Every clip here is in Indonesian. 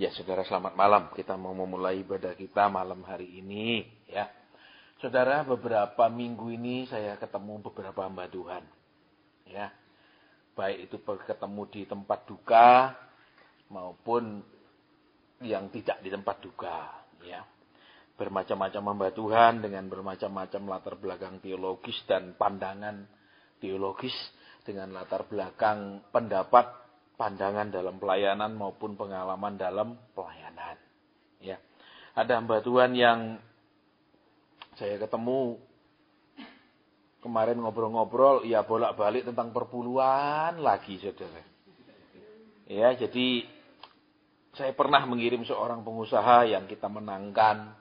Ya, saudara, selamat malam. Kita mau memulai ibadah kita malam hari ini, ya. Saudara, beberapa minggu ini saya ketemu beberapa hamba Tuhan, ya. Baik itu ketemu di tempat duka maupun yang tidak di tempat duka, ya. Bermacam-macam hamba Tuhan dengan bermacam-macam latar belakang teologis dan pandangan teologis, dengan latar belakang pendapat, pandangan dalam pelayanan maupun pengalaman dalam pelayanan. Ya, ada hamba Tuhan yang saya ketemu kemarin ngobrol-ngobrol, ya bolak-balik tentang perpuluhan lagi, saudara. Ya, jadi saya pernah mengirim seorang pengusaha yang kita menangkan.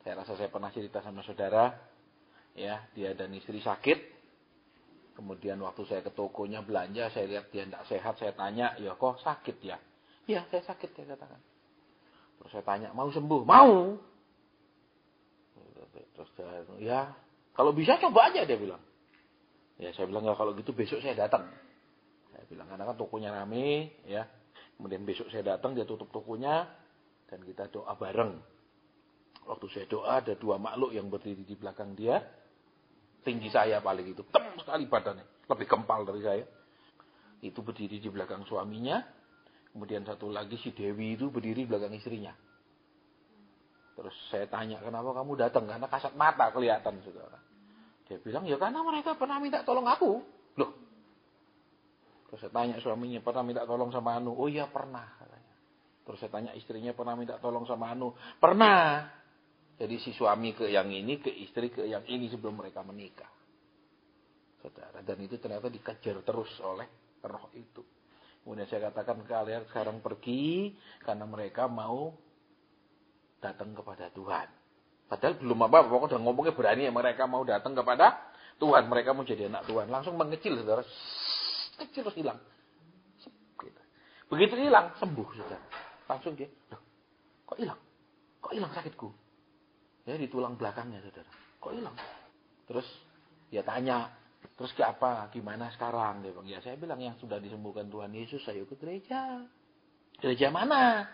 Saya rasa saya pernah cerita sama saudara. Ya, dia dan istri sakit. Kemudian waktu saya ke tokonya belanja, saya lihat dia tidak sehat, saya tanya, ya kok sakit ya? Ya, saya sakit, dia katakan. Terus saya tanya, mau sembuh? Mau. Terus ya, kalau bisa coba aja, dia bilang. Ya, saya bilang, ya kalau gitu besok saya datang. Saya bilang, karena kan tokonya rame, ya. Kemudian besok saya datang, dia tutup tokonya, dan kita doa bareng. Waktu saya doa, ada dua makhluk yang berdiri di belakang dia. Tinggi saya paling itu, tem sekali badannya, lebih kempal dari saya. Itu berdiri di belakang suaminya. Kemudian satu lagi si Dewi itu berdiri di belakang istrinya. Terus saya tanya, kenapa kamu datang? Karena kasat mata kelihatan, saudara. Dia bilang, ya karena mereka pernah minta tolong aku. Loh. Terus saya tanya suaminya, pernah minta tolong sama Anu? Oh iya pernah, katanya. Terus saya tanya istrinya, pernah minta tolong sama Anu? Pernah. Jadi si suami ke yang ini, ke istri ke yang ini sebelum mereka menikah. Saudara, dan itu ternyata dikejar terus oleh roh itu. Kemudian saya katakan, kalian sekarang pergi karena mereka mau datang kepada Tuhan. Padahal belum apa-apa, pokoknya udah ngomongnya berani ya, mereka mau datang kepada Tuhan, mereka mau jadi anak Tuhan. Langsung mengecil, saudara. Kecil terus hilang. Begitu hilang, sembuh, saudara. Langsung dia, loh, kok hilang? Kok hilang sakitku? Ya di tulang belakangnya, saudara. Kok hilang? Terus dia tanya, terus ke apa? Gimana sekarang? Dia bilang, ya saya bilang yang sudah disembuhkan Tuhan Yesus, saya ke gereja. Gereja mana?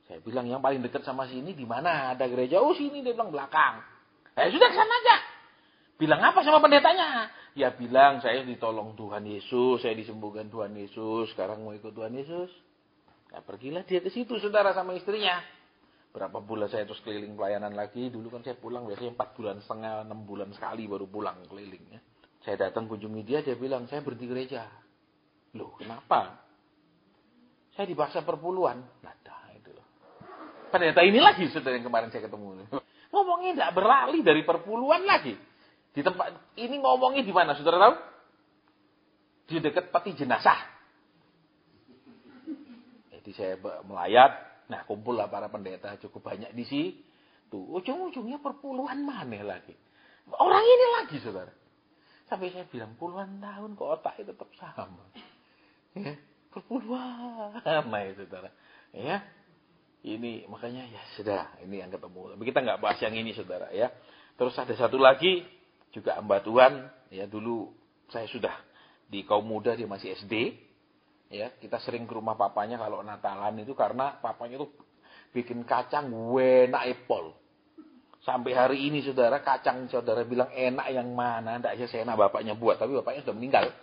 Saya bilang yang paling dekat sama sini di mana? Ada gereja? Oh sini, dia bilang belakang. Sudah ke sana aja. Bilang apa sama pendetanya? Ya bilang saya ditolong Tuhan Yesus, saya disembuhkan Tuhan Yesus, sekarang mau ikut Tuhan Yesus. Nah, pergilah dia ke situ, saudara, sama istrinya. Berapa bulan saya terus keliling pelayanan lagi. Dulu kan saya pulang biasanya 4 bulan setengah, 6 bulan sekali baru pulang kelilingnya. Saya datang kunjungi dia, dia bilang, saya berhenti gereja. Loh, kenapa? Saya dipaksa perpuluhan. Nah, itu loh. Pendeta ini lagi, saudara, yang kemarin saya ketemu. Ngomongnya tidak beralih dari perpuluhan lagi. Di tempat ini ngomongnya di mana, saudara tahu? Di dekat peti jenazah. Jadi saya melayat. Nah, kumpullah para pendeta cukup banyak di situ. Ujung-ujungnya perpuluhan mana lagi? Orang ini lagi, saudara. Sampai saya bilang, puluhan tahun kok otaknya tetap sama. Ya, perpuluhan ya, saudara. Ya, ini makanya ya sudah, ini yang ketemu. Tapi kita nggak bahas yang ini, saudara. Ya. Terus ada satu lagi, juga hamba Tuhan. Ya, dulu saya sudah di kaum muda, dia masih SD. Ya, kita sering ke rumah papanya kalau Natalan itu karena papanya itu bikin kacang enak epol. Sampai hari ini, saudara, kacang saudara bilang enak yang mana? Tidak aja saya enak bapaknya buat, tapi bapaknya sudah meninggal.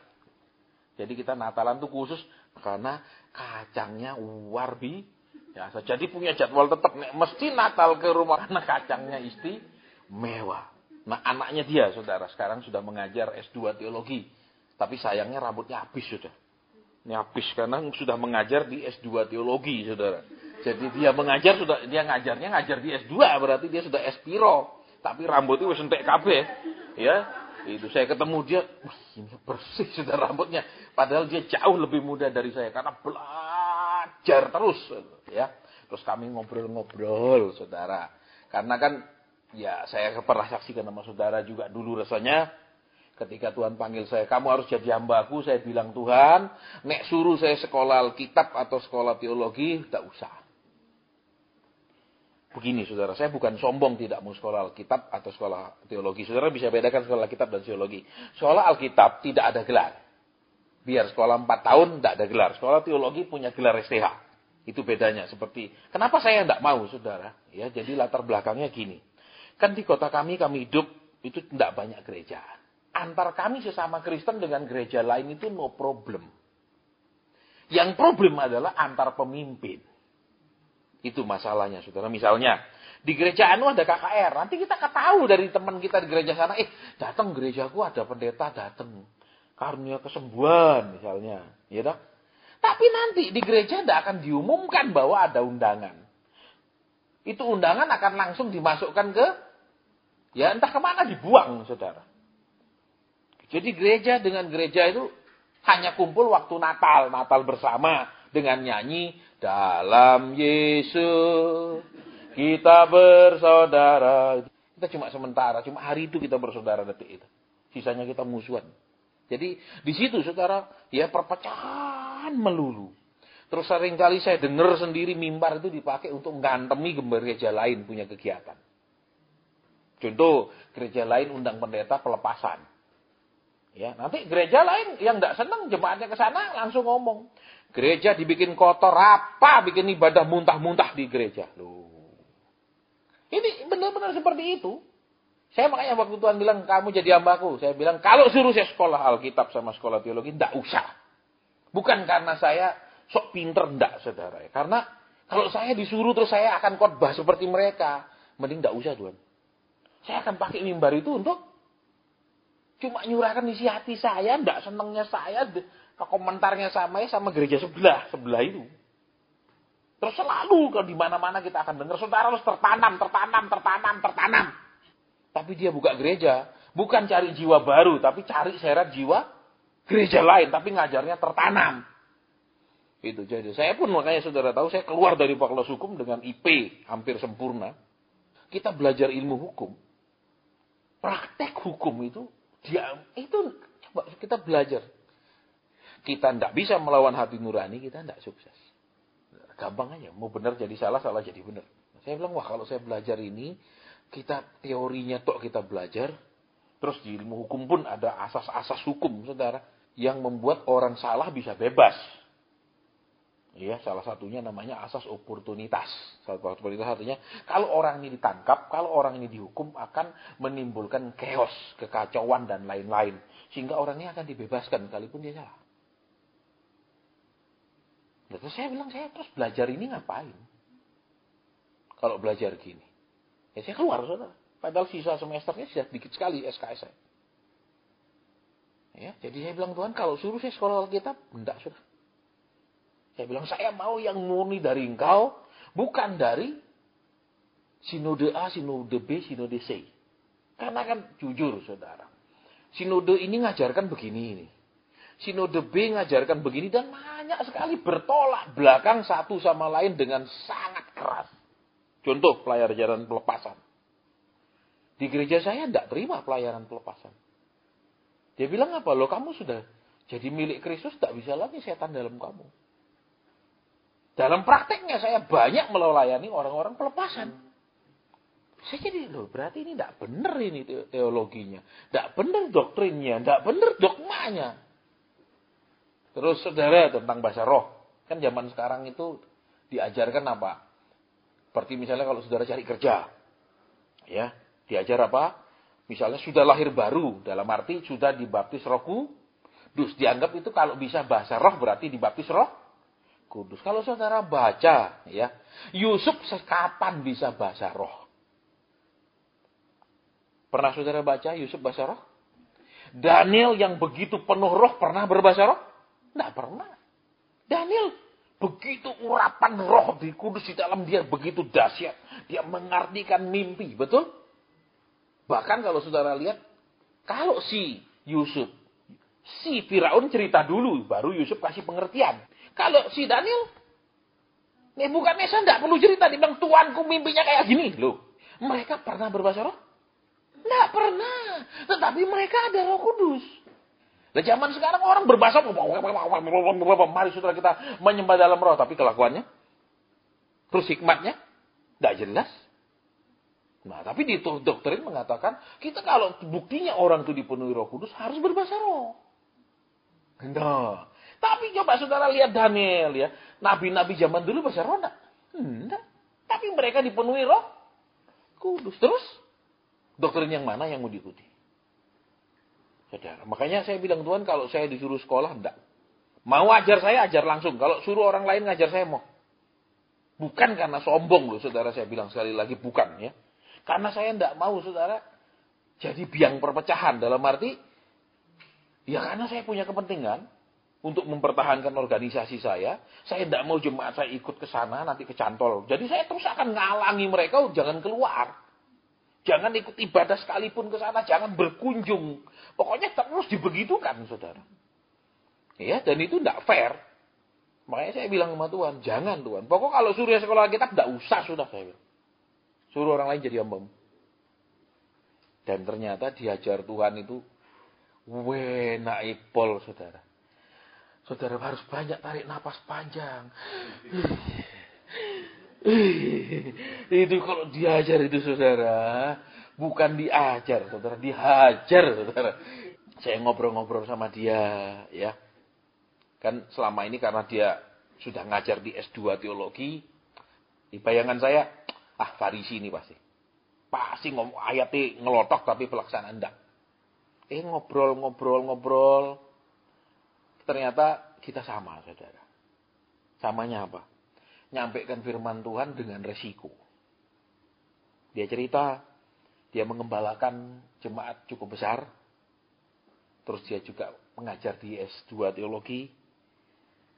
Jadi kita Natalan itu khusus karena kacangnya luar biasa. Jadi punya jadwal tetap, mesti Natal ke rumah karena kacangnya istimewa. Nah, anaknya dia, saudara, sekarang sudah mengajar S2 teologi. Tapi sayangnya rambutnya habis sudah. Ini habis karena sudah mengajar di S2 teologi, saudara. Jadi dia mengajar, dia ngajar di S2, berarti dia sudah S-Piro. Tapi rambutnya wis entek kabeh. Ya, itu saya ketemu dia, ini bersih sudah rambutnya. Padahal dia jauh lebih muda dari saya karena belajar terus, ya. Terus kami ngobrol-ngobrol, saudara. Karena kan ya saya pernah saksikan sama saudara juga dulu rasanya. Ketika Tuhan panggil saya, kamu harus jadi hambaku, saya bilang, Tuhan, nek suruh saya sekolah Alkitab atau sekolah teologi, tidak usah. Begini, saudara, saya bukan sombong tidak mau sekolah Alkitab atau sekolah teologi. Saudara bisa bedakan sekolah Alkitab dan teologi. Sekolah Alkitab tidak ada gelar. Biar sekolah 4 tahun, tidak ada gelar. Sekolah teologi punya gelar STH. Itu bedanya. Seperti, kenapa saya tidak mau, saudara? Ya, jadi latar belakangnya gini. Kan di kota kami hidup, itu tidak banyak gereja. Antar kami sesama Kristen dengan gereja lain itu no problem. Yang problem adalah antar pemimpin. Itu masalahnya, saudara. Misalnya, di gereja anu ada KKR. Nanti kita ketahui dari teman kita di gereja sana, datang gerejaku ada pendeta datang. Karunia kesembuhan misalnya. Ya dah. Tapi nanti di gereja tidak akan diumumkan bahwa ada undangan. Itu undangan akan langsung dimasukkan ke, ya entah kemana dibuang, saudara. Jadi gereja dengan gereja itu hanya kumpul waktu Natal. Natal bersama dengan nyanyi, dalam Yesus kita bersaudara. Kita cuma sementara, cuma hari itu kita bersaudara detik itu. Sisanya kita musuhan. Jadi di situ saudara, ya perpecahan melulu. Terus seringkali saya dengar sendiri mimbar itu dipakai untuk menggantemi gereja lain punya kegiatan. Contoh, gereja lain undang pendeta pelepasan. Ya, nanti gereja lain yang tidak senang jemaatnya ke sana langsung ngomong. Gereja dibikin kotor, apa bikin ibadah muntah-muntah di gereja. Loh. Ini benar-benar seperti itu. Saya makanya waktu Tuhan bilang, kamu jadi hambaku. Saya bilang, kalau suruh saya sekolah Alkitab sama sekolah teologi, tidak usah. Bukan karena saya sok pinter, tidak saudara. Karena kalau saya disuruh terus saya akan khotbah seperti mereka. Mending tidak usah Tuhan. Saya akan pakai mimbar itu untuk cuma nyurahkan isi hati saya, tidak senangnya saya, komentarnya sama gereja sebelah itu. Terus selalu kalau di mana-mana kita akan dengar, saudara harus tertanam. Tapi dia buka gereja, bukan cari jiwa baru, tapi cari seret jiwa gereja lain, tapi ngajarnya tertanam. Itu jadi. Saya pun makanya saudara tahu, saya keluar dari Fakultas Hukum dengan IP hampir sempurna. Kita belajar ilmu hukum. Praktek hukum itu, coba kita belajar. Kita tidak bisa melawan hati nurani, kita tidak sukses. Gampang aja, mau benar jadi salah, salah jadi benar. Saya bilang, wah kalau saya belajar ini, kita teorinya kita belajar, terus di ilmu hukum pun ada asas-asas hukum, saudara, yang membuat orang salah bisa bebas. Ya, salah satunya namanya asas oportunitas. Salah satu oportunitas artinya, kalau orang ini ditangkap, kalau orang ini dihukum, akan menimbulkan chaos, kekacauan, dan lain-lain. Sehingga orangnya akan dibebaskan, sekalipun dia salah. Terus saya bilang, saya terus belajar ini ngapain? Kalau belajar gini. Ya saya keluar, saudara. Padahal sisa semesternya sudah dikit sekali SKS saya. Ya, jadi saya bilang, Tuhan kalau suruh saya sekolah Alkitab, enggak sudah. Saya bilang, saya mau yang murni dari engkau, bukan dari sinode A, sinode B, sinode C. Karena kan jujur, saudara. Sinode ini ngajarkan begini ini. Sinode B ngajarkan begini, dan banyak sekali bertolak belakang satu sama lain dengan sangat keras. Contoh pelayaran pelepasan. Di gereja saya tidak terima pelayaran pelepasan. Dia bilang apa? Loh kamu sudah jadi milik Kristus, tidak bisa lagi setan dalam kamu. Dalam prakteknya saya banyak melayani orang-orang pelepasan. Saya jadi, loh berarti ini tidak benar ini teologinya. Tidak benar doktrinnya, tidak benar dogmanya. Terus saudara tentang bahasa roh. Kan zaman sekarang itu diajarkan apa? Seperti misalnya kalau saudara cari kerja, ya diajar apa? Misalnya sudah lahir baru, dalam arti sudah dibaptis Roh Kudus. Dianggap itu kalau bisa bahasa roh berarti dibaptis Roh Kudus. Kalau saudara baca, ya Yusuf kapan bisa bahasa roh? Pernah saudara baca Yusuf bahasa roh? Daniel yang begitu penuh roh pernah berbahasa roh? Tidak pernah. Daniel begitu urapan roh di kudus di dalam dia begitu dahsyat. Dia mengartikan mimpi, betul? Bahkan kalau saudara lihat, kalau si Yusuf, si Firaun cerita dulu, baru Yusuf kasih pengertian. Kalau si Daniel, Nebukadnezar tidak perlu cerita, dia bilang, Tuanku mimpinya kayak gini. Loh, mereka pernah berbahasa roh? Tidak pernah. Tetapi mereka ada Roh Kudus. Nah zaman sekarang orang berbahasa, mari saudara kita menyembah dalam roh, tapi kelakuannya, terus hikmatnya, tidak jelas. Nah tapi di doktrin mengatakan, kita kalau buktinya orang itu dipenuhi Roh Kudus, harus berbahasa roh. Nah, Tapi coba saudara lihat Daniel ya. Nabi-nabi zaman dulu bahasa roh enggak? Enggak. Tapi mereka dipenuhi Roh Kudus. Terus doktrin yang mana yang mau diikuti? Saudara, makanya saya bilang Tuhan kalau saya disuruh sekolah enggak. Mau ajar saya ajar langsung. Kalau suruh orang lain ngajar saya mau. Bukan karena sombong loh saudara, saya bilang sekali lagi bukan ya. Karena saya enggak mau saudara jadi biang perpecahan dalam arti ya karena saya punya kepentingan untuk mempertahankan organisasi saya. Saya tidak mau jemaat saya ikut ke sana, nanti kecantol. Jadi saya terus akan ngalangi mereka, jangan keluar. Jangan ikut ibadah sekalipun ke sana, jangan berkunjung. Pokoknya terus dibegitukan, saudara. Ya, dan itu tidak fair. Makanya saya bilang sama Tuhan, jangan Tuhan. Pokok kalau suruh sekolah kitab, tidak usah, sudah saya bilang. Suruh orang lain jadi hamba. Dan ternyata diajar Tuhan itu, naipol, saudara. Saudara harus banyak tarik napas panjang. Itu kalau diajar itu saudara. Bukan diajar saudara. Dihajar saudara. Saya ngobrol-ngobrol sama dia. Ya. Kan selama ini karena dia sudah ngajar di S2 teologi. Di bayangan saya. Farisi ini pasti. Pasti ngomong ayatnya ngelotok tapi pelaksanaan enggak. Ngobrol. Ternyata kita sama, saudara. Samanya apa? Nyampaikan firman Tuhan dengan resiko. Dia cerita, dia mengembalakan jemaat cukup besar. Terus dia juga mengajar di S2 teologi.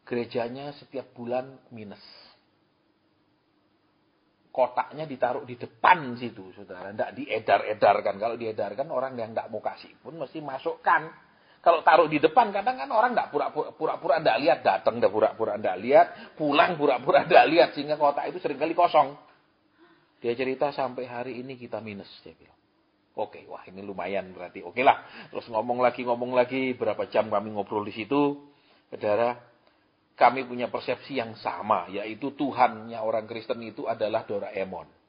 Gerejanya setiap bulan minus. Kotaknya ditaruh di depan situ, saudara. Tidak diedar-edarkan. Kalau diedarkan, orang yang tidak mau kasih pun mesti masukkan. Kalau taruh di depan, kadang kan orang enggak pura-pura enggak lihat, datang enggak pura-pura enggak lihat, pulang pura-pura enggak lihat, sehingga kotak itu seringkali kosong. Dia cerita sampai hari ini kita minus, dia bilang. Oke, wah ini lumayan berarti. Oke lah, terus ngomong lagi, berapa jam kami ngobrol di situ. Saudara, kami punya persepsi yang sama, yaitu Tuhannya orang Kristen itu adalah Doraemon.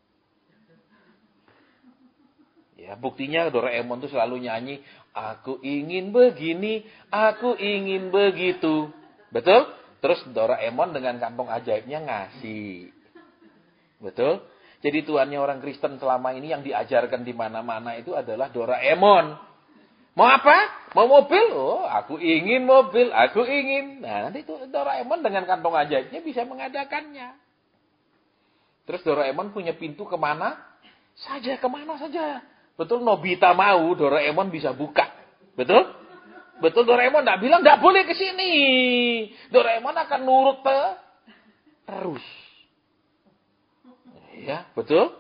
Ya, buktinya Doraemon itu selalu nyanyi, aku ingin begini, aku ingin begitu. Betul? Terus Doraemon dengan kantong ajaibnya ngasih. Betul? Jadi Tuhannya orang Kristen selama ini yang diajarkan di mana-mana itu adalah Doraemon. Mau apa? Mau mobil? Oh, aku ingin mobil, aku ingin. Nah, nanti itu Doraemon dengan kantong ajaibnya bisa mengadakannya. Terus Doraemon punya pintu kemana saja. Betul, Nobita mau, Doraemon bisa buka. Betul? Betul, Doraemon tidak bilang, tidak boleh ke sini. Doraemon akan nurut terus. Ya, betul?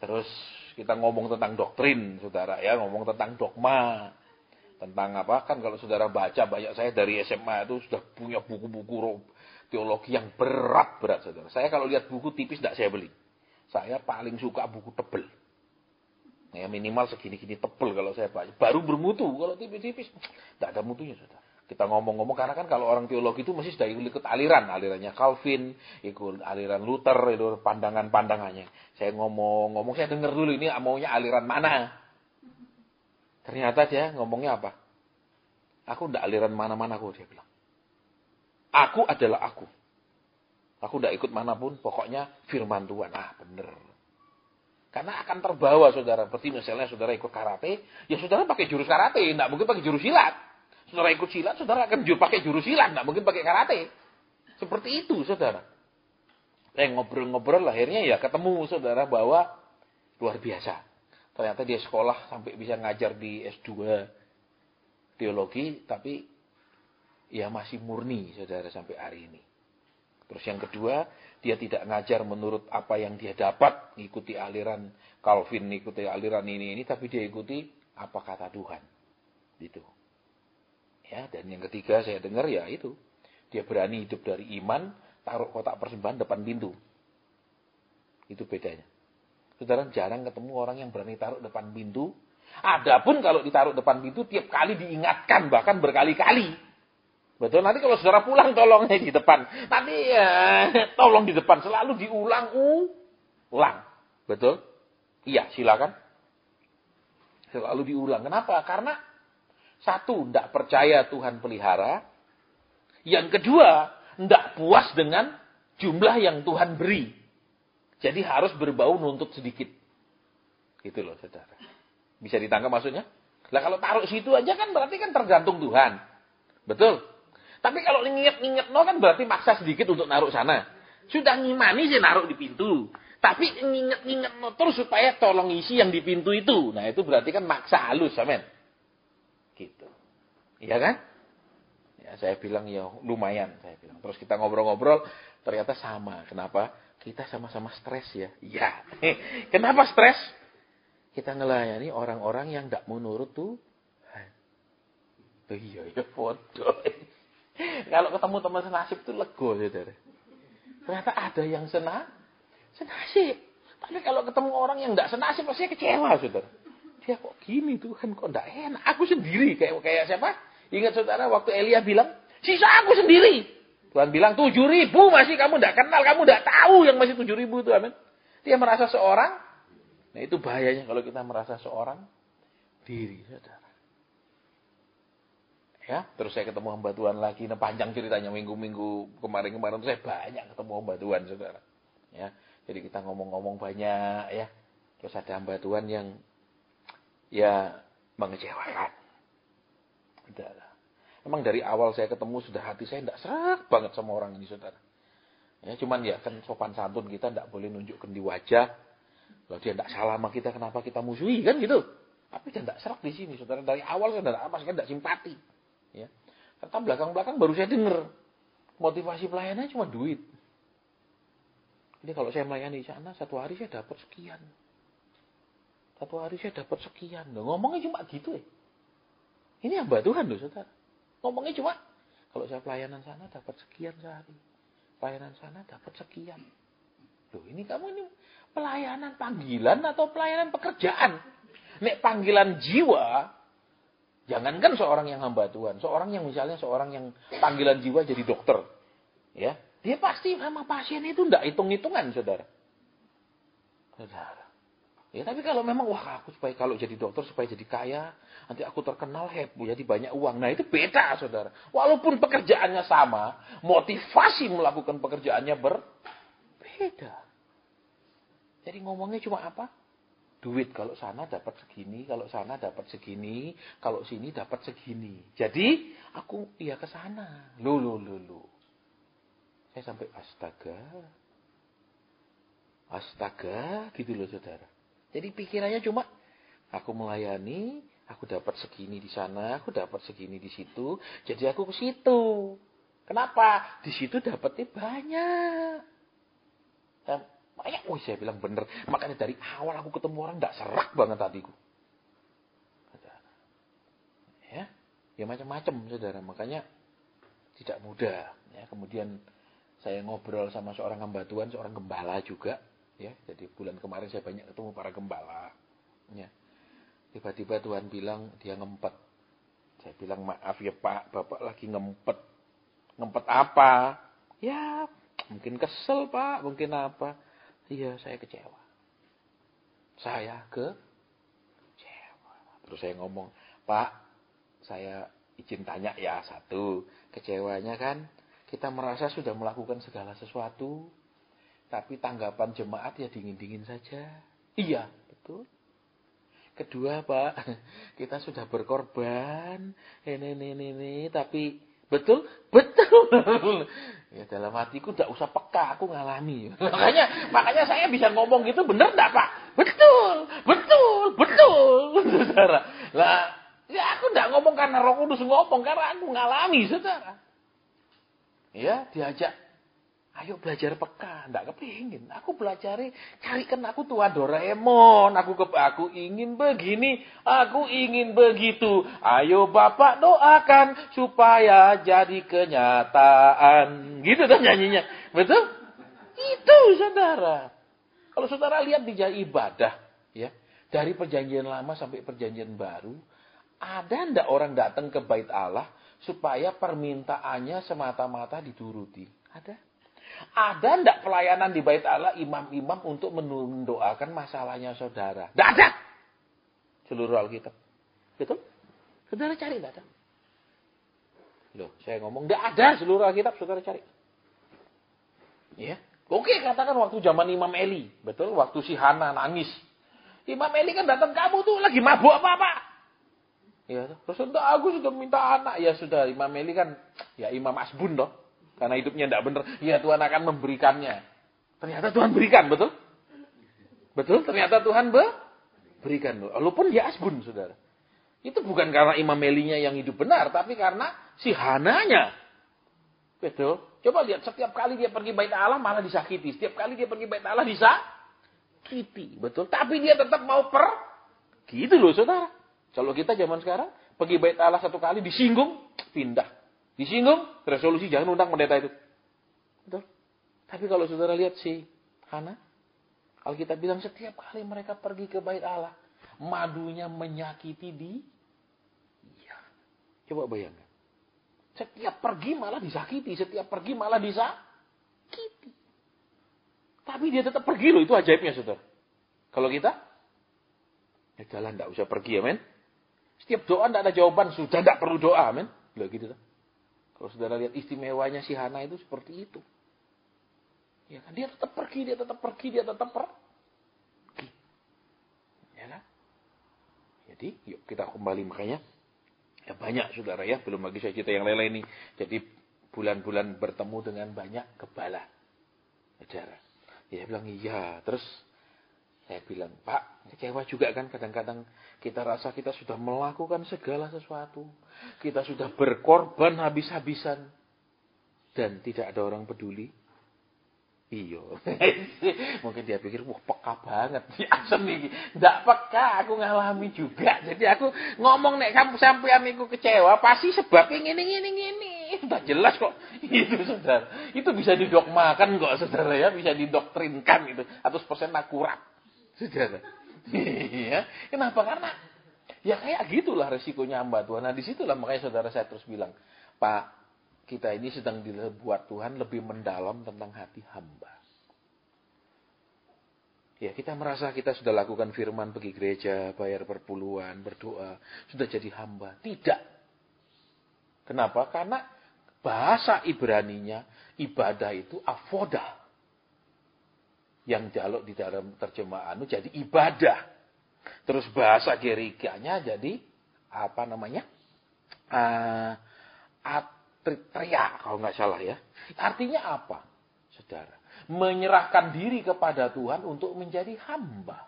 Terus kita ngomong tentang doktrin, saudara. Ya, ngomong tentang dogma. Tentang apa? Kan kalau saudara baca, banyak saya dari SMA itu sudah punya buku-buku teologi yang berat-berat, saudara. Saya kalau lihat buku tipis, tidak saya beli. Saya paling suka buku tebel. Ya, minimal segini-gini tebel kalau saya baca. Baru bermutu. Kalau tipis-tipis, tidak ada mutunya, saudara. Kita ngomong-ngomong, karena kan kalau orang teologi itu mesti sudah ikut aliran. Alirannya Calvin, ikut aliran Luther, itu pandangan-pandangannya. Saya ngomong, saya dengar dulu ini maunya aliran mana. Ternyata dia ngomongnya apa? Aku tidak aliran mana-mana, dia bilang. Aku adalah aku. Aku tidak ikut manapun, pokoknya firman Tuhan. Benar. Karena akan terbawa, saudara. Seperti misalnya saudara ikut karate, ya saudara pakai jurus karate, tidak mungkin pakai jurus silat. Saudara ikut silat, saudara akan pakai jurus silat, tidak mungkin pakai karate. Seperti itu, saudara. Ngobrol-ngobrol, akhirnya ya ketemu, saudara, bahwa luar biasa. Ternyata dia sekolah sampai bisa ngajar di S2 teologi, tapi ya masih murni, saudara, sampai hari ini. Terus yang kedua, dia tidak ngajar menurut apa yang dia dapat, ngikuti aliran Calvin, ngikuti aliran ini, tapi dia ikuti apa kata Tuhan. Gitu. Ya, dan yang ketiga saya dengar ya itu, dia berani hidup dari iman, taruh kotak persembahan depan pintu. Itu bedanya. Saudara, jarang ketemu orang yang berani taruh depan pintu. Adapun kalau ditaruh depan pintu, tiap kali diingatkan, bahkan berkali-kali. Betul, nanti kalau saudara pulang tolongnya di depan. Nanti tolong di depan, selalu diulang. Betul? Iya, silakan. Selalu diulang. Kenapa? Karena satu, tidak percaya Tuhan pelihara. Yang kedua, tidak puas dengan jumlah yang Tuhan beri. Jadi harus berbau nuntut sedikit. Gitu loh, saudara. Bisa ditangkap maksudnya? Lah kalau taruh situ aja kan berarti kan tergantung Tuhan. Betul? Tapi kalau nginget-nginget no kan berarti maksa sedikit untuk naruh sana. Sudah ngimani sih naruh di pintu. Tapi nginget-nginget no terus supaya tolong isi yang di pintu itu. Nah itu berarti kan maksa halus, amen. Gitu. Iya kan? Ya saya bilang ya lumayan. Saya bilang. Terus kita ngobrol-ngobrol ternyata sama. Kenapa? Kita sama-sama stres ya. Iya. Kenapa stres? Kita ngelayani orang-orang yang tidak mau nurut tuh. Iya, ya bodoh. Kalau ketemu teman senasib tuh lego, saudara. Ternyata ada yang senasib. Tapi kalau ketemu orang yang tidak senasib, pasti kecewa, saudara. Dia kok gini Tuhan, kok tidak enak. Aku sendiri, kayak siapa? Ingat saudara, waktu Elia bilang, sisa aku sendiri. Tuhan bilang, 7.000 masih kamu tidak kenal, kamu tidak tahu yang masih 7.000 itu, amin. Dia merasa seorang. Nah itu bahayanya kalau kita merasa seorang diri, saudara. Ya, terus saya ketemu Mbak Tuhan lagi. Nah panjang ceritanya minggu-minggu kemarin-kemarin saya banyak ketemu Mbak Tuhan, saudara. Ya, jadi kita ngomong-ngomong banyak, ya. Terus ada Mbak Tuhan yang ya mengecewakan. Saudara. Emang dari awal saya ketemu sudah hati saya tidak serak banget sama orang ini, saudara. Ya, cuman ya kan sopan santun kita tidak boleh nunjukkan di wajah. Kalau dia tidak salah sama kita, kenapa kita musuhi, kan gitu. Tapi dia tidak serak di sini, saudara. Dari awal saudara apa, saya tidak simpati. Ya. Karena belakang-belakang baru saya dengar. Motivasi pelayanannya cuma duit. Jadi kalau saya melayani di sana, satu hari saya dapat sekian. Satu hari saya dapat sekian. Loh, ngomongnya cuma gitu ya. Ini hamba Tuhan loh, saudara. Ngomongnya cuma, kalau saya pelayanan sana dapat sekian sehari. Pelayanan sana dapat sekian. Loh, ini kamu ini pelayanan panggilan atau pelayanan pekerjaan? Nek panggilan jiwa, jangankan seorang yang hamba Tuhan, seorang yang misalnya seorang yang panggilan jiwa jadi dokter, ya, dia pasti sama pasien itu tidak hitung-hitungan, saudara. Saudara. Ya, tapi kalau memang wah aku supaya kalau jadi dokter supaya jadi kaya, nanti aku terkenal heboh jadi banyak uang. Nah, itu beda, saudara. Walaupun pekerjaannya sama, motivasi melakukan pekerjaannya berbeda. Jadi ngomongnya cuma apa? Duit kalau sana dapat segini, kalau sana dapat segini, kalau sini dapat segini. Jadi aku ya ke sana. Loh. Saya sampai astaga, gitu loh, saudara. Jadi pikirannya cuma aku melayani, aku dapat segini di sana, aku dapat segini di situ. Jadi aku ke situ. Kenapa? Di situ dapatnya banyak. Makanya, saya bilang bener. Makanya dari awal aku ketemu orang tidak serak banget hatiku. Ya macam-macam, saudara. Makanya tidak mudah. Ya, kemudian saya ngobrol sama seorang hamba Tuhan, seorang gembala juga. Ya, jadi bulan kemarin saya banyak ketemu para gembala. Ya, tiba-tiba Tuhan bilang dia ngempet. Saya bilang maaf ya Pak, Bapak lagi ngempet. Ngempet apa? Ya, mungkin kesel Pak, mungkin apa. Iya, saya kecewa. Saya kecewa. Terus saya ngomong, Pak, saya izin tanya ya satu. Kecewanya kan, kita merasa sudah melakukan segala sesuatu, tapi tanggapan jemaat ya dingin-dingin saja. Iya, betul. Kedua, Pak, kita sudah berkorban, ini, tapi betul. Ya dalam hatiku tidak usah peka, aku ngalami. Makanya saya bisa ngomong gitu, bener enggak Pak? Betul. Saudara. Lah, ya aku tidak ngomong karena Roh Kudus ngomong, karena aku ngalami, saudara. Ya, diajak, ayo belajar peka, tidak kepingin. Aku belajar, carikan aku Tuhan Doraemon. Aku ingin begini, aku ingin begitu. Ayo Bapak doakan supaya jadi kenyataan. Gitu tuh nyanyinya, betul? Itu saudara. Kalau saudara lihat di ibadah, ya, dari perjanjian lama sampai perjanjian baru, ada ndak orang datang ke bait Allah supaya permintaannya semata-mata dituruti? Ada? Ada ndak pelayanan di bait Allah imam-imam untuk mendoakan masalahnya saudara? Ndak ada. Seluruh Alkitab. Betul? Saudara cari ndak ada. Loh, saya ngomong enggak ada seluruh Alkitab, saudara cari. Ya. Oke, katakan waktu zaman Imam Eli. Betul, waktu si Hana nangis. Imam Eli kan datang, kamu tuh lagi mabuk apa-apa? Ya, terus enggak, aku sudah minta anak. Ya sudah, Imam Eli kan, ya Imam Asbun toh. Karena hidupnya enggak benar. Ya Tuhan akan memberikannya. Ternyata Tuhan berikan, betul? Betul, ternyata Tuhan berikan. Walaupun dia Asbun, saudara. Itu bukan karena Imam Elinya yang hidup benar, tapi karena si Hananya. Betul. Coba lihat, setiap kali dia pergi bait Allah malah disakiti. Setiap kali dia pergi bait Allah disakiti. Betul. Tapi dia tetap mau gitu loh, saudara. Kalau kita zaman sekarang, pergi bait Allah satu kali, disinggung, pindah. Disinggung, resolusi jangan undang pendeta itu. Betul. Tapi kalau saudara lihat si Hana, Alkitab bilang setiap kali mereka pergi ke bait Allah, madunya menyakiti dia. Coba bayangkan. Setiap pergi malah disakiti, setiap pergi malah disakiti. Tapi dia tetap pergi loh, itu ajaibnya saudara. Kalau kita, ya jalan, tidak usah pergi, amin. Setiap doa tidak ada jawaban, sudah tidak perlu doa, amin. Loh gitu. Kalau saudara lihat istimewanya si Hana itu seperti itu. Ya kan, dia tetap pergi, dia tetap pergi, dia tetap pergi. Ya kan? Jadi, yuk kita kembali makanya. Ya banyak saudara ya, belum lagi saya cerita yang lain-lain ini. Jadi bulan-bulan bertemu dengan banyak kebala. Saudara. Dia bilang iya, terus saya bilang, Pak, kecewa juga kan kadang-kadang kita rasa kita sudah melakukan segala sesuatu. Kita sudah berkorban habis-habisan. Dan tidak ada orang peduli. Iya. Mungkin dia pikir, wah peka banget. Asem nih. Nggak peka, aku ngalami juga. Jadi aku ngomong nek kamu sampean niku kecewa, pasti sebabnya gini. Udah jelas kok. Itu saudara. Itu bisa didogmakan kok saudara ya. Bisa didoktrinkan itu. 100% akurat. Saudara. Iya. Kenapa? Karena ya kayak gitulah resikonya hamba Tuhan. Nah disitulah makanya saudara saya terus bilang, Pak, kita ini sedang dibuat Tuhan lebih mendalam tentang hati hamba. Ya, kita merasa kita sudah lakukan firman, pergi gereja, bayar perpuluhan, berdoa, sudah jadi hamba. Tidak. Kenapa? Karena bahasa Ibraninya, ibadah itu avodah. Yang jaluk di dalam terjemahan itu jadi ibadah. Terus bahasa Gerikanya jadi, apa namanya? Atritria, kalau nggak salah ya. Artinya apa, saudara? Menyerahkan diri kepada Tuhan untuk menjadi hamba.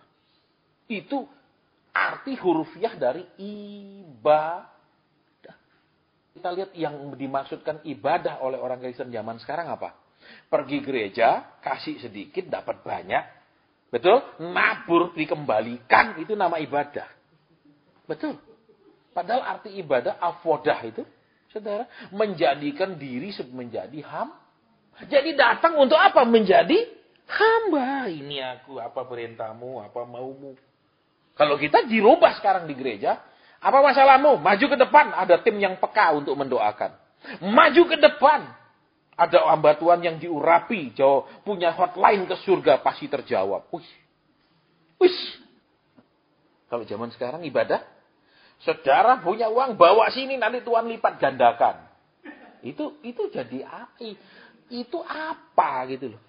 Itu arti hurufiah dari ibadah. Kita lihat yang dimaksudkan ibadah oleh orang Kristen zaman sekarang apa? Pergi gereja, kasih sedikit, dapat banyak. Betul? Nabur, dikembalikan, itu nama ibadah. Betul? Padahal arti ibadah, avodah itu, saudara, menjadikan diri menjadi hamba. Jadi datang untuk apa? Menjadi hamba. Ini aku, apa perintahmu, apa maumu. Kalau kita dirubah sekarang di gereja, apa masalahmu? Maju ke depan, ada tim yang peka untuk mendoakan. Maju ke depan. Ada hamba Tuhan yang diurapi, punya hotline ke surga, pasti terjawab. Wih. Kalau zaman sekarang ibadah, saudara punya uang, bawa sini, nanti Tuhan lipat gandakan. Itu jadi api. Itu apa gitu loh.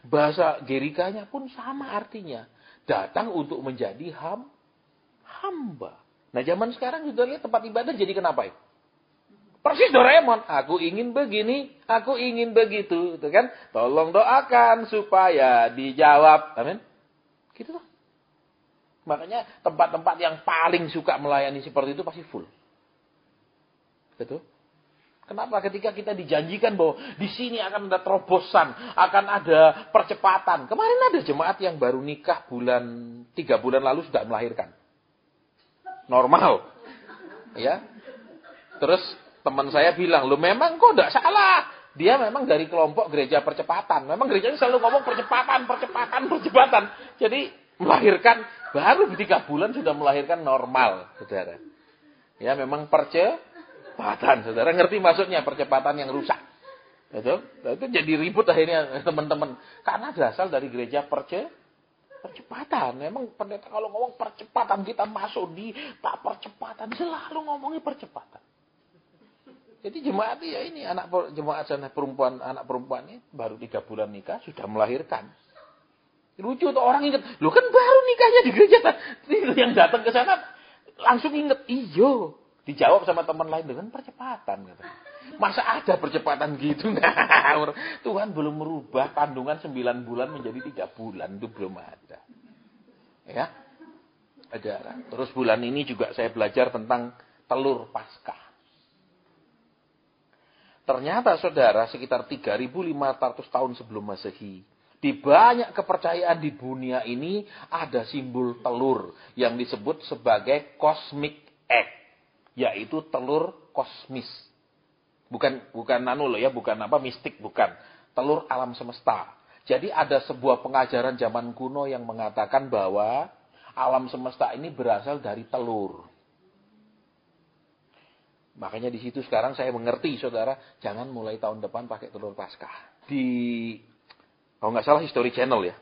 Bahasa Gerikanya pun sama artinya. Datang untuk menjadi hamba. Nah zaman sekarang sudah lihat tempat ibadah jadi kenapa ya? Persis Doraemon, aku ingin begini, aku ingin begitu, itu kan? Tolong doakan supaya dijawab, amin. Gitu loh. Makanya tempat-tempat yang paling suka melayani seperti itu pasti full. Betul? Kenapa? Ketika kita dijanjikan bahwa di sini akan ada terobosan, akan ada percepatan. Kemarin ada jemaat yang baru nikah 3 bulan lalu sudah melahirkan. Normal. Ya. Terus teman saya bilang, "Loh memang kok enggak salah. Dia memang dari kelompok gereja percepatan. Memang gerejanya selalu ngomong percepatan. Jadi melahirkan baru 3 bulan sudah melahirkan normal, saudara. Ya memang percepatan, saudara ngerti maksudnya percepatan yang rusak. Betul? Itu jadi ribut akhirnya teman-teman. Karena berasal dari gereja percepatan. Memang pendeta kalau ngomong percepatan kita masuk di tak percepatan selalu ngomongnya percepatan. Jadi jemaat ya ini jemaat sana perempuan, anak perempuannya baru 3 bulan nikah sudah melahirkan. Lucu tuh orang inget, lo kan baru nikahnya di gereja. Yang datang ke sana langsung inget, iyo. Dijawab sama teman lain dengan percepatan. Katanya. Masa ada percepatan gitu? Tuhan belum merubah kandungan 9 bulan menjadi 3 bulan. Itu belum ada. Ya, ada. Terus bulan ini juga saya belajar tentang telur Paskah. Ternyata saudara sekitar 3.500 tahun sebelum Masehi. Di banyak kepercayaan di dunia ini ada simbol telur yang disebut sebagai cosmic egg, yaitu telur kosmis. Bukan bukan mistik, bukan. Telur alam semesta. Jadi ada sebuah pengajaran zaman kuno yang mengatakan bahwa alam semesta ini berasal dari telur. Makanya di situ sekarang saya mengerti, saudara, jangan mulai tahun depan pakai telur Paskah. Kalau nggak salah History Channel ya.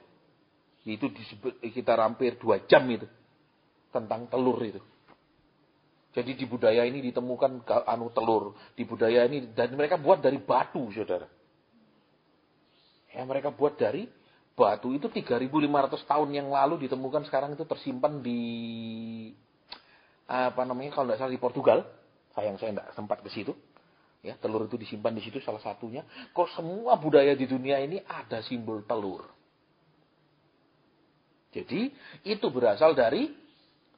Itu disebut kita hampir 2 jam itu. Tentang telur itu. Jadi di budaya ini ditemukan telur. Di budaya ini, dan mereka buat dari batu, saudara. Ya, mereka buat dari batu. Itu 3.500 tahun yang lalu ditemukan, sekarang itu tersimpan di, kalau nggak salah di Portugal. Sayang saya nggak sempat ke situ. Ya, telur itu disimpan di situ salah satunya. Kok semua budaya di dunia ini ada simbol telur. Jadi itu berasal dari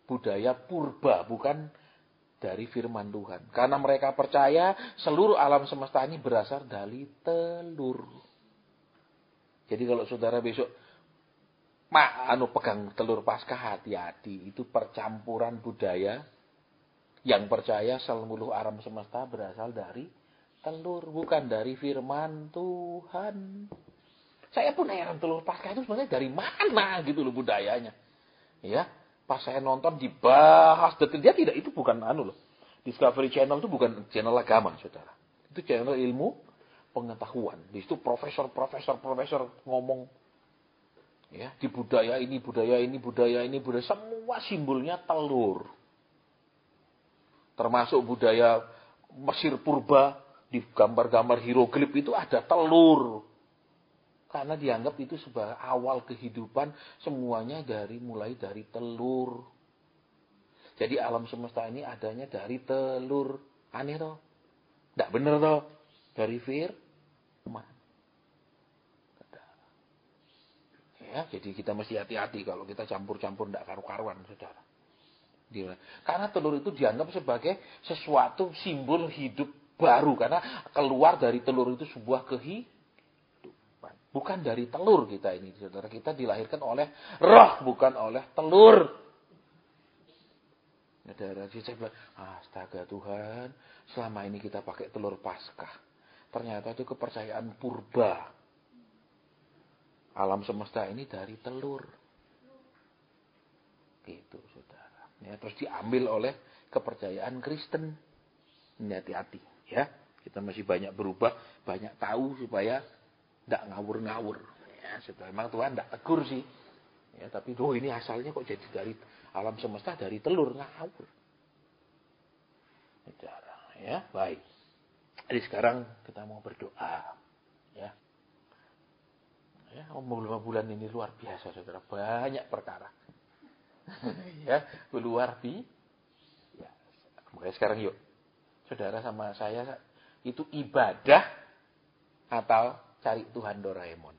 budaya purba, bukan dari firman Tuhan. Karena mereka percaya seluruh alam semesta ini berasal dari telur. Jadi kalau saudara besok pegang telur Paskah, hati-hati. Itu percampuran budaya. Yang percaya seluruh alam semesta berasal dari telur, bukan dari firman Tuhan. Saya pun heran, telur Paskah itu sebenarnya dari mana gitu loh budayanya. Ya, pas saya nonton dibahas detail, dia tidak, itu bukan loh. Discovery Channel itu bukan channel agama, saudara. Itu channel ilmu pengetahuan. Di situ profesor ngomong, ya, di budaya ini, semua simbolnya telur. Termasuk budaya Mesir purba, di gambar-gambar hieroglif itu ada telur. Karena dianggap itu sebagai awal kehidupan, semuanya mulai dari telur. Jadi alam semesta ini adanya dari telur. Aneh toh? Tidak benar toh? Dari firman. Ya, jadi kita mesti hati-hati kalau kita campur-campur tidak karu-karuan, saudara. Karena telur itu dianggap sebagai sesuatu simbol hidup baru. Karena keluar dari telur itu sebuah kehidupan. Bukan dari telur kita ini, saudara. Kita dilahirkan oleh roh, bukan oleh telur. Saudara, saya bilang, astaga Tuhan, selama ini kita pakai telur Paskah. Ternyata itu kepercayaan purba. Alam semesta ini dari telur. Gitu, saudara. Ya, terus diambil oleh kepercayaan Kristen. Ini hati-hati, ya. Kita masih banyak berubah, banyak tahu supaya tidak ngawur-ngawur. Ya, memang Tuhan tidak tegur sih. Ya, tapi ini asalnya kok jadi dari alam semesta, dari telur, ngawur. Ya, baik. Jadi sekarang kita mau berdoa, ya. Ya, 5 bulan ini luar biasa, saudara. Banyak perkara. Ya, luar biasa. Ya, makanya sekarang yuk, saudara sama saya, itu ibadah atau cari Tuhan Doraemon?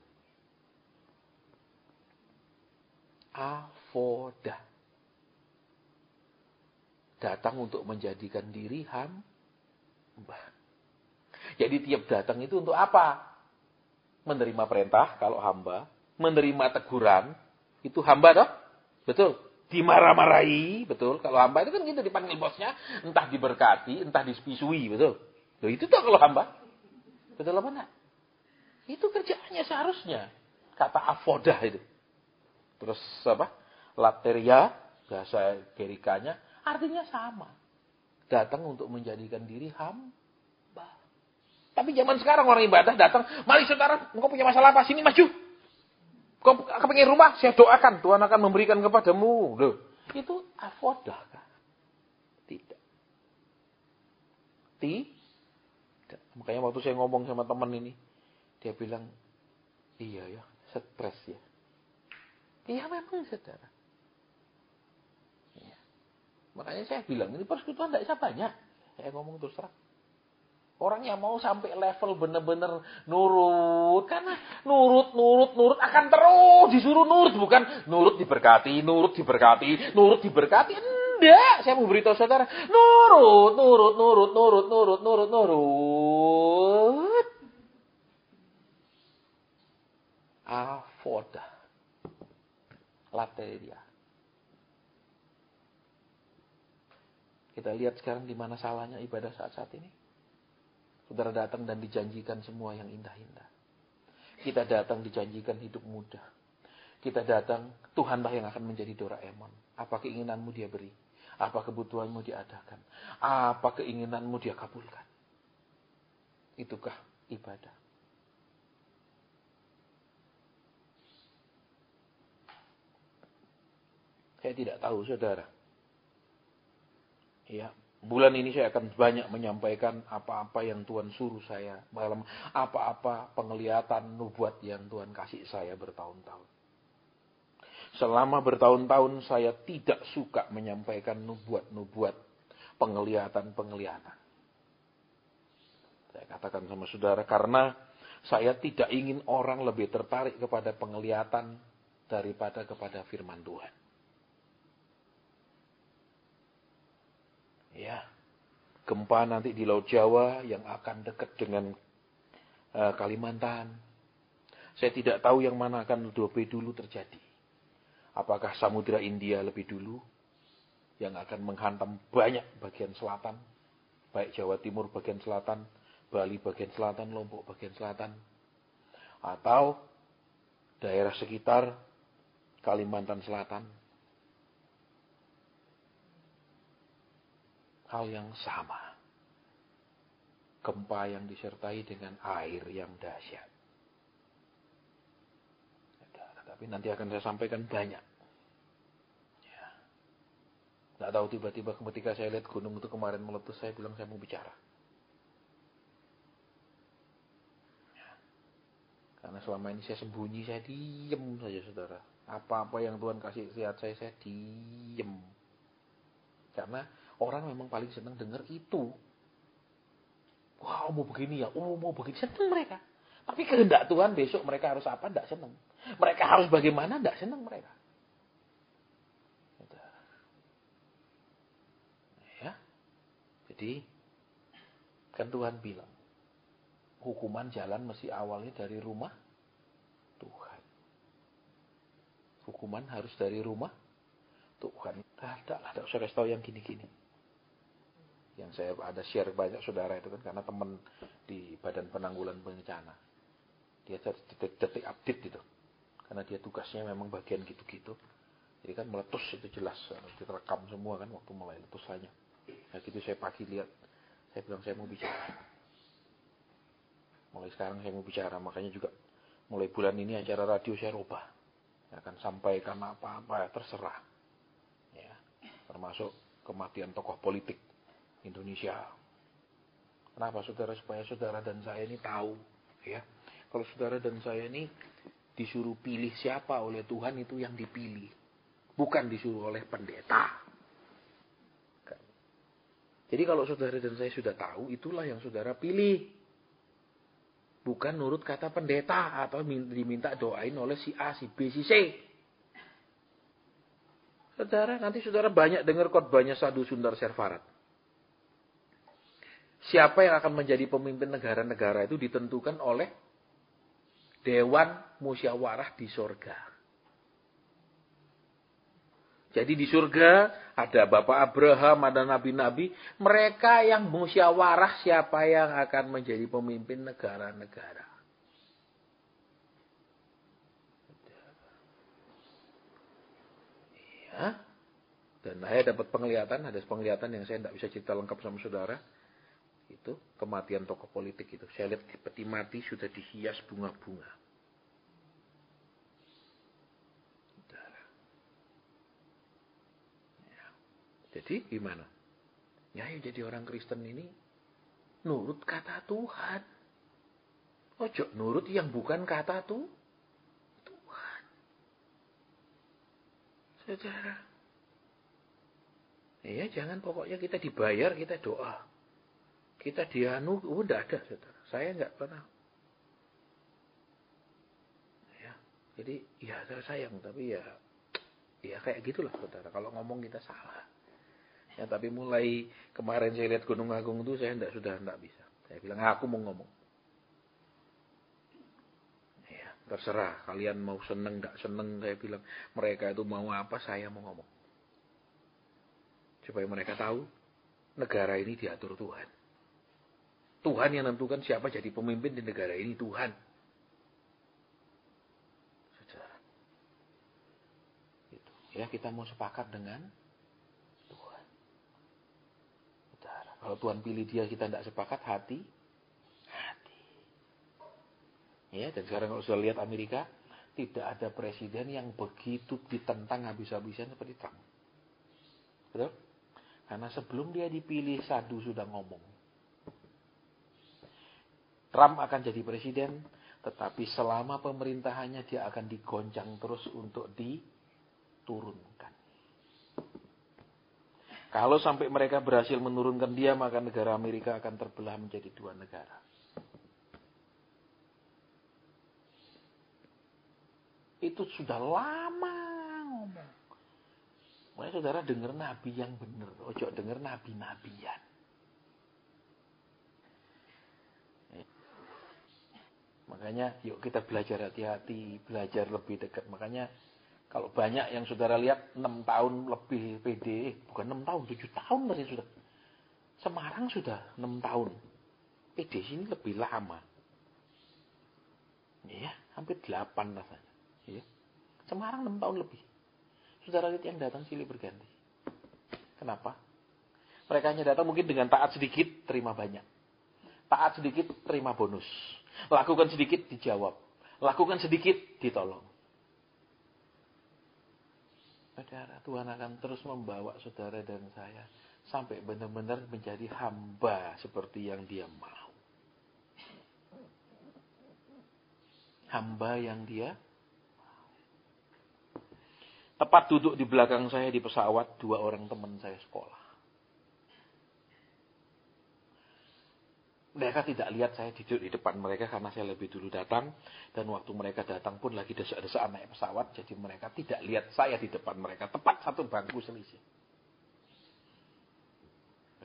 Avoda. Datang untuk menjadikan diri hamba. Jadi tiap datang itu untuk apa? Menerima perintah kalau hamba, menerima teguran, itu hamba toh? Betul. Dimarah-marahi, betul. Kalau hamba itu kan gitu, dipanggil bosnya, entah diberkati, entah dispisui, betul. Loh, itu tuh kalau hamba. Betul apa enggak? Itu kerjaannya seharusnya. Kata avodah itu. Terus apa? Lateria, bahasa Gerikanya, artinya sama. Datang untuk menjadikan diri hamba. Tapi zaman sekarang orang ibadah datang, mari saudara, engkau punya masalah apa? Sini maju. Kau pengen rumah, saya doakan. Tuhan akan memberikan kepadamu. Loh, itu avodah kan? Tidak. Makanya waktu saya ngomong sama teman ini, dia bilang, iya ya, stres ya. Iya memang saudara. Iya. Makanya saya bilang, ini persekutuan tidak bisa banyak. Saya ngomong terus terang. Orang yang mau sampai level benar-benar nurut. Karena nurut akan terus disuruh nurut. Bukan nurut diberkati. Enggak. Saya mau beritahu saudara. Nurut. Avoda. Lateria. Kita lihat sekarang di mana salahnya ibadah saat-saat ini. Saudara datang dan dijanjikan semua yang indah-indah. Kita datang dijanjikan hidup mudah. Kita datang, Tuhanlah yang akan menjadi Doraemon. Apa keinginanmu dia beri. Apa kebutuhanmu dia adakan. Apa keinginanmu dia kabulkan. Itukah ibadah. Saya tidak tahu saudara. Ya. Bulan ini saya akan banyak menyampaikan apa-apa yang Tuhan suruh saya. Apa-apa penglihatan nubuat yang Tuhan kasih saya bertahun-tahun. Selama bertahun-tahun saya tidak suka menyampaikan nubuat-nubuat. Penglihatan-penglihatan. Saya katakan sama saudara karena saya tidak ingin orang lebih tertarik kepada penglihatan daripada kepada firman Tuhan. Ya, gempa nanti di Laut Jawa yang akan dekat dengan Kalimantan. Saya tidak tahu yang mana akan lebih dulu terjadi. Apakah Samudra India lebih dulu yang akan menghantam banyak bagian selatan, baik Jawa Timur bagian selatan, Bali bagian selatan, Lombok bagian selatan, atau daerah sekitar Kalimantan Selatan. Hal yang sama. Gempa yang disertai dengan air yang dahsyat. Tapi nanti akan saya sampaikan banyak. Ya. Nggak tahu tiba-tiba ketika saya lihat gunung itu kemarin meletus, saya bilang saya mau bicara. Ya. Karena selama ini saya sembunyi, saya diem saja saudara. Apa-apa yang Tuhan kasih lihat saya diem. Karena orang memang paling senang dengar itu. Wah, mau begini ya, mau begini. Senang mereka. Tapi kehendak Tuhan besok mereka harus apa, tidak senang. Mereka harus bagaimana, tidak senang mereka. Ya. Jadi, kan Tuhan bilang, hukuman jalan mesti awalnya dari rumah Tuhan. Hukuman harus dari rumah Tuhan. Tidak usah kasih tahu yang gini-gini. Yang saya ada share banyak saudara itu kan karena teman di Badan Penanggulangan Bencana. Dia detik update gitu. Karena dia tugasnya memang bagian gitu-gitu. Jadi kan meletus itu jelas. Direkam semua kan waktu mulai letusannya. Nah gitu saya pagi lihat. Saya bilang saya mau bicara. Mulai sekarang saya mau bicara. Makanya juga mulai bulan ini acara radio saya rubah. Saya akan sampaikan apa-apa terserah. Ya, termasuk kematian tokoh politik Indonesia. Kenapa saudara? Supaya saudara dan saya ini tahu. Ya, kalau saudara dan saya ini disuruh pilih siapa oleh Tuhan itu yang dipilih. Bukan disuruh oleh pendeta. Jadi kalau saudara dan saya sudah tahu, itulah yang saudara pilih. Bukan nurut kata pendeta atau diminta doain oleh si A, si B, si C. Saudara, nanti saudara banyak dengar khotbahnya Sadhu Sundar Servarat. Siapa yang akan menjadi pemimpin negara-negara itu ditentukan oleh Dewan Musyawarah di surga. Jadi di surga ada Bapak Abraham, ada nabi-nabi. Mereka yang musyawarah siapa yang akan menjadi pemimpin negara-negara. Ya. Dan saya dapat penglihatan, ada penglihatan yang saya tidak bisa cerita lengkap sama saudara. Itu kematian tokoh politik itu. Saya lihat di peti mati sudah dihias bunga-bunga. Ya. Jadi gimana? Ya jadi orang Kristen ini nurut kata Tuhan. Ojo nurut yang bukan kata Tuhan. Saudara. Ya jangan pokoknya kita dibayar, kita doa. Kita dianu, enggak ada, saudara. Saya enggak pernah. Ya, jadi ya saya sayang, tapi ya kayak gitulah, saudara. Kalau ngomong kita salah. Ya, tapi mulai kemarin saya lihat Gunung Agung itu saya sudah enggak bisa. Saya bilang aku mau ngomong. Ya, terserah kalian mau seneng enggak seneng, saya bilang mereka itu mau apa, saya mau ngomong. Supaya mereka tahu negara ini diatur Tuhan. Tuhan yang menentukan siapa jadi pemimpin di negara ini, Tuhan. Saudara. Gitu. Ya, kita mau sepakat dengan Tuhan. Saudara. Kalau Tuhan pilih dia, kita tidak sepakat, hati. Ya, dan sekarang kalau sudah lihat Amerika, tidak ada presiden yang begitu ditentang habis-habisan seperti Trump. Betul? Karena sebelum dia dipilih, Sadu sudah ngomong. Trump akan jadi presiden, tetapi selama pemerintahannya dia akan digoncang terus untuk diturunkan. Kalau sampai mereka berhasil menurunkan dia, maka negara Amerika akan terbelah menjadi dua negara. Itu sudah lama ngomong. Makanya saudara dengar nabi yang benar, ojo dengar nabi-nabian. Makanya yuk kita belajar hati-hati, belajar lebih dekat. Makanya kalau banyak yang saudara lihat 6 tahun lebih PD, bukan 6 tahun, 7 tahun masih sudah. Semarang sudah 6 tahun. PD sini lebih lama. Ya, hampir 8 rasanya. Ya. Semarang 6 tahun lebih. Saudara lihat yang datang silih berganti. Kenapa? Mereka hanya datang mungkin dengan taat sedikit, terima banyak. Taat sedikit, terima bonus. Lakukan sedikit, dijawab. Lakukan sedikit, ditolong. Saudara, Tuhan akan terus membawa saudara dan saya sampai benar-benar menjadi hamba seperti yang Dia mau. Hamba yang Dia mau. Tepat duduk di belakang saya di pesawat, 2 orang teman saya sekolah. Mereka tidak lihat saya duduk di depan mereka karena saya lebih dulu datang. Dan waktu mereka datang pun lagi desak-desakan naik pesawat. Jadi mereka tidak lihat saya di depan mereka. Tepat satu bangku selisih.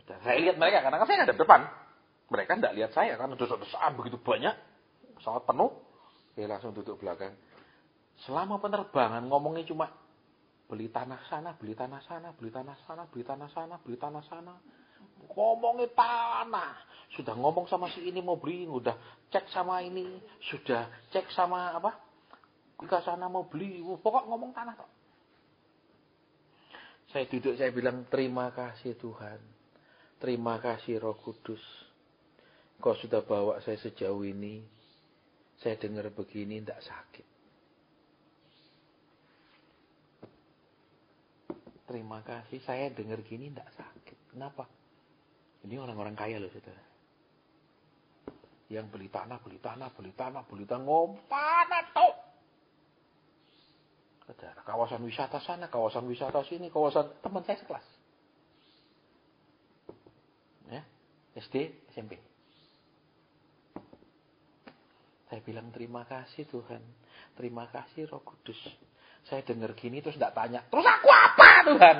Saya lihat mereka karena saya ada depan. Mereka tidak lihat saya karena desak-desakan begitu banyak. Pesawat penuh. Dia langsung duduk belakang. Selama penerbangan ngomongnya cuma beli tanah sana, beli tanah sana, beli tanah sana, beli tanah sana, beli tanah sana. Ngomongnya tanah. Sudah ngomong sama si ini mau beli, udah cek sama ini, sudah cek sama apa? Ke sana mau beli, pokok ngomong tanah kok. Saya duduk, saya bilang terima kasih Tuhan. Terima kasih Roh Kudus. Kau sudah bawa saya sejauh ini. Saya dengar begini tidak sakit. Terima kasih, saya dengar gini tidak sakit. Kenapa? Ini orang-orang kaya loh, saudara. Yang beli tanah, ngomong tanah tuh. Saudara, kawasan wisata sana, kawasan wisata sini, kawasan teman saya sekelas. Ya, SD, SMP. Saya bilang terima kasih Tuhan. Terima kasih Roh Kudus. Saya dengar gini terus tidak tanya, terus aku apa Tuhan?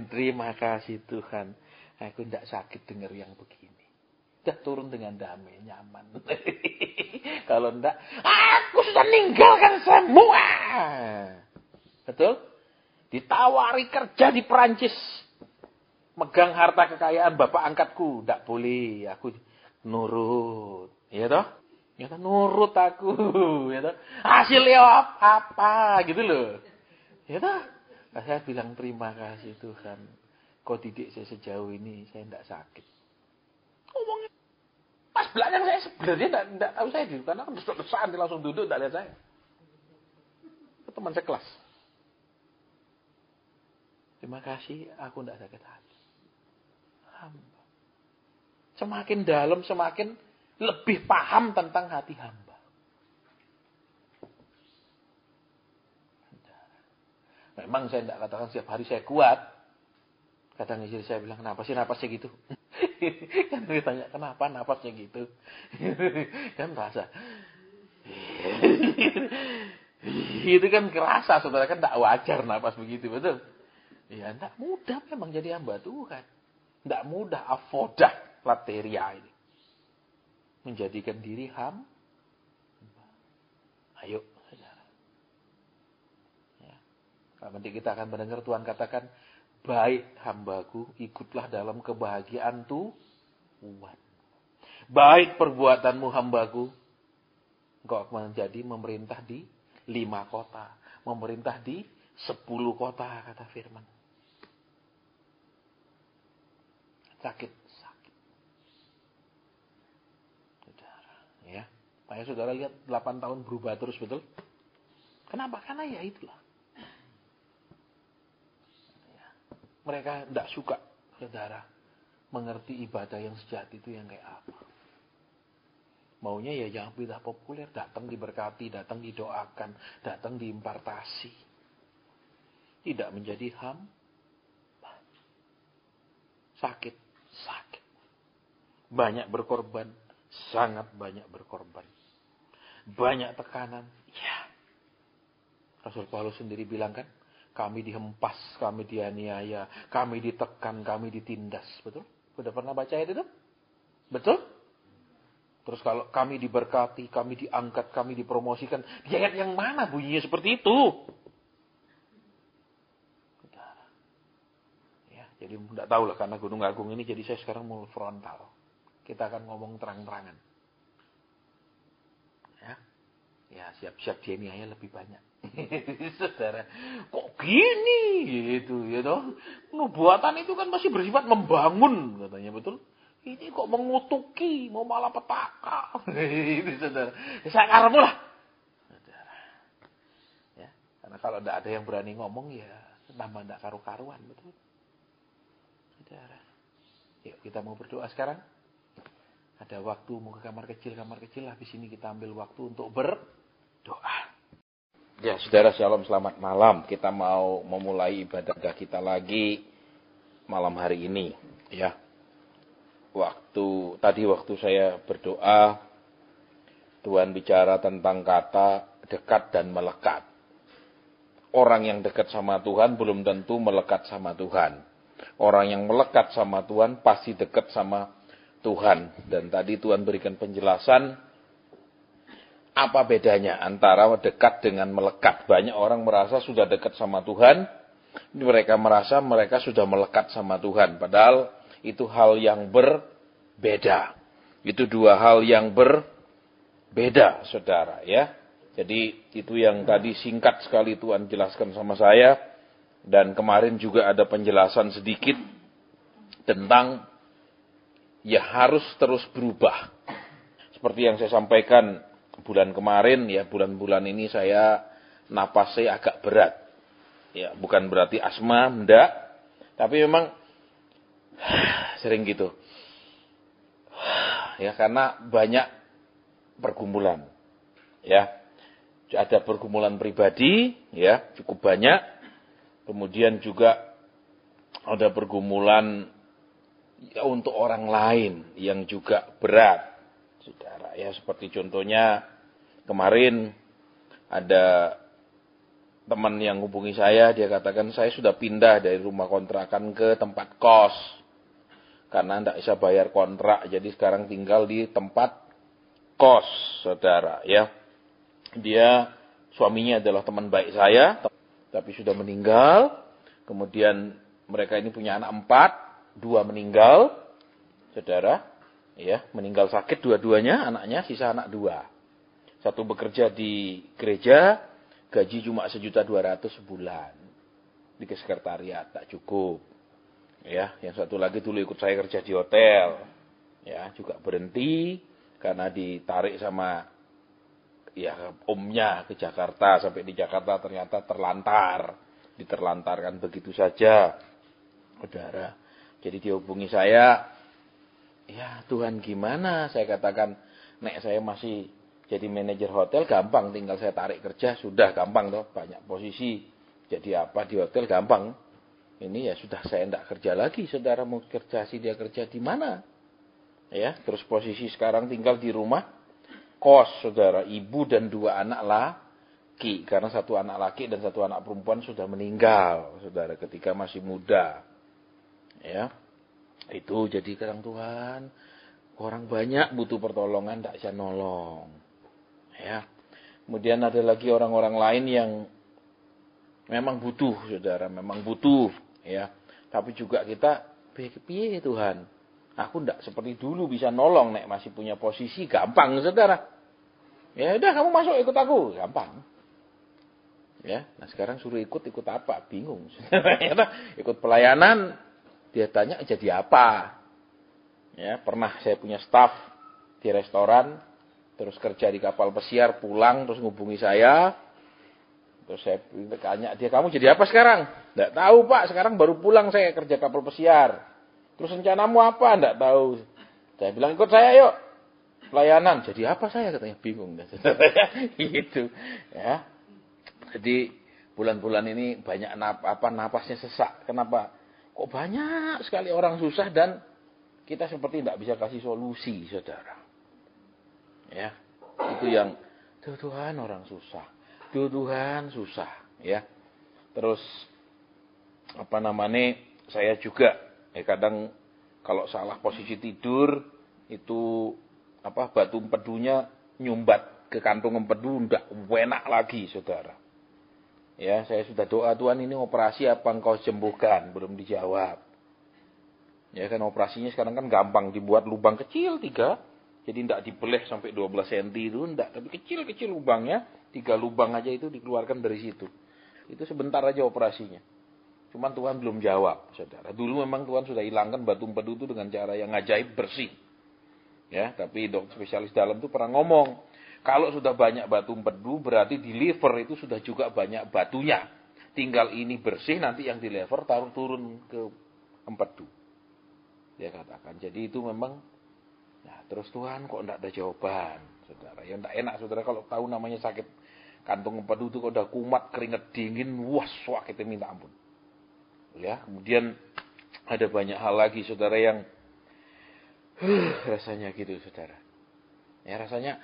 Terima kasih Tuhan. Aku tidak sakit dengar yang begini. Sudah turun dengan damai, nyaman. Kalau tidak, aku sudah meninggalkan semua. Betul? Ditawari kerja di Perancis. Megang harta kekayaan bapak angkatku. Tidak boleh. Aku nurut. Ya toh? Ya toh, nurut aku. Ya toh? Hasilnya apa? Gitu loh. Ya toh? Saya bilang terima kasih Tuhan. Kau didik saya sejauh ini, saya tidak sakit. Ngomongnya. Pas belakang saya sebenarnya tidak tahu saya di karena desak-desakan dia langsung duduk, tidak lihat saya. Teman sekelas. Terima kasih, aku tidak sakit hati. Hamba. Semakin dalam, semakin lebih paham tentang hati hamba. Memang saya tidak katakan setiap hari saya kuat. Kadang istri saya bilang, kenapa sih napasnya gitu? Kan ditanya, kenapa napasnya gitu? Kan rasa. Itu kan kerasa, saudara, kan tidak wajar napas begitu, betul? Ya, tidak mudah memang jadi hamba Tuhan. Tidak mudah, afodah, lateria ini. Menjadikan diri hamba. Ayo, saudara. Ya. Nanti kita akan mendengar Tuhan katakan, baik hambaku, ikutlah dalam kebahagiaan Tuhan. Baik perbuatanmu hambaku, engkau akan menjadi memerintah di 5 kota. Memerintah di 10 kota, kata firman. Sakit. Saudara, ya. Makanya saudara lihat 8 tahun berubah terus, betul? Kenapa? Karena ya itulah. Ya. Mereka tidak suka, saudara, mengerti ibadah yang sejati itu yang kayak apa. Maunya ya yang tidak populer, datang diberkati, datang didoakan, datang diimpartasi. Tidak menjadi hamba. Sakit. Banyak berkorban, sangat banyak berkorban. Banyak tekanan, ya. Rasul Paulus sendiri bilang kan, kami dihempas, kami dianiaya, kami ditekan, kami ditindas. Betul? Sudah pernah baca itu? Betul? Terus kalau kami diberkati, kami diangkat, kami dipromosikan. Di ayat yang mana bunyinya seperti itu? Ya, jadi tidak tahu lah, karena Gunung Agung ini jadi saya sekarang mau frontal. Kita akan ngomong terang-terangan. Ya siap-siap dianiaya lebih banyak. Saudara, kok gini gitu ya toh? Nubuatan itu kan masih bersifat membangun katanya, betul? Ini kok mengutuki, mau malah petaka. Itu saudara. Ya, saya karemu lah. Saudara. Ya, karena kalau tidak ada yang berani ngomong ya tambah tidak karu-karuan, betul? Saudara. Yuk kita mau berdoa sekarang. Ada waktu mau ke kamar kecil, habis ini kita ambil waktu untuk berdoa. Ya, saudara, shalom, selamat malam. Kita mau memulai ibadah kita lagi malam hari ini, ya. Tadi waktu saya berdoa, Tuhan bicara tentang kata dekat dan melekat. Orang yang dekat sama Tuhan belum tentu melekat sama Tuhan. Orang yang melekat sama Tuhan pasti dekat sama Tuhan. Dan tadi Tuhan berikan penjelasan apa bedanya antara dekat dengan melekat. Banyak orang merasa sudah dekat sama Tuhan, mereka merasa mereka sudah melekat sama Tuhan. Padahal itu hal yang berbeda. Itu dua hal yang berbeda, saudara, ya. Jadi itu yang tadi singkat sekali Tuhan jelaskan sama saya. Dan kemarin juga ada penjelasan sedikit tentang ya harus terus berubah. Seperti yang saya sampaikan bulan kemarin, ya bulan-bulan ini saya napas saya agak berat. Ya, bukan berarti asma, enggak. Tapi memang sering gitu. Ya, karena banyak pergumulan. Ya. Ada pergumulan pribadi, ya, cukup banyak. Kemudian juga ada pergumulan ya, untuk orang lain yang juga berat, saudara. Ya, seperti contohnya kemarin ada teman yang hubungi saya, dia katakan saya sudah pindah dari rumah kontrakan ke tempat kos karena tidak bisa bayar kontrak, jadi sekarang tinggal di tempat kos, saudara. Ya, dia suaminya adalah teman baik saya, tapi sudah meninggal. Kemudian mereka ini punya anak 4, 2 meninggal, saudara. Ya, meninggal sakit dua-duanya, anaknya, sisa anak 2. Satu bekerja di gereja, gaji cuma 1.200.000 sebulan. Di sekretariat, tak cukup. Ya, yang satu lagi dulu ikut saya kerja di hotel. Ya, juga berhenti karena ditarik sama ya omnya ke Jakarta. Sampai di Jakarta ternyata terlantar. Diterlantarkan begitu saja, saudara. Jadi dia hubungi saya, Ya Tuhan gimana? Saya katakan, nek saya masih jadi manajer hotel gampang, tinggal saya tarik kerja sudah gampang toh, banyak posisi. Jadi apa di hotel gampang. Ini ya sudah saya tidak kerja lagi, saudara mau kerja sih dia kerja di mana? Ya, terus posisi sekarang tinggal di rumah kos, saudara, ibu dan 2 anak laki, karena 1 anak laki dan 1 anak perempuan sudah meninggal, saudara, ketika masih muda. Ya, itu jadi kadang Tuhan, orang banyak butuh pertolongan, tidak bisa nolong. Ya, kemudian ada lagi orang-orang lain yang memang butuh, saudara, memang butuh, ya. Tapi juga kita, piye Tuhan, aku tidak seperti dulu bisa nolong, nek masih punya posisi, gampang, saudara. Ya udah kamu masuk ikut aku, gampang. Ya, nah sekarang suruh ikut apa? Bingung. Ikut pelayanan, dia tanya jadi apa? Ya, pernah saya punya staf di restoran, terus kerja di kapal pesiar, pulang terus ngubungi saya. Terus saya tanya dia, kamu jadi apa sekarang? Enggak tahu Pak, sekarang baru pulang saya kerja kapal pesiar. Terus rencanamu apa? Enggak tahu. Saya bilang ikut saya yuk. Pelayanan. Jadi apa saya? Katanya bingung. Gitu. Ya. Jadi bulan-bulan ini banyak napasnya sesak. Kenapa? Kok banyak sekali orang susah dan kita seperti tidak bisa kasih solusi, saudara. Ya. Itu yang Tuhan orang susah. Tuhan susah, ya. Terus saya juga kadang kalau salah posisi tidur itu batu empedunya nyumbat ke kantung empedu, enggak enak lagi, saudara. Ya, saya sudah doa, Tuhan ini operasi apa engkau sembuhkan, belum dijawab. Ya kan operasinya sekarang kan gampang, dibuat lubang kecil 3. Jadi tidak dibeleh sampai 12 cm itu, enggak. Tapi kecil-kecil lubangnya, 3 lubang aja itu dikeluarkan dari situ. Itu sebentar aja operasinya. Cuman Tuhan belum jawab, saudara. Dulu memang Tuhan sudah hilangkan batu empedu itu dengan cara yang ajaib bersih. Ya, tapi dokter spesialis dalam itu pernah ngomong, kalau sudah banyak batu empedu, berarti di liver itu sudah juga banyak batunya. Tinggal ini bersih, nanti yang di liver turun ke empedu. Dia katakan, jadi itu memang. Nah, terus Tuhan kok enggak ada jawaban, saudara. Ya enggak enak, saudara, kalau tahu namanya sakit kantung empedu itu kok udah kumat, keringat dingin, wah, sakitnya minta ampun. Ya, kemudian ada banyak hal lagi, saudara, yang rasanya gitu, saudara. Ya, rasanya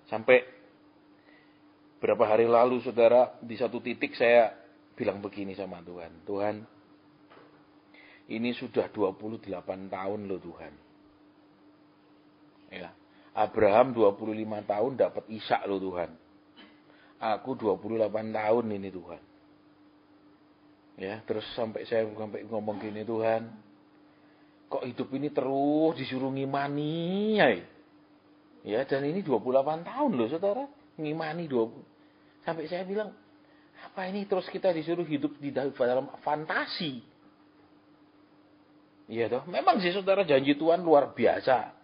sampai berapa hari lalu, saudara, di satu titik saya bilang begini sama Tuhan, Tuhan, ini sudah 28 tahun loh Tuhan. Ya. Abraham 25 tahun dapat Ishak loh Tuhan. Aku 28 tahun ini Tuhan. Ya, terus sampai ngomong gini, Tuhan, kok hidup ini terus disuruh ngimani ya? Ya, dan ini 28 tahun loh saudara, ngimani 20. Sampai saya bilang, apa ini terus kita disuruh hidup di dalam fantasi? Iya toh, memang sih saudara, janji Tuhan luar biasa.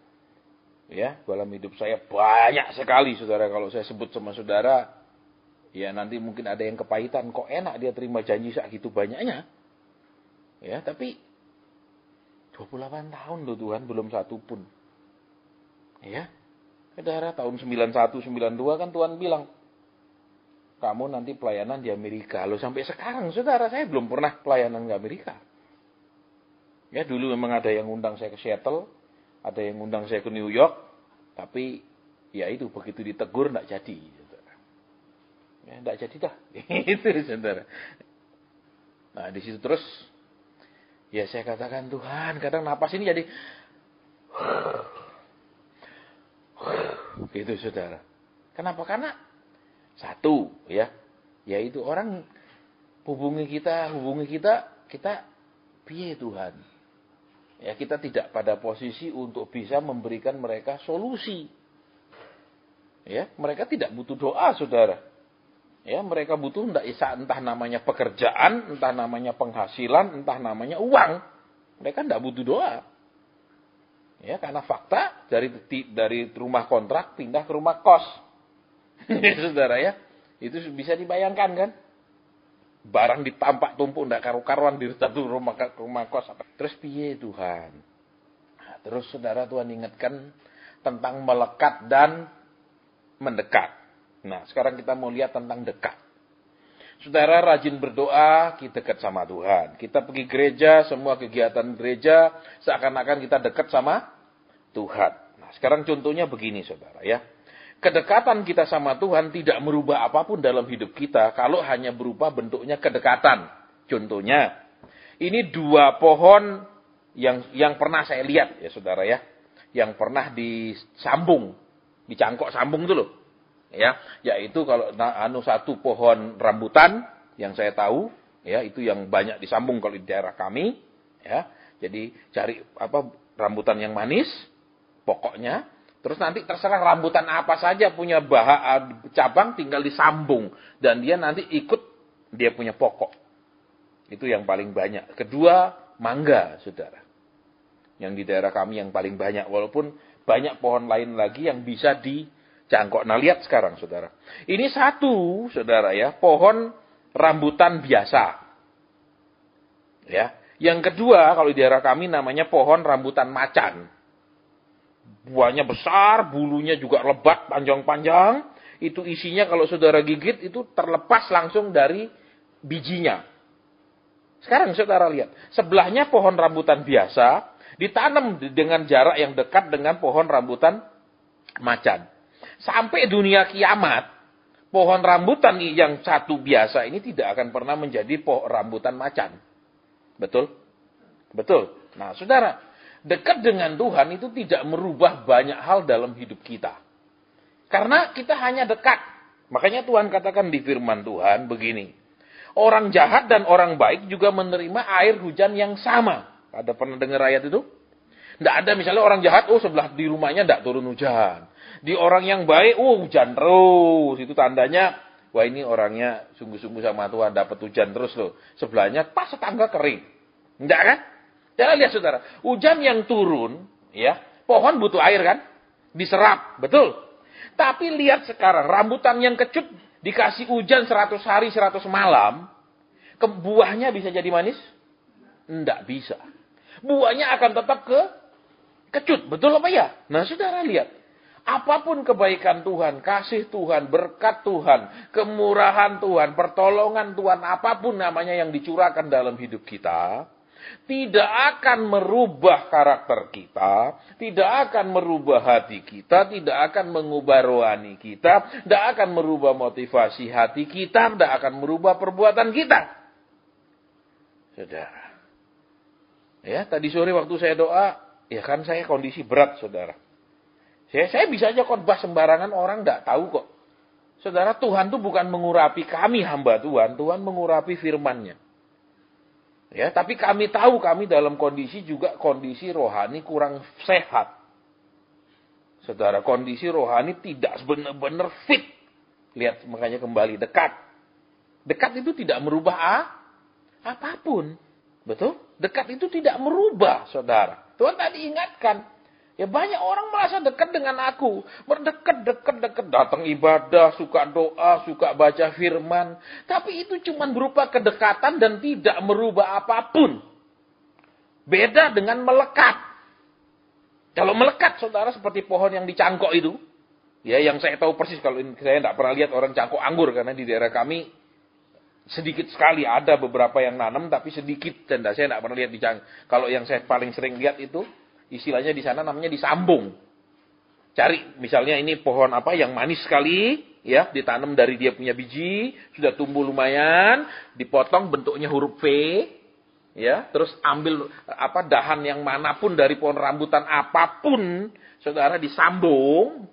Ya, dalam hidup saya banyak sekali saudara, kalau saya sebut sama saudara, ya nanti mungkin ada yang kepahitan, kok enak dia terima janji segitu banyaknya. Ya, tapi 28 tahun loh Tuhan, belum satu pun. Ya, saudara, tahun 91, 92 kan Tuhan bilang, kamu nanti pelayanan di Amerika. Loh sampai sekarang saudara, saya belum pernah pelayanan ke Amerika. Ya, dulu memang ada yang undang saya ke Seattle, ada yang undang saya ke New York, tapi ya itu begitu ditegur enggak jadi, saudara. Ya, enggak jadi dah. Itu, saudara. Nah, di situ terus ya saya katakan, Tuhan, kadang napas ini jadi gitu, saudara. Kenapa? Karena satu, ya, yaitu orang hubungi kita, kita piye Tuhan? Ya, kita tidak pada posisi untuk bisa memberikan mereka solusi. Ya, mereka tidak butuh doa, saudara. Ya, mereka butuh entah namanya pekerjaan, entah namanya penghasilan, entah namanya uang. Mereka tidak butuh doa. Ya, karena fakta dari rumah kontrak pindah ke rumah kos. Ya, saudara ya. Itu bisa dibayangkan kan? Barang ditampak tumpuk ndak karu-karuan di satu rumah kos. Terus piye Tuhan? Nah, terus saudara Tuhan ingatkan tentang melekat dan mendekat. Nah, sekarang kita mau lihat tentang dekat. Saudara rajin berdoa, kita dekat sama Tuhan. Kita pergi gereja, semua kegiatan gereja, seakan-akan kita dekat sama Tuhan. Nah, sekarang contohnya begini saudara ya. Kedekatan kita sama Tuhan tidak merubah apapun dalam hidup kita kalau hanya berupa bentuknya kedekatan. Contohnya, ini 2 pohon yang pernah saya lihat ya saudara ya. Yang pernah disambung, dicangkok sambung itu loh. Ya, yaitu kalau satu pohon rambutan yang saya tahu ya, itu yang banyak disambung kalau di daerah kami ya. Jadi cari rambutan yang manis pokoknya. Terus nanti terserah rambutan apa saja punya cabang tinggal disambung. Dan dia nanti ikut dia punya pokok. Itu yang paling banyak. Kedua, mangga, saudara. Yang di daerah kami yang paling banyak. Walaupun banyak pohon lain lagi yang bisa dicangkok. Nah, lihat sekarang, saudara. Ini satu, saudara ya, pohon rambutan biasa. Ya. Yang kedua, kalau di daerah kami namanya pohon rambutan macan. Buahnya besar, bulunya juga lebat, panjang-panjang. Itu isinya kalau saudara gigit, itu terlepas langsung dari bijinya. Sekarang saudara lihat. Sebelahnya pohon rambutan biasa, ditanam dengan jarak yang dekat dengan pohon rambutan macan. Sampai dunia kiamat, pohon rambutan yang satu biasa ini tidak akan pernah menjadi pohon rambutan macan. Betul? Betul. Nah saudara, dekat dengan Tuhan itu tidak merubah banyak hal dalam hidup kita. Karena kita hanya dekat. Makanya Tuhan katakan di firman Tuhan begini. Orang jahat dan orang baik juga menerima air hujan yang sama. Ada pernah dengar ayat itu? Tidak ada misalnya orang jahat, sebelah di rumahnya tidak turun hujan. Di orang yang baik, hujan terus. Itu tandanya, wah ini orangnya sungguh-sungguh sama Tuhan, dapat hujan terus loh. Sebelahnya pas tetangga kering. Tidak kan? Jangan lihat saudara, hujan yang turun, ya, pohon butuh air kan? Diserap, betul. Tapi lihat sekarang, rambutan yang kecut dikasih hujan 100 hari 100 malam, buahnya bisa jadi manis? Enggak bisa. Buahnya akan tetap kecut, betul apa ya? Nah saudara lihat, apapun kebaikan Tuhan, kasih Tuhan, berkat Tuhan, kemurahan Tuhan, pertolongan Tuhan, apapun namanya yang dicurahkan dalam hidup kita, tidak akan merubah karakter kita, tidak akan merubah hati kita, tidak akan mengubah rohani kita, tidak akan merubah motivasi hati kita, tidak akan merubah perbuatan kita. Saudara. Ya, tadi sore waktu saya doa, ya kan saya kondisi berat, saudara. Saya bisa aja khotbah sembarangan, orang tidak tahu kok. Saudara, Tuhan itu bukan mengurapi kami hamba Tuhan, Tuhan mengurapi firman-Nya. Ya, tapi kami tahu kami dalam kondisi rohani kurang sehat. Saudara, kondisi rohani tidak benar-benar fit. Lihat, makanya kembali dekat. Dekat itu tidak merubah apapun. Betul? Dekat itu tidak merubah, saudara. Tuhan tadi ingatkan. Ya banyak orang merasa dekat dengan aku. Berdekat, datang ibadah, suka doa, suka baca firman. Tapi itu cuma berupa kedekatan dan tidak merubah apapun. Beda dengan melekat. Kalau melekat, saudara, seperti pohon yang dicangkok itu. Ya, yang saya tahu persis, kalau saya tidak pernah lihat orang cangkok anggur. Karena di daerah kami sedikit sekali ada beberapa yang nanam, tapi sedikit. Dan saya tidak pernah lihat dicangkok. Kalau yang saya paling sering lihat itu, istilahnya di sana namanya disambung. Cari misalnya ini pohon apa yang manis sekali, ya, ditanam dari dia punya biji, sudah tumbuh lumayan, dipotong bentuknya huruf V, ya, terus ambil dahan yang manapun dari pohon rambutan apapun, saudara disambung.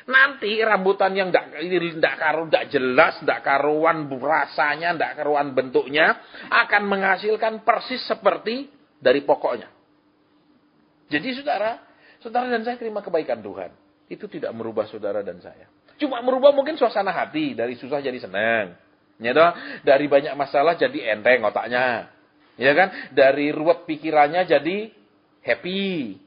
Nanti rambutan yang tidak jelas, tidak karuan rasanya, tidak karuan bentuknya, akan menghasilkan persis seperti dari pokoknya. Jadi saudara dan saya terima kebaikan Tuhan. Itu tidak merubah saudara dan saya. Cuma merubah mungkin suasana hati. Dari susah jadi senang. Ya toh? Dari banyak masalah jadi enteng otaknya. Ya kan? Dari ruwet pikirannya jadi happy.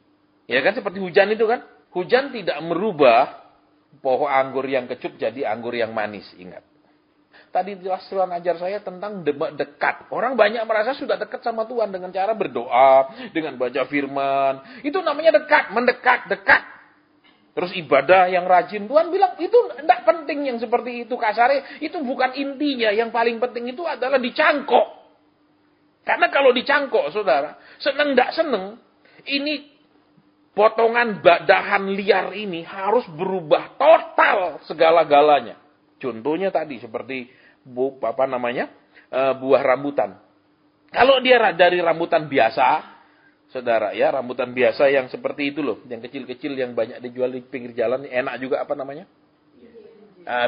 Ya kan? Seperti hujan itu kan? Hujan tidak merubah pohon anggur yang kecup jadi anggur yang manis. Ingat. tadi jelas Tuhan ajar saya tentang dekat. Orang banyak merasa sudah dekat sama Tuhan dengan cara berdoa, dengan baca firman. Itu namanya dekat, mendekat, dekat. Terus ibadah yang rajin. Tuhan bilang itu tidak penting yang seperti itu. Kasarnya itu bukan intinya. Yang paling penting itu adalah dicangkok. Karena kalau dicangkok, saudara, seneng tidak seneng, ini potongan dahan liar ini harus berubah total segala-galanya. Contohnya tadi seperti buah rambutan. Kalau dia dari rambutan biasa, saudara, ya, rambutan biasa yang seperti itu loh, yang kecil-kecil yang banyak dijual di pinggir jalan, enak juga apa namanya?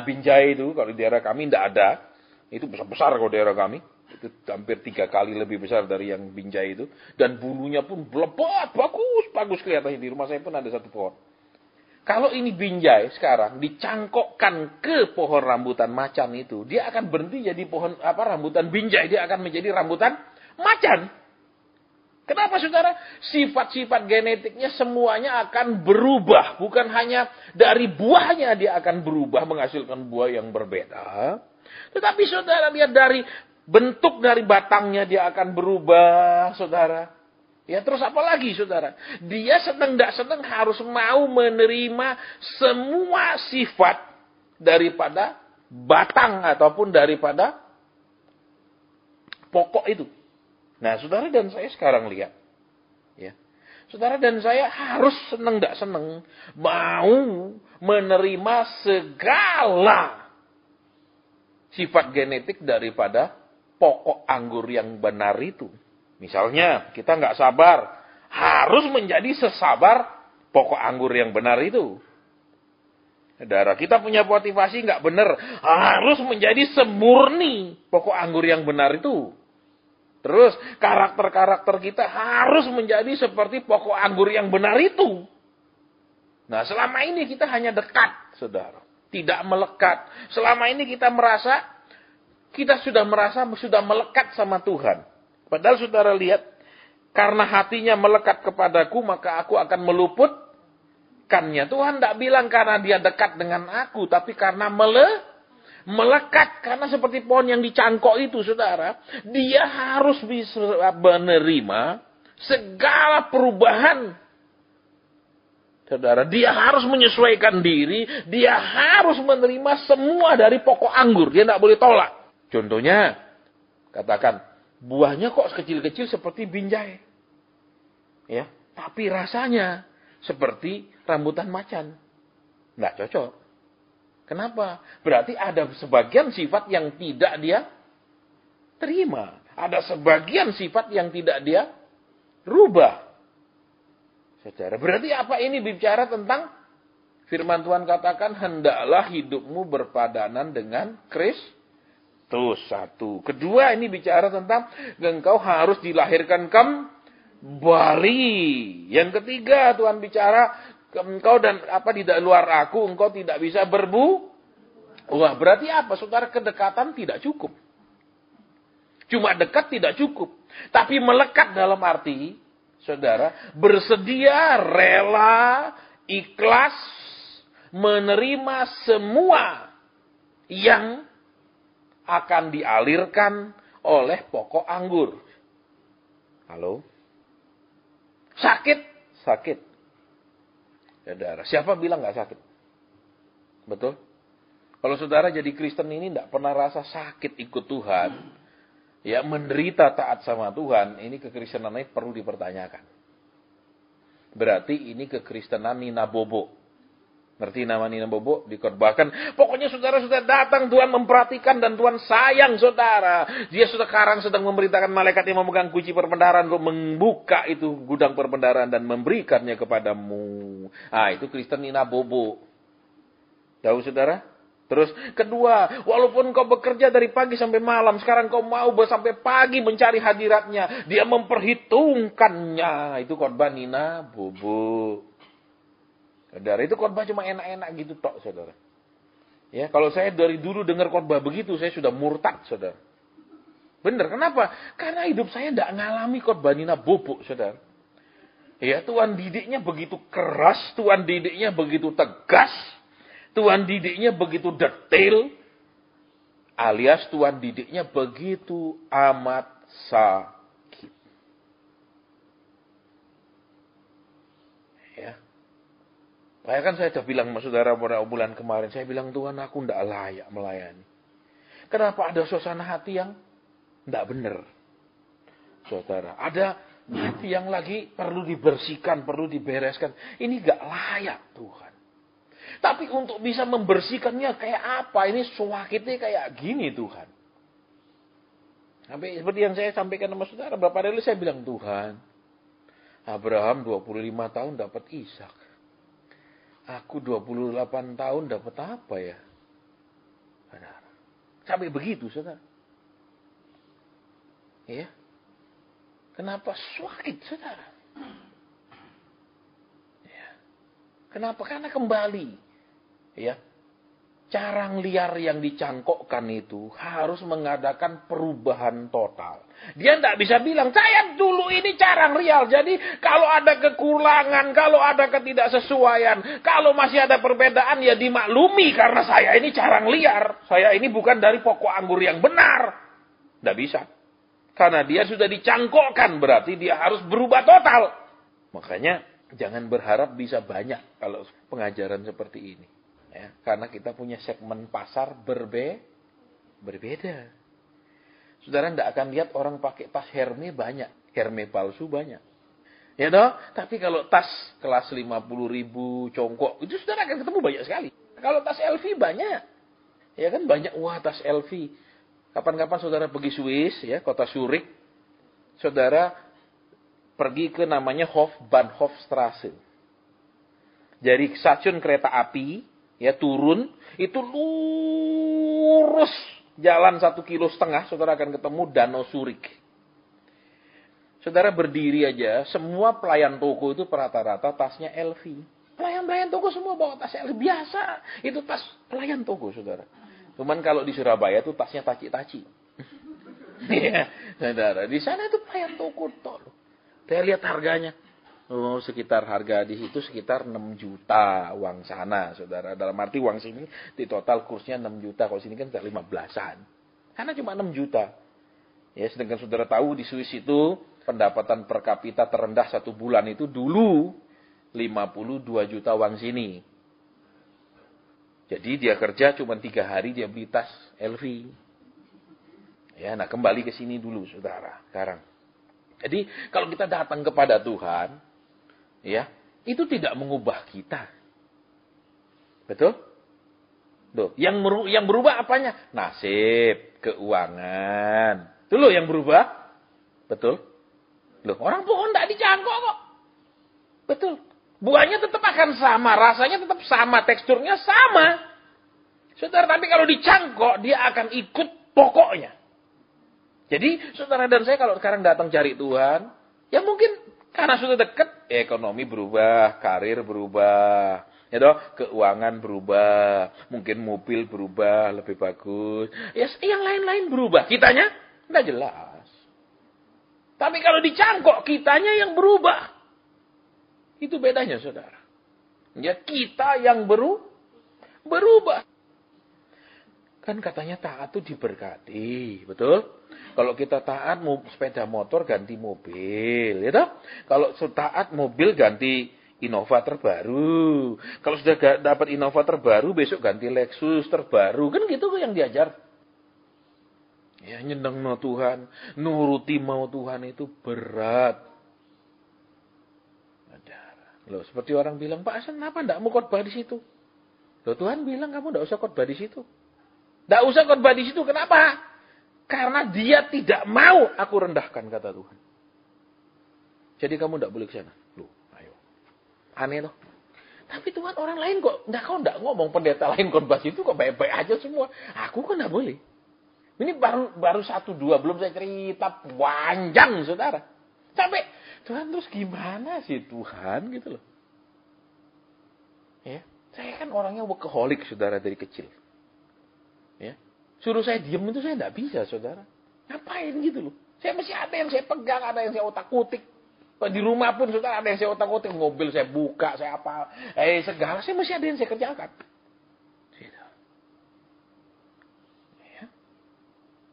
Binjai itu, kalau di daerah kami tidak ada. Itu besar-besar kalau daerah kami. Itu hampir 3 kali lebih besar dari yang binjai itu. Dan bulunya pun lebat, bagus kelihatannya. Di rumah saya pun ada satu pohon. Kalau ini binjai sekarang dicangkokkan ke pohon rambutan macan itu, dia akan berhenti jadi pohon rambutan binjai, dia akan menjadi rambutan macan. Kenapa saudara? Sifat-sifat genetiknya semuanya akan berubah. Bukan hanya dari buahnya dia akan berubah menghasilkan buah yang berbeda. Tetapi saudara lihat dari bentuk dari batangnya dia akan berubah, saudara. Ya terus apa lagi saudara? Dia senang tidak senang harus mau menerima semua sifat daripada batang ataupun daripada pokok itu. Nah, saudara dan saya sekarang lihat. Ya. Saudara dan saya harus senang tidak senang. Mau menerima segala sifat genetik daripada pokok anggur yang benar itu. Misalnya, kita nggak sabar. Harus menjadi sesabar pokok anggur yang benar itu. Saudara, kita punya motivasi nggak benar. Harus menjadi semurni pokok anggur yang benar itu. Terus karakter-karakter kita harus menjadi seperti pokok anggur yang benar itu. Nah selama ini kita hanya dekat, saudara. Tidak melekat. Selama ini kita sudah merasa sudah melekat sama Tuhan. Padahal saudara lihat, karena hatinya melekat kepadaku, maka aku akan meluputkannya. Tuhan tidak bilang karena dia dekat dengan aku, tapi karena melekat, karena seperti pohon yang dicangkok itu, saudara, dia harus bisa menerima segala perubahan. Saudara, dia harus menyesuaikan diri, dia harus menerima semua dari pokok anggur, dia tidak boleh tolak. Contohnya, katakan, buahnya kok kecil-kecil seperti binjai. Ya, tapi rasanya seperti rambutan macan. Tidak cocok. Kenapa? Berarti ada sebagian sifat yang tidak dia terima. Ada sebagian sifat yang tidak dia rubah. Saudara, berarti apa ini bicara tentang firman Tuhan katakan, hendaklah hidupmu berpadanan dengan Kristus. Satu. Kedua, ini bicara tentang engkau harus dilahirkan kembali. Yang ketiga, Tuhan bicara engkau dan di luar aku, engkau tidak bisa Wah, berarti apa? Saudara, kedekatan tidak cukup. Cuma dekat tidak cukup. Tapi melekat dalam arti, saudara, bersedia, rela, ikhlas, menerima semua yang akan dialirkan oleh pokok anggur. Halo? Sakit. Saudara, siapa bilang nggak sakit? Betul? Kalau saudara jadi Kristen ini tidak pernah rasa sakit ikut Tuhan, ya menderita taat sama Tuhan, ini kekristenannya perlu dipertanyakan. Berarti ini kekristenan Nina Bobo. Ngerti nama Nina Bobo? Dikhotbahkan. Pokoknya saudara sudah datang, Tuhan memperhatikan dan Tuhan sayang saudara. Dia sekarang sedang memerintahkan malaikat yang memegang kunci perbendaharaan untuk membuka itu gudang perbendaharaan dan memberikannya kepadamu. Itu Kristen Nina Bobo. Tahu saudara? Terus kedua, walaupun kau bekerja dari pagi sampai malam, sekarang kau mau sampai pagi mencari hadiratnya. Dia memperhitungkannya. Itu khotbah Nina Bobo. Saudara, itu khotbah cuma enak-enak gitu tok, saudara. Ya, kalau saya dari dulu dengar khotbah begitu, saya sudah murtad, saudara. Benar, kenapa? Karena hidup saya tidak ngalami khotbah Nina Bobo, saudara. Ya, Tuhan didiknya begitu keras, Tuhan didiknya begitu tegas, Tuhan didiknya begitu detail. Alias Tuhan didiknya begitu amat sakit. Ya. Kan saya sudah bilang sama saudara pada bulan kemarin, saya bilang Tuhan aku tidak layak melayani. Kenapa ada suasana hati yang tidak benar? Saudara, ada hati yang lagi perlu dibersihkan, perlu dibereskan. Ini gak layak Tuhan. Tapi untuk bisa membersihkannya kayak apa? Ini sakitnya kayak gini Tuhan. Sampai seperti yang saya sampaikan sama saudara, berapa hari lalu saya bilang, Tuhan, Abraham 25 tahun dapat Ishak. Aku 28 tahun dapat apa ya? Saudara. Sampai begitu saudara. Ya. Kenapa sakit saudara? Ya. Kenapa? Karena kembali. Ya. Carang liar yang dicangkokkan itu harus mengadakan perubahan total. Dia tidak bisa bilang, saya dulu ini carang liar. Jadi kalau ada kekurangan, kalau ada ketidaksesuaian, kalau masih ada perbedaan ya dimaklumi karena saya ini carang liar. Saya ini bukan dari pokok anggur yang benar. Tidak bisa. Karena dia sudah dicangkokkan berarti dia harus berubah total. Makanya jangan berharap bisa banyak kalau pengajaran seperti ini. Ya, karena kita punya segmen pasar berbeda. Saudara tidak akan lihat orang pakai tas Hermes banyak. Hermes palsu banyak. Ya toh? Tapi kalau tas kelas 50.000 congkok, itu saudara akan ketemu banyak sekali. Kalau tas LV banyak. Ya kan banyak, wah tas LV. Kapan-kapan saudara pergi Swiss, ya kota Zurich. Saudara pergi ke namanya Bahnhofstrasse. Dari stasiun kereta api, ya turun, itu lurus jalan 1,5 kilo, saudara akan ketemu Danau Zurich. Saudara berdiri aja, semua pelayan toko itu rata-rata tasnya LV. Pelayan toko semua bawa tas LV biasa. Itu tas pelayan toko, saudara. Cuman kalau di Surabaya itu tasnya taci-taci. Ya, saudara, di sana itu pelayan toko toh. Saya lihat harganya. Oh, sekitar harga di situ sekitar 6 juta uang sana, saudara. Dalam arti uang sini di total kursnya 6 juta. Kalau sini kan sudah 15-an. Karena cuma 6 juta. Ya, sedangkan saudara tahu di Swiss itu pendapatan per kapita terendah 1 bulan itu dulu 52 juta uang sini. Jadi dia kerja cuma 3 hari dia beli tas LV. Ya, nah kembali ke sini dulu, saudara. Sekarang. Jadi kalau kita datang kepada Tuhan, ya, itu tidak mengubah kita. Betul? Tuh, yang berubah apanya? Nasib, keuangan. Itu loh yang berubah. Betul? Loh, orang pohon tidak dicangkok kok. Betul. Buahnya tetap akan sama, rasanya tetap sama, teksturnya sama. Saudara, tapi kalau dicangkok, dia akan ikut pokoknya. Jadi, saudara dan saya kalau sekarang datang cari Tuhan, ya mungkin karena sudah dekat, ekonomi berubah, karir berubah, ya toh, keuangan berubah, mungkin mobil berubah, lebih bagus. Ya, yang lain-lain berubah. Kitanya tidak jelas. Tapi kalau dicangkok, kitanya yang berubah. Itu bedanya, saudara. Ya, kita yang berubah. Kan katanya taat itu diberkati, betul? Kalau kita taat sepeda motor ganti mobil, ya toh? Kalau taat mobil ganti Innova terbaru. Kalau sudah dapat Innova terbaru, besok ganti Lexus terbaru. Kan gitu yang diajar. Ya, nyeneng no Tuhan, nuruti mau Tuhan itu berat. Loh, seperti orang bilang, Pak Hasan, kenapa tidak mau khotbah di situ? Loh, Tuhan bilang kamu tidak usah khotbah di situ. Tidak usah khotbah di situ. Kenapa? Karena dia tidak mau aku rendahkan, kata Tuhan. Jadi kamu tidak boleh ke sana. Loh, ayo. Aneh loh. Tapi Tuhan, orang lain kok, kau tidak ngomong pendeta lain khotbah situ kok baik-baik aja semua. Aku kan tidak boleh. Ini baru 1-2, belum saya cerita panjang, saudara. Sampai Tuhan terus gimana sih Tuhan gitu loh. Ya, saya kan orangnya workaholic, saudara, dari kecil. Ya, suruh saya diem itu saya tidak bisa, saudara. Ngapain gitu loh. Saya masih ada yang saya pegang, ada yang saya otak-utik. Di rumah pun, saudara, ada yang saya otak-utik. Mobil saya buka, saya apa. Segala saya masih ada yang saya kerjakan. Gitu. Ya.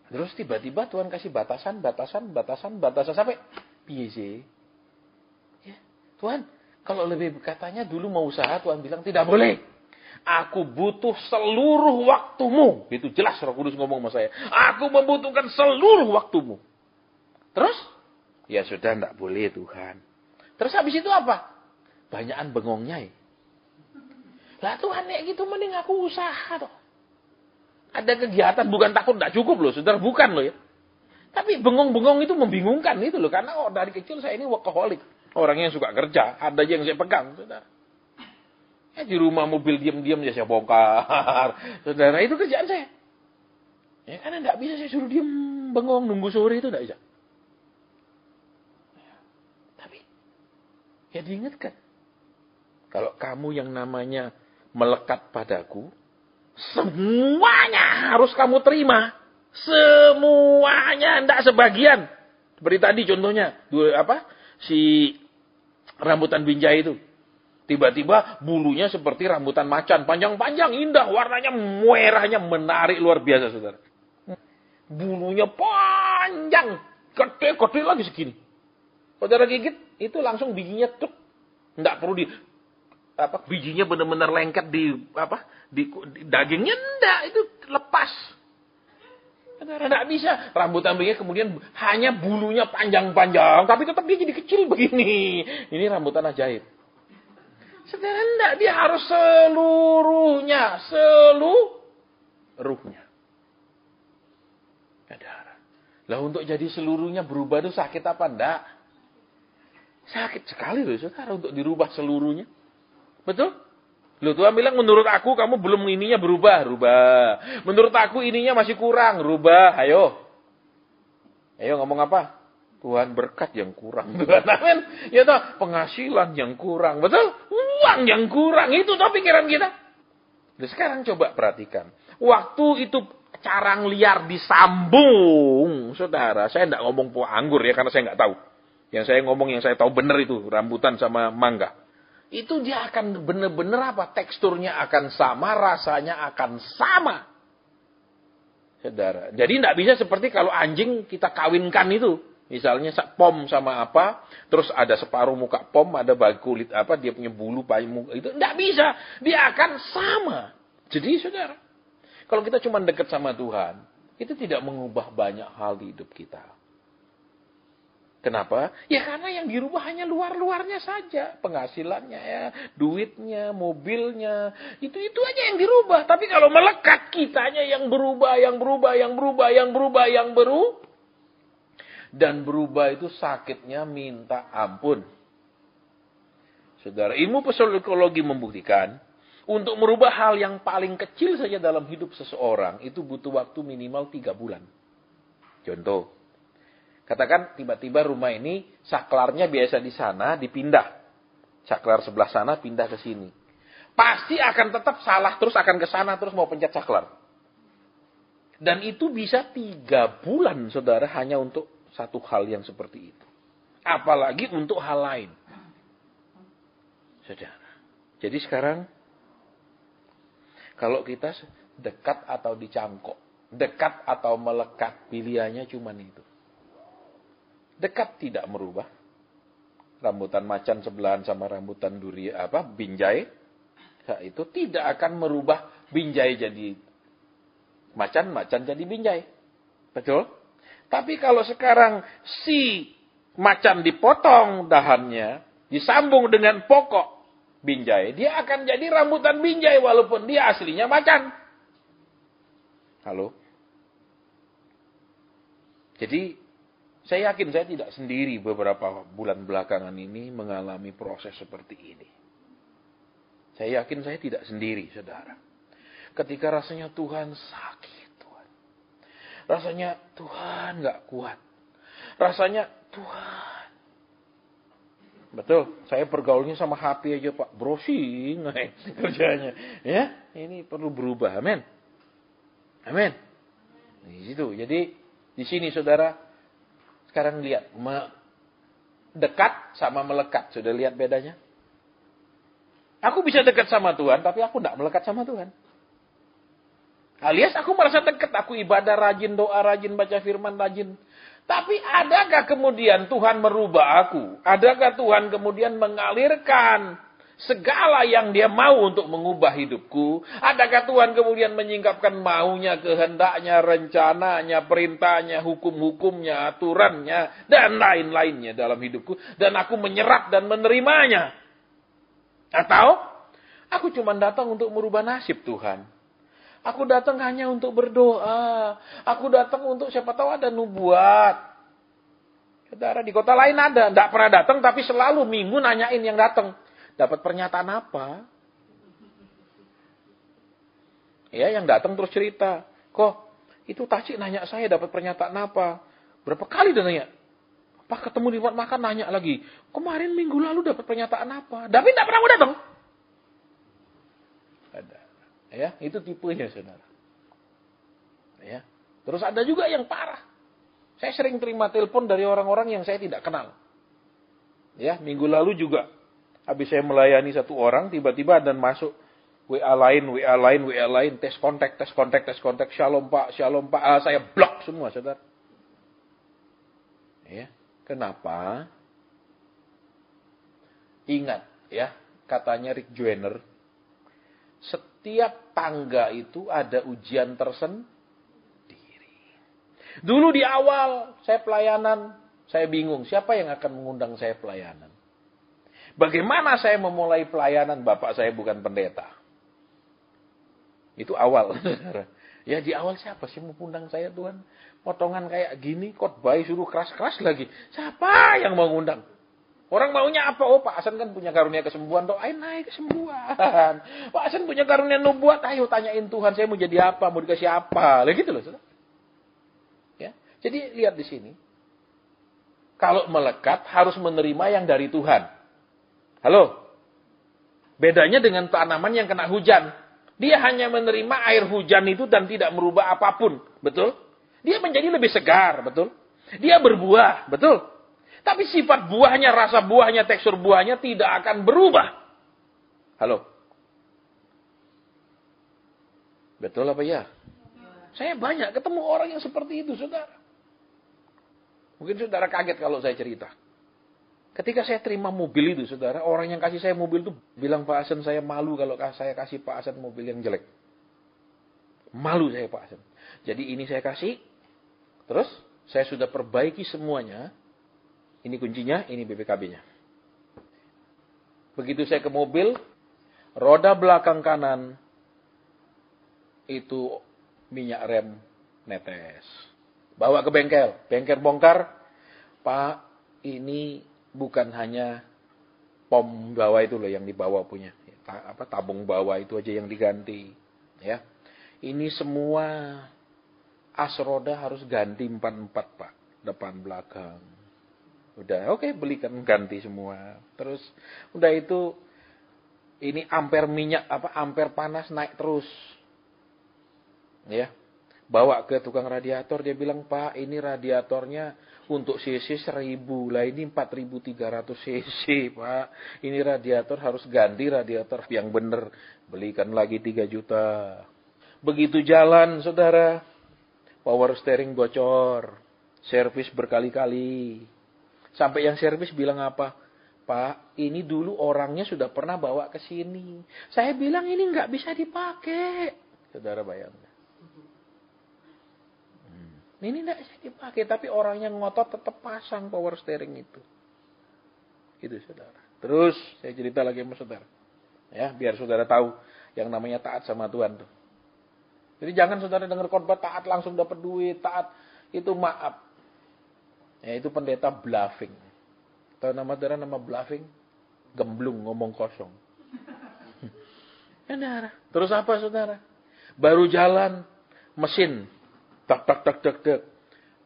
Terus tiba-tiba Tuhan kasih batasan sampai piye sih? Ya, Tuhan, kalau lebih katanya dulu mau usaha, Tuhan bilang tidak boleh. Aku butuh seluruh waktumu. Itu jelas Roh Kudus ngomong sama saya. Aku membutuhkan seluruh waktumu. Terus? Ya sudah, tidak boleh Tuhan. Terus habis itu apa? Banyakan bengongnya ya. Lah Tuhan kayak gitu mending aku usaha toh. Ada kegiatan, bukan takut tidak cukup loh, saudara, bukan loh ya. Tapi bengong-bengong itu membingungkan itu loh, karena dari kecil saya ini workaholic. Orang yang suka kerja, ada aja yang saya pegang, saudara. Ya, di rumah mobil diam-diam ya saya bongkar. Saudara, itu kerjaan saya. Ya karena tidak bisa saya suruh diam bengong nunggu sore itu tidak bisa. Tapi ya diingatkan. Kalau kamu yang namanya melekat padaku, semuanya harus kamu terima. Semuanya, tidak sebagian. Seperti tadi contohnya, si rambutan binjai itu. Tiba-tiba bulunya seperti rambutan macan. Panjang-panjang, indah, warnanya merahnya menarik luar biasa, saudara. Bulunya panjang, gede lagi segini. Saudara gigit, itu langsung bijinya tuh. Tidak perlu bijinya benar-benar lengket di dagingnya, enggak, itu lepas. Tidak bisa. Rambutan binjai kemudian hanya bulunya panjang-panjang, tapi tetap dia jadi kecil begini. Ini rambutan ajaib. Saudara, enggak, dia harus seluruhnya. Saudara. Lah untuk jadi seluruhnya berubah itu sakit apa enggak? Sakit sekali loh saudara untuk dirubah seluruhnya. Betul? Loh Tuhan bilang menurut aku kamu belum ininya berubah. Menurut aku ininya masih kurang. Rubah. Ayo ngomong apa? Tuhan berkat yang kurang. Tuhan amin. Ya toh, penghasilan yang kurang. Betul? Uang yang kurang. Itu toh pikiran kita. Nah, sekarang coba perhatikan. Waktu itu carang liar disambung. Saudara, saya tidak ngomong buah anggur ya. Karena saya nggak tahu. Yang saya ngomong yang saya tahu benar itu. Rambutan sama mangga. Itu dia akan benar-benar teksturnya akan sama, rasanya akan sama. Saudara. Jadi tidak bisa seperti kalau anjing kita kawinkan itu. Misalnya pom sama apa, terus ada separuh muka pom, ada bagian kulit dia punya bulu muka itu. Tidak bisa. Dia akan sama. Jadi saudara, kalau kita cuma dekat sama Tuhan, itu tidak mengubah banyak hal di hidup kita. Kenapa? Ya karena yang dirubah hanya luar-luarnya saja. Penghasilannya ya, duitnya, mobilnya. Itu aja yang dirubah. Tapi kalau melekat kitanya yang berubah. Dan berubah itu sakitnya minta ampun. Saudara, ilmu psikologi membuktikan. Untuk merubah hal yang paling kecil saja dalam hidup seseorang. Itu butuh waktu minimal 3 bulan. Contoh. Katakan tiba-tiba rumah ini saklarnya biasa di sana dipindah. Saklar sebelah sana pindah ke sini. Pasti akan tetap salah terus akan ke sana terus mau pencet saklar. Dan itu bisa 3 bulan saudara hanya untuk satu hal yang seperti itu. Apalagi untuk hal lain. Saudara. Jadi sekarang kalau kita dekat atau dicangkok. Dekat atau melekat pilihannya cuma itu. Dekat tidak merubah. Rambutan macan sebelahan sama rambutan binjai. Nah, itu tidak akan merubah binjai jadi macan jadi binjai. Betul? Tapi kalau sekarang si macan dipotong dahannya, disambung dengan pokok binjai, dia akan jadi rambutan binjai walaupun dia aslinya macan. Halo? Jadi saya yakin saya tidak sendiri beberapa bulan belakangan ini mengalami proses seperti ini. Saya yakin saya tidak sendiri, saudara. Ketika rasanya Tuhan sakit, Tuhan. Rasanya Tuhan nggak kuat. Rasanya Tuhan. Betul, saya pergaulnya sama HP aja Pak. Browsing kerjanya. Ya, ini perlu berubah. Amin. Amin. Di situ. Jadi di sini saudara. Sekarang lihat, dekat sama melekat. Sudah lihat bedanya? Aku bisa dekat sama Tuhan, tapi aku tidak melekat sama Tuhan. Alias aku merasa dekat, aku ibadah rajin, doa rajin, baca firman rajin. Tapi adakah kemudian Tuhan merubah aku? Adakah Tuhan kemudian mengalirkan segala yang dia mau untuk mengubah hidupku? Adakah Tuhan kemudian menyingkapkan maunya, kehendaknya, rencananya, perintahnya, hukum-hukumnya, aturannya, dan lain-lainnya dalam hidupku? Dan aku menyerap dan menerimanya. Atau aku cuma datang untuk merubah nasib Tuhan. Aku datang hanya untuk berdoa. Aku datang untuk siapa tahu ada nubuat. Saudara, di kota lain ada. Tidak pernah datang tapi selalu minggu nanyain yang datang. Dapat pernyataan apa? Ya, yang datang terus cerita. Kok itu Tasik nanya saya dapat pernyataan apa? Berapa kali dia nanya? Pas ketemu di tempat makan nanya lagi. Kemarin minggu lalu dapat pernyataan apa? Tapi tidak pernah mau datang. Ada. Ya, itu tipenya, saudara. Ya. Terus ada juga yang parah. Saya sering terima telepon dari orang-orang yang saya tidak kenal. Ya, minggu lalu juga habis saya melayani satu orang, tiba-tiba dan masuk WA lain, tes kontak, shalom Pak, saya blok semua, saudara. Ya, kenapa? Ingat, ya, katanya Rick Joyner, setiap tangga itu ada ujian tersendiri. Dulu di awal saya pelayanan, saya bingung siapa yang akan mengundang saya pelayanan. Bagaimana saya memulai pelayanan? Bapak saya bukan pendeta. Itu awal. Ya di awal siapa sih mau undang saya Tuhan? Potongan kayak gini, khotbah suruh keras-keras lagi. Siapa yang mau ngundang? Orang maunya apa? Oh Pak Hasan kan punya karunia kesembuhan. Doain naik kesembuhan. Pak Hasan punya karunia nubuat. Ayo tanyain Tuhan saya mau jadi apa? Mau dikasih apa? Lah gitu loh. Saudara. Ya. Jadi lihat di sini. Kalau melekat harus menerima yang dari Tuhan. Halo? Bedanya dengan tanaman yang kena hujan. Dia hanya menerima air hujan itu dan tidak merubah apapun. Betul? Dia menjadi lebih segar. Betul? Dia berbuah. Betul? Tapi sifat buahnya, rasa buahnya, tekstur buahnya tidak akan berubah. Halo? Betul apa ya? Saya banyak ketemu orang yang seperti itu, saudara. Mungkin saudara kaget kalau saya cerita. Ketika saya terima mobil itu, saudara, orang yang kasih saya mobil itu bilang, Pak Hasan, saya malu kalau saya kasih Pak Hasan mobil yang jelek. Malu saya, Pak Hasan. Jadi ini saya kasih, terus saya sudah perbaiki semuanya. Ini kuncinya, ini BPKB-nya. Begitu saya ke mobil, roda belakang kanan, itu minyak rem netes. Bawa ke bengkel, bengkel bongkar, Pak, ini bukan hanya pom bawah itu loh yang dibawa punya. Tabung bawah itu aja yang diganti. Ya. Ini semua as roda harus ganti 4-4, Pak. Depan belakang. Udah, oke, belikan ganti semua. Terus udah itu ini ampere minyak ampere panas naik terus. Ya. Bawa ke tukang radiator, dia bilang, Pak, ini radiatornya untuk cc 1000. Lah ini 4300 cc, Pak. Ini radiator harus ganti radiator yang benar. Belikan lagi 3 juta. Begitu jalan, saudara, power steering bocor. Servis berkali-kali. Sampai yang servis bilang apa? Pak, ini dulu orangnya sudah pernah bawa ke sini. Saya bilang ini nggak bisa dipakai. Saudara bayangkan. Ini tidak bisa dipakai, tapi orang yang ngotot tetap pasang power steering itu. Itu saudara. Terus saya cerita lagi sama saudara. Ya, biar saudara tahu yang namanya taat sama Tuhan tuh. Jadi jangan saudara dengar khotbah taat langsung dapat duit, taat itu maaf. Ya, itu pendeta bluffing. Tahu nama saudara nama bluffing? Gemblung, ngomong kosong. Saudara. Terus apa saudara? Baru jalan mesin tak.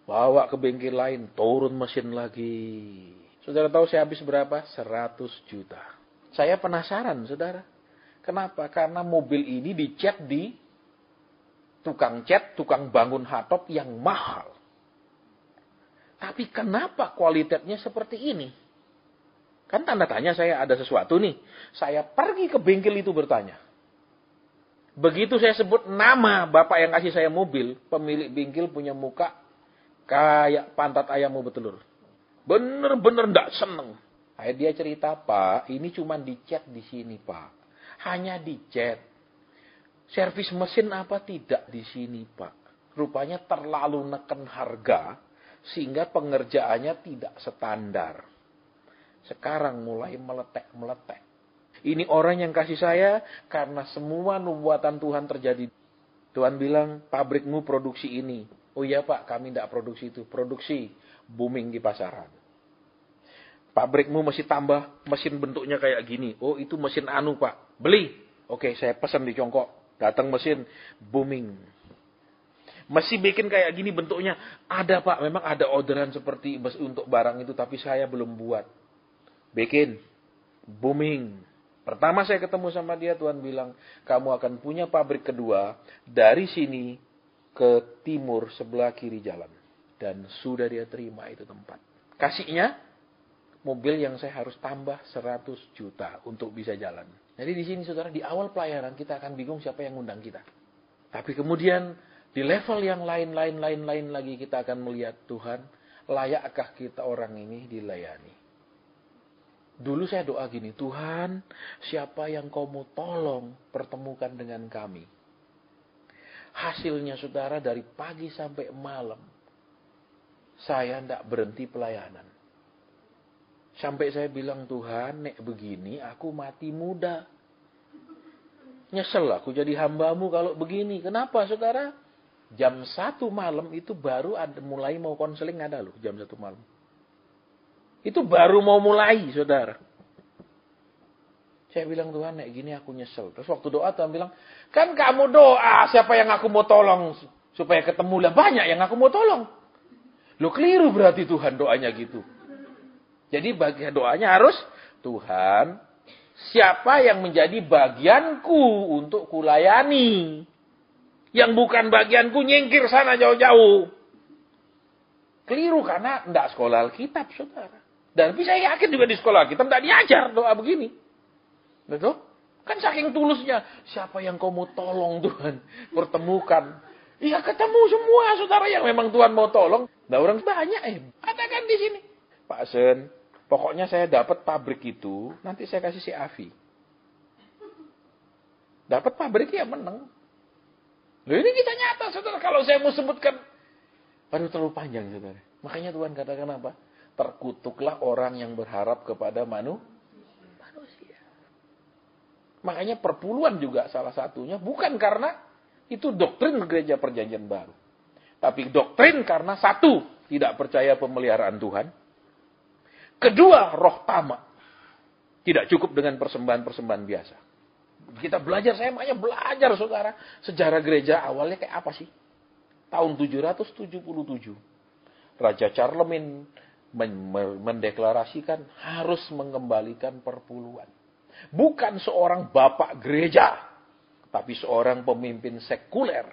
Bawa ke bengkel lain, turun mesin lagi. Saudara tahu saya habis berapa? 100 juta. Saya penasaran, saudara. Kenapa? Karena mobil ini dicat di tukang cat, tukang bangun hardtop yang mahal. Tapi kenapa kualitasnya seperti ini? Kan tanda tanya saya ada sesuatu nih. Saya pergi ke bengkel itu bertanya. Begitu saya sebut nama bapak yang kasih saya mobil, pemilik bengkel punya muka kayak pantat ayam mau bertelur. Bener-bener ndak seneng. Akhirnya dia cerita, Pak, ini cuma dicet di sini, Pak. Hanya dicet. Servis mesin apa tidak di sini, Pak. Rupanya terlalu neken harga, sehingga pengerjaannya tidak standar. Sekarang mulai meletek-meletek. Ini orang yang kasih saya, karena semua nubuatan Tuhan terjadi. Tuhan bilang, pabrikmu produksi ini. Oh iya Pak, kami tidak produksi itu. Produksi, booming di pasaran. Pabrikmu masih tambah, mesin bentuknya kayak gini. Oh itu mesin anu Pak, beli. Oke, saya pesan di Congkok. Datang mesin, booming. Masih bikin kayak gini bentuknya. Ada Pak, memang ada orderan seperti untuk barang itu, tapi saya belum buat. Bikin, booming. Pertama saya ketemu sama dia, Tuhan bilang, kamu akan punya pabrik kedua, dari sini ke timur sebelah kiri jalan. Dan sudah dia terima itu tempat. Kasihnya, mobil yang saya harus tambah 100 juta untuk bisa jalan. Jadi di sini saudara, di awal pelayanan kita akan bingung siapa yang ngundang kita. Tapi kemudian di level yang lain lagi kita akan melihat Tuhan, layakkah kita orang ini dilayani. Dulu saya doa gini, Tuhan, siapa yang kau mau tolong pertemukan dengan kami. Hasilnya saudara dari pagi sampai malam, saya tidak berhenti pelayanan. Sampai saya bilang, Tuhan, nek begini aku mati muda. Nyesel aku jadi hambamu kalau begini. Kenapa saudara? Jam 1 malam itu baru mulai mau konseling ada loh, jam 1 malam. Itu baru mau mulai, saudara. Saya bilang, Tuhan, nek gini aku nyesel. Terus waktu doa, Tuhan bilang, kan kamu doa, siapa yang aku mau tolong supaya ketemu lah. Banyak yang aku mau tolong. Loh keliru berarti Tuhan doanya gitu. Jadi bagian doanya harus, Tuhan, siapa yang menjadi bagianku untuk kulayani. Yang bukan bagianku nyingkir sana jauh-jauh. Keliru karena tidak sekolah Alkitab, saudara. Dan tapi saya yakin juga di sekolah kita tidak diajar doa begini. Betul? Kan saking tulusnya. Siapa yang kau mau tolong Tuhan? Pertemukan. Iya ketemu semua saudara yang memang Tuhan mau tolong. Nah orang banyak ada kan di sini. Pak Sen, pokoknya saya dapat pabrik itu. Nanti saya kasih si Avi. Dapat pabrik ya menang. Loh ini kita nyata saudara. Kalau saya mau sebutkan. Aduh terlalu panjang saudara. Makanya Tuhan katakan apa? Terkutuklah orang yang berharap kepada manusia. Makanya perpuluhan juga salah satunya. Bukan karena itu doktrin gereja perjanjian baru. Tapi doktrin karena satu, tidak percaya pemeliharaan Tuhan. Kedua, roh tamak. Tidak cukup dengan persembahan-persembahan biasa. Kita belajar, saya makanya belajar saudara. Sejarah gereja awalnya kayak apa sih? Tahun 777. Raja Charlemagne mendeklarasikan harus mengembalikan perpuluhan. Bukan seorang bapak gereja, tapi seorang pemimpin sekuler.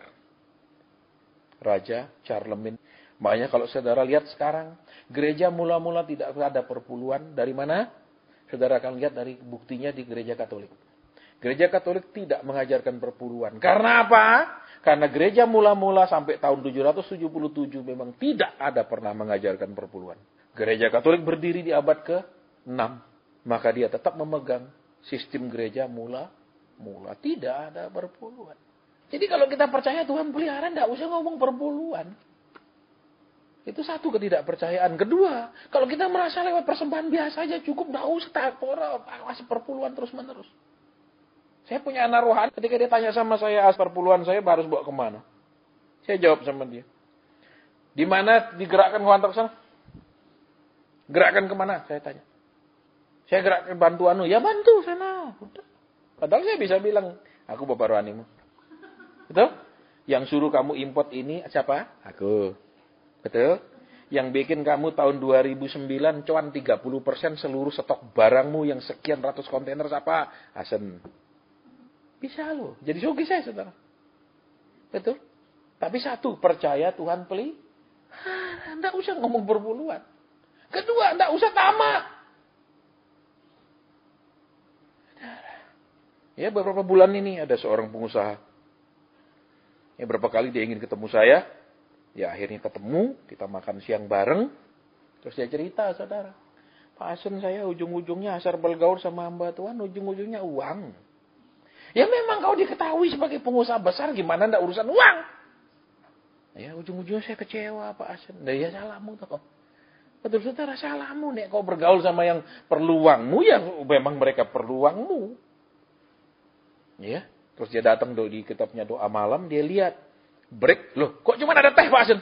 Raja Charlemagne. Makanya kalau saudara lihat sekarang, gereja mula-mula tidak ada perpuluhan. Dari mana? Saudara akan lihat dari buktinya di gereja Katolik. Gereja Katolik tidak mengajarkan perpuluhan. Karena apa? Karena gereja mula-mula sampai tahun 777 memang tidak ada pernah mengajarkan perpuluhan. Gereja Katolik berdiri di abad ke-6. Maka dia tetap memegang sistem gereja mula. Tidak ada perpuluhan. Jadi kalau kita percaya Tuhan pelihara, tidak usah ngomong perpuluhan. Itu satu ketidakpercayaan. Kedua, kalau kita merasa lewat persembahan biasa aja cukup, tidak usah kasih perpuluhan terus-menerus. Saya punya anak rohani, ketika dia tanya sama saya, perpuluhan saya harus bawa kemana? Saya jawab sama dia. Di mana digerakkan ke kantor sana? Gerakkan kemana? Saya tanya. Saya gerakkan bantuanmu. Ya bantu sana. Udah. Padahal saya bisa bilang, aku bapak rohanimu. Betul? Yang suruh kamu import ini siapa? Aku. Betul? Yang bikin kamu tahun 2009 cuan 30% seluruh stok barangmu yang sekian ratus kontainer siapa? Asen. Bisa loh. Jadi sugi saya saudara. Betul? Tapi satu, percaya Tuhan tidak usah ngomong perpuluhan. Kedua, tidak usah tamak. Ya beberapa bulan ini ada seorang pengusaha Ya, berapa kali dia ingin ketemu saya. Ya akhirnya ketemu, kita makan siang bareng. Terus dia cerita, saudara. Pak Asen, saya ujung-ujungnya asar bergaul sama hamba Tuhan, ujung-ujungnya uang. Ya memang kau diketahui sebagai pengusaha besar, gimana ndak urusan uang? Ya ujung-ujungnya saya kecewa Pak Asen. Nah ya salahmu toh. Betul saudara, salahmu nek kau bergaul sama yang perlu uangmu, ya memang mereka perlu uangmu. Ya, terus dia datang di kitabnya doa malam, dia lihat break, loh kok cuma ada teh Pak Asen?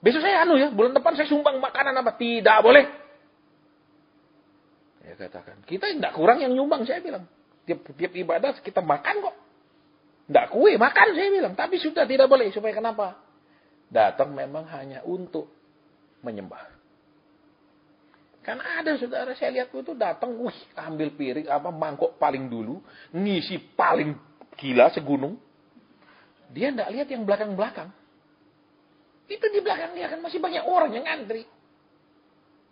Besok saya bulan depan saya sumbang makanan apa? Tidak boleh. Ya katakan, kita tidak kurang yang nyumbang, saya bilang. Tiap ibadah kita makan kok. Tidak kue, makan saya bilang. Tapi sudah tidak boleh. Supaya kenapa? Datang memang hanya untuk menyembah. Kan ada saudara, saya lihat itu datang, ambil piring, mangkok paling dulu. Ngisi paling gila segunung. Dia tidak lihat yang belakang-belakang. Itu di belakang dia kan masih banyak orang yang ngantri.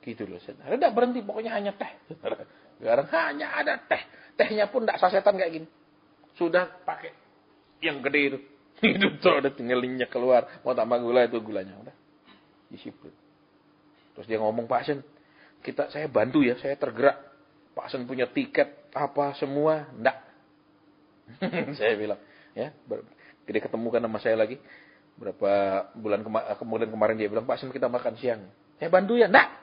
Gitu loh saudara. Udah berhenti, pokoknya hanya teh. Sekarang hanya ada teh. Tehnya pun tidak sasetan kayak gini. Sudah pakai yang gede itu. Itu tuh udah tinggal linya keluar. Mau tambah gula itu gulanya. Udah. Disiplin. Terus dia ngomong, Pak Asen, saya bantu ya, saya tergerak. Pak Asen punya tiket, apa semua. Enggak. Saya bilang. Ya, dia ketemukan sama saya lagi. Berapa bulan kemudian kemarin dia bilang, Pak Asen kita makan siang. Saya bantu ya. Enggak.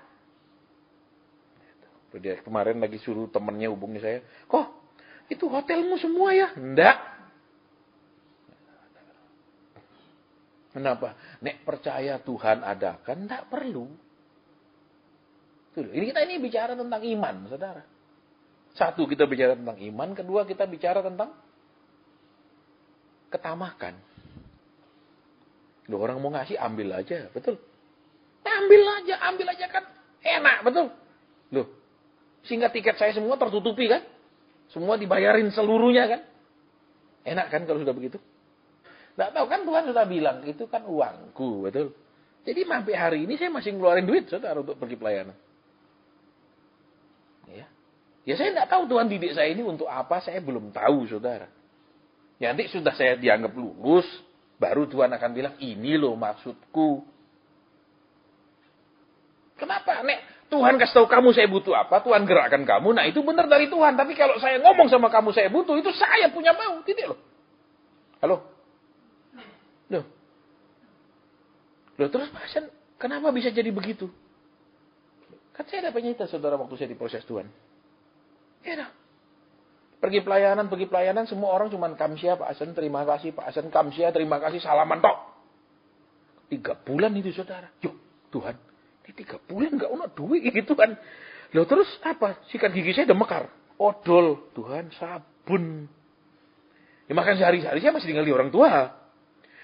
Dia kemarin lagi suruh temannya hubungi saya. Kok itu hotelmu semua ya? Enggak. Kenapa? Nek percaya Tuhan ada kan enggak perlu. Ini kita bicara tentang iman, saudara. Satu, kita bicara tentang iman. Kedua, kita bicara tentang ketamakan. Loh, orang mau ngasih, ambil aja. Betul. Ambil aja kan. Enak, betul. Loh, sehingga tiket saya semua tertutupi kan. Semua dibayarin seluruhnya kan. Enak kan kalau sudah begitu. Nggak tahu kan Tuhan sudah bilang, itu kan uangku, betul. Jadi sampai hari ini saya masih ngeluarin duit, saudara, untuk pergi pelayanan. Ya saya nggak tahu Tuhan didik saya ini untuk apa, saya belum tahu, saudara. Ya nanti sudah saya dianggap lulus, baru Tuhan akan bilang, ini loh maksudku. Kenapa? Nek Tuhan kasih tahu kamu saya butuh apa, Tuhan gerakkan kamu, nah itu benar dari Tuhan. Tapi kalau saya ngomong sama kamu saya butuh, itu saya punya mau, titik loh. Halo? Loh, terus Pak Asen, kenapa bisa jadi begitu? Kan saya ada penyita, saudara, waktu saya diproses Tuhan. Ya dah. Pergi pelayanan, semua orang cuma kamsia, Pak Asen, terima kasih, Pak Asen, kamsia, terima kasih, salaman tok. 3 bulan itu, saudara. Yuk, Tuhan, ini 3 bulan nggak ada duit gitu kan. Loh terus apa? Sikat gigi saya udah mekar. Odol, Tuhan, sabun. Ya makan sehari-hari saya masih tinggal di orang tua.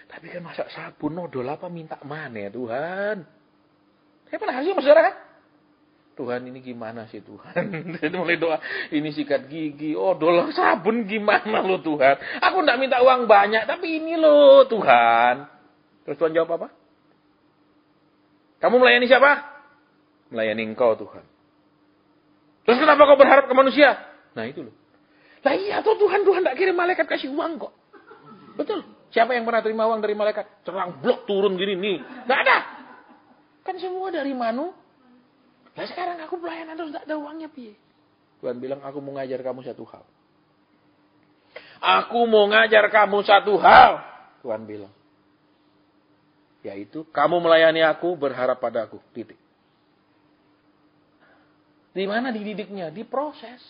Tapi kan masa sabun, odol apa minta mana ya Tuhan? Saya pernah kasih sama saudara kan? Tuhan ini gimana sih Tuhan? Jadi mulai doa, ini sikat gigi, odol, sabun gimana lo Tuhan? Aku enggak minta uang banyak, tapi ini lo Tuhan. Terus Tuhan jawab apa? Kamu melayani siapa? Melayani Engkau Tuhan. Terus kenapa kau berharap ke manusia? Nah itu loh. Lah iya tuh Tuhan enggak kirim malaikat kasih uang kok. Betul. Siapa yang pernah terima uang dari malaikat? Cerang blok turun gini nih. Enggak ada. Kan semua dari manu. Nah sekarang aku pelayanan terus enggak ada uangnya piye? Tuhan bilang aku mau ngajar kamu satu hal. Aku mau ngajar kamu satu hal. Tuhan bilang. Yaitu kamu melayani aku berharap pada aku. Titik. Di mana dididiknya? Diproses.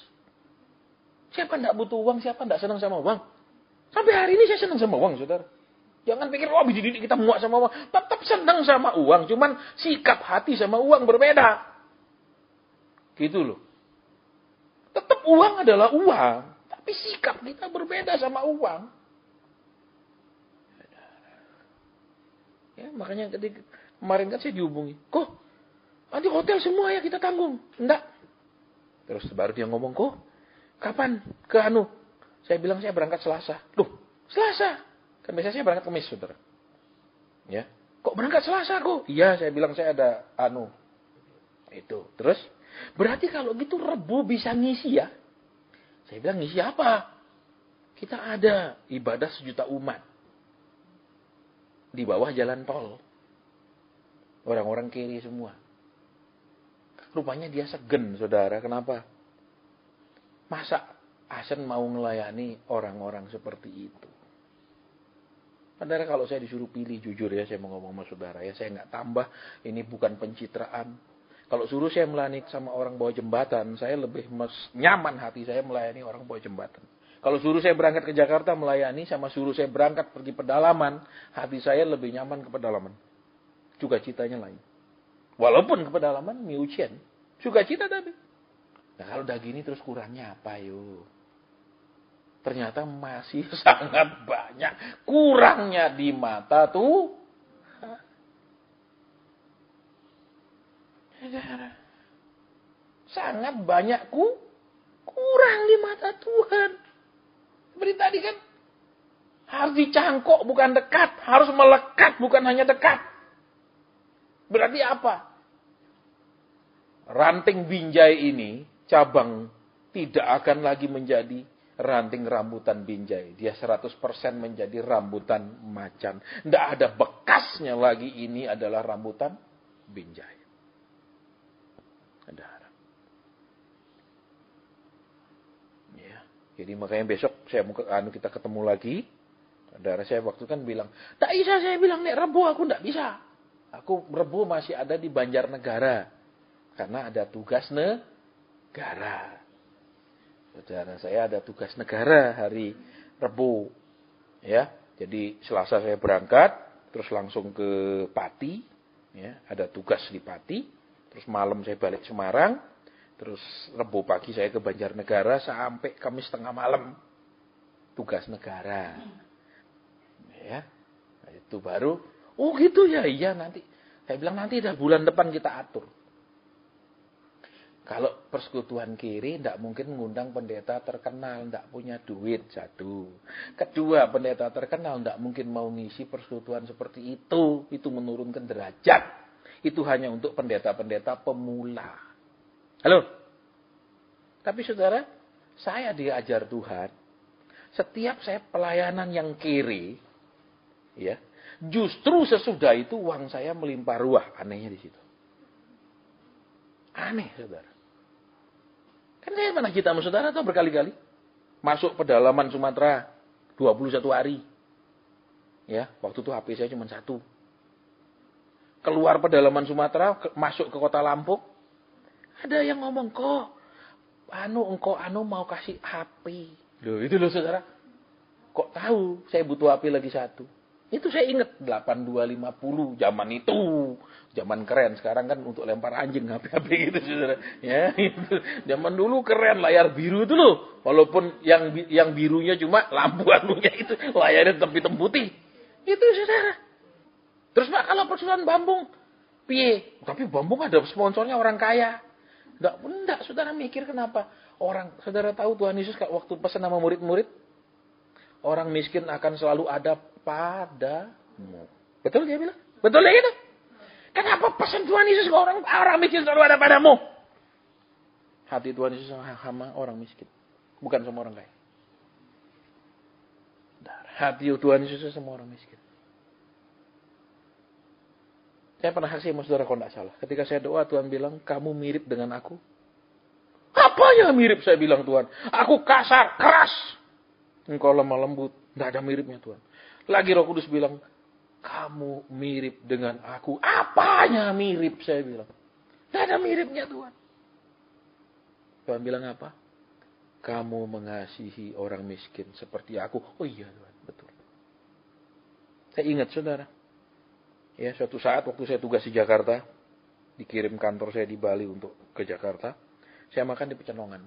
Siapa enggak butuh uang? Siapa enggak senang sama uang? Sampai hari ini saya senang sama uang, saudara. Jangan pikir, habis dididik kita muak sama uang. Tetap senang sama uang. Cuman sikap hati sama uang berbeda. Gitu loh. Tetap uang adalah uang. Tapi sikap kita berbeda sama uang. Ya, makanya ketika kemarin kan saya dihubungi. Kok, nanti hotel semua ya kita tanggung. Enggak. Terus baru dia ngomong, kok, kapan ke anu? Saya bilang saya berangkat Selasa. Loh, Selasa? Kan biasanya saya berangkat Kamis, saudara. Ya. Kok berangkat Selasa kok? Iya, saya bilang saya ada anu. Itu. Terus, berarti kalau gitu Rebo bisa ngisi ya? Saya bilang ngisi apa? Kita ada ibadah 1 juta umat. di bawah jalan tol. Orang-orang kiri semua. Rupanya dia segen, saudara. Kenapa? Masa Asen mau melayani orang-orang seperti itu? Padahal kalau saya disuruh pilih, jujur ya, saya mau ngomong sama saudara ya, saya nggak tambah, ini bukan pencitraan. Kalau suruh saya melayani sama orang bawah jembatan, saya lebih nyaman hati saya melayani orang bawah jembatan. Kalau suruh saya berangkat ke Jakarta melayani, sama suruh saya berangkat pergi pedalaman, hati saya lebih nyaman ke pedalaman. Sukacitanya lain. Walaupun ke pedalaman, miucian. Sukacita tapi. Nah kalau udah gini terus kurangnya apa yuk? Ternyata masih sangat banyak kurangnya di mata tuh. Sangat banyak kurang di mata Tuhan. Seperti tadi kan. Harus dicangkok bukan dekat. Harus melekat bukan hanya dekat. Berarti apa? Ranting binjai ini, cabang tidak akan lagi menjadi ranting rambutan binjai. Dia 100% menjadi rambutan macan. Tidak ada bekasnya lagi, ini adalah rambutan binjai. Ada. Ya, jadi makanya besok kita ketemu lagi. Saudara saya waktu kan bilang, tak bisa, saya bilang, nek Rebo aku tidak bisa. Aku Rebo masih ada di Banjarnegara. Karena ada tugas negara. Saudara saya ada tugas negara hari Rebo. Ya, jadi Selasa saya berangkat, terus langsung ke Pati. Ya, ada tugas di Pati. Terus malam saya balik Semarang. Terus Rebo pagi saya ke Banjarnegara sampai Kamis tengah malam. Tugas negara. Ya, itu baru. Oh gitu ya, iya nanti. Saya bilang nanti dah bulan depan kita atur. Kalau persekutuan kiri tidak mungkin mengundang pendeta terkenal, tidak punya duit, satu. Kedua, pendeta terkenal tidak mungkin mau ngisi persekutuan seperti itu. Itu menurunkan derajat. Itu hanya untuk pendeta-pendeta pemula. Halo? Tapi saudara, saya diajar Tuhan. Setiap saya pelayanan yang kiri, ya, justru sesudah itu uang saya melimpah ruah. Anehnya di situ. Aneh, saudara. Kan saya pernah kita sama saudara tahu berkali-kali. Masuk pedalaman Sumatera 21 hari. Ya, waktu itu HP saya cuma 1. Keluar pedalaman Sumatera, masuk ke kota Lampung. Ada yang ngomong, kok engkau mau kasih HP. Loh, itu loh saudara. Kok tahu saya butuh HP lagi 1. Itu saya ingat 8250 zaman itu. Zaman keren. Sekarang kan untuk lempar anjing HP-HP gitu saudara. Ya, itu. Zaman dulu keren layar biru itu loh. Walaupun yang birunya cuma lampu anunya itu, layarnya tetap hitam putih. Itu saudara. Terus Pak kalau persoalan Bambung, piye? Tapi Bambung ada sponsornya orang kaya. Enggak, saudara mikir kenapa? Saudara tahu Tuhan Yesus waktu pesan sama murid-murid, orang miskin akan selalu ada padamu. Betul dia bilang? Betul ya gitu? Kenapa pesan Tuhan Yesus ke orang miskin selalu ada padamu? Hati Tuhan Yesus sama orang miskin. Bukan sama orang kaya. Hati Tuhan Yesus sama orang miskin. Saya pernah kasih sama saudara kalau tidak salah. Ketika saya doa, Tuhan bilang, kamu mirip dengan aku. Apanya mirip, saya bilang Tuhan. Aku kasar, keras. Engkau lemah lembut. Tidak ada miripnya Tuhan. Lagi Roh Kudus bilang, kamu mirip dengan aku. Apanya mirip, saya bilang. Tidak ada miripnya Tuhan. Tuhan bilang apa? Kamu mengasihi orang miskin seperti aku. Oh iya Tuhan, betul. Saya ingat saudara. Ya, suatu saat waktu saya tugas di Jakarta, dikirim kantor saya di Bali untuk ke Jakarta, saya makan di Pecenongan.